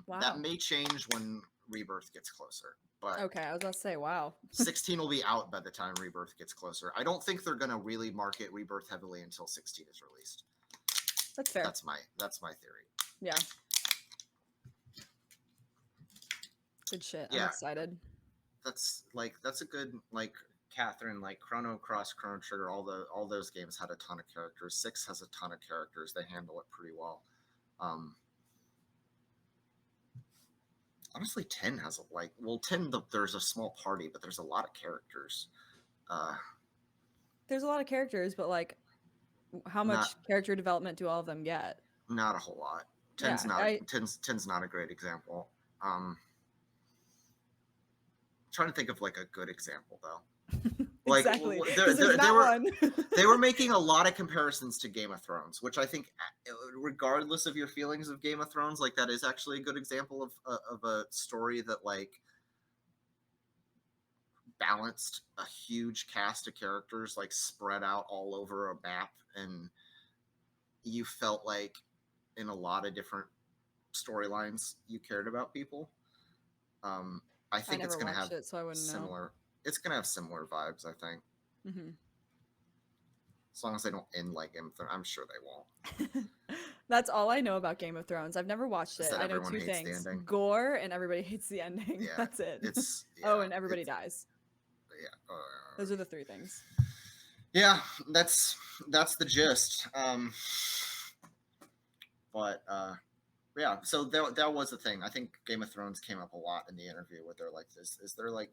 Speaker 1: Wow. That may change when Rebirth gets closer. But
Speaker 2: okay, I was about to say, wow.
Speaker 1: 16 will be out by the time Rebirth gets closer. I don't think they're going to really market Rebirth heavily until 16 is released.
Speaker 2: That's fair.
Speaker 1: That's my theory.
Speaker 2: Yeah. Good shit. I'm excited.
Speaker 1: That's a good like Catherine, like Chrono Cross, Chrono Trigger, all those games had a ton of characters. 6 has a ton of characters. They handle it pretty well. Honestly, 10 has 10 there's a small party, but there's a lot of characters.
Speaker 2: There's a lot of characters, but like how much character development do all of them get?
Speaker 1: Not a whole lot. 10's not a great example. Trying to think of like a good example though. Like
Speaker 2: exactly.
Speaker 1: They were making a lot of comparisons to Game of Thrones, which I think, regardless of your feelings of Game of Thrones, like that is actually a good example of a story that like balanced a huge cast of characters like spread out all over a map, and you felt like in a lot of different storylines you cared about people. I think it's going to have similar. It's going to have similar vibes, I think.
Speaker 2: Mm-hmm.
Speaker 1: As long as they don't end like Game of Thrones, I'm sure they won't.
Speaker 2: That's all I know about Game of Thrones. I've never watched it. I know 2 things: gore and everybody hates the ending. Yeah, that's it. And everybody dies.
Speaker 1: Yeah,
Speaker 2: those are the 3 things.
Speaker 1: Yeah, that's the gist. But yeah, so that was the thing. I think Game of Thrones came up a lot in the interview where they're like, is there like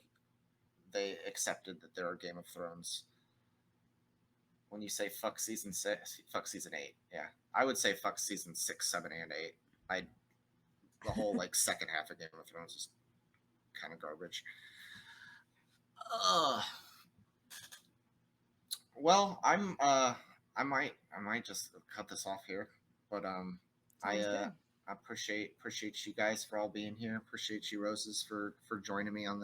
Speaker 1: they accepted that there are Game of Thrones. When you say fuck season 6, fuck season 8, yeah, I would say fuck season 6, 7, and 8. The whole like second half of Game of Thrones is kind of garbage. Well, I might just cut this off here, but I appreciate you guys for all being here. Appreciate you, Roses, for joining me on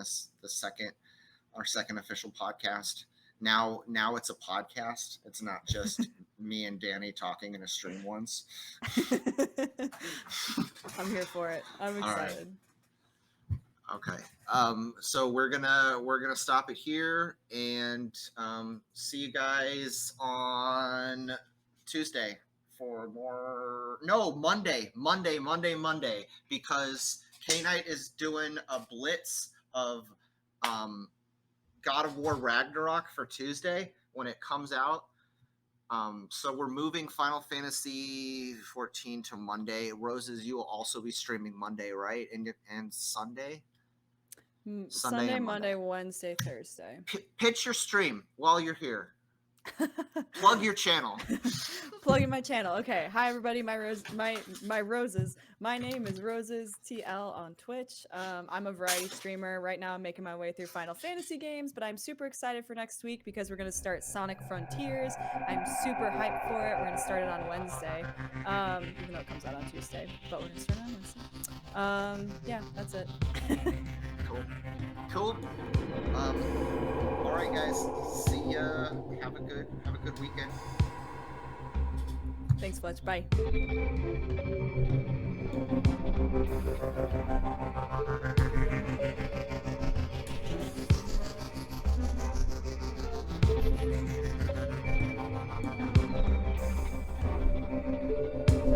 Speaker 1: our second official podcast. Now it's a podcast. It's not just me and Danny talking in a stream once.
Speaker 2: I'm here for it. I'm excited.
Speaker 1: Okay. So we're gonna stop it here and see you guys on Tuesday for more. No, Monday, because K-Knight is doing a blitz of God of War Ragnarok for Tuesday when it comes out. So we're moving Final Fantasy 14 to Monday. Roses, you will also be streaming Monday, right? And Sunday?
Speaker 2: Sunday, Monday, Wednesday, Thursday.
Speaker 1: Pitch your stream while you're here. Plug your channel.
Speaker 2: Plugging my channel. Okay. Hi everybody. My roses. My name is RosesTL on Twitch. I'm a variety streamer. Right now I'm making my way through Final Fantasy games, but I'm super excited for next week because we're gonna start Sonic Frontiers. I'm super hyped for it. We're gonna start it on Wednesday. Even though it comes out on Tuesday, but we're gonna start it on Wednesday. Yeah, that's it.
Speaker 1: Cool. All right, guys. See ya. Have a good weekend.
Speaker 2: Thanks, Fletch. Bye.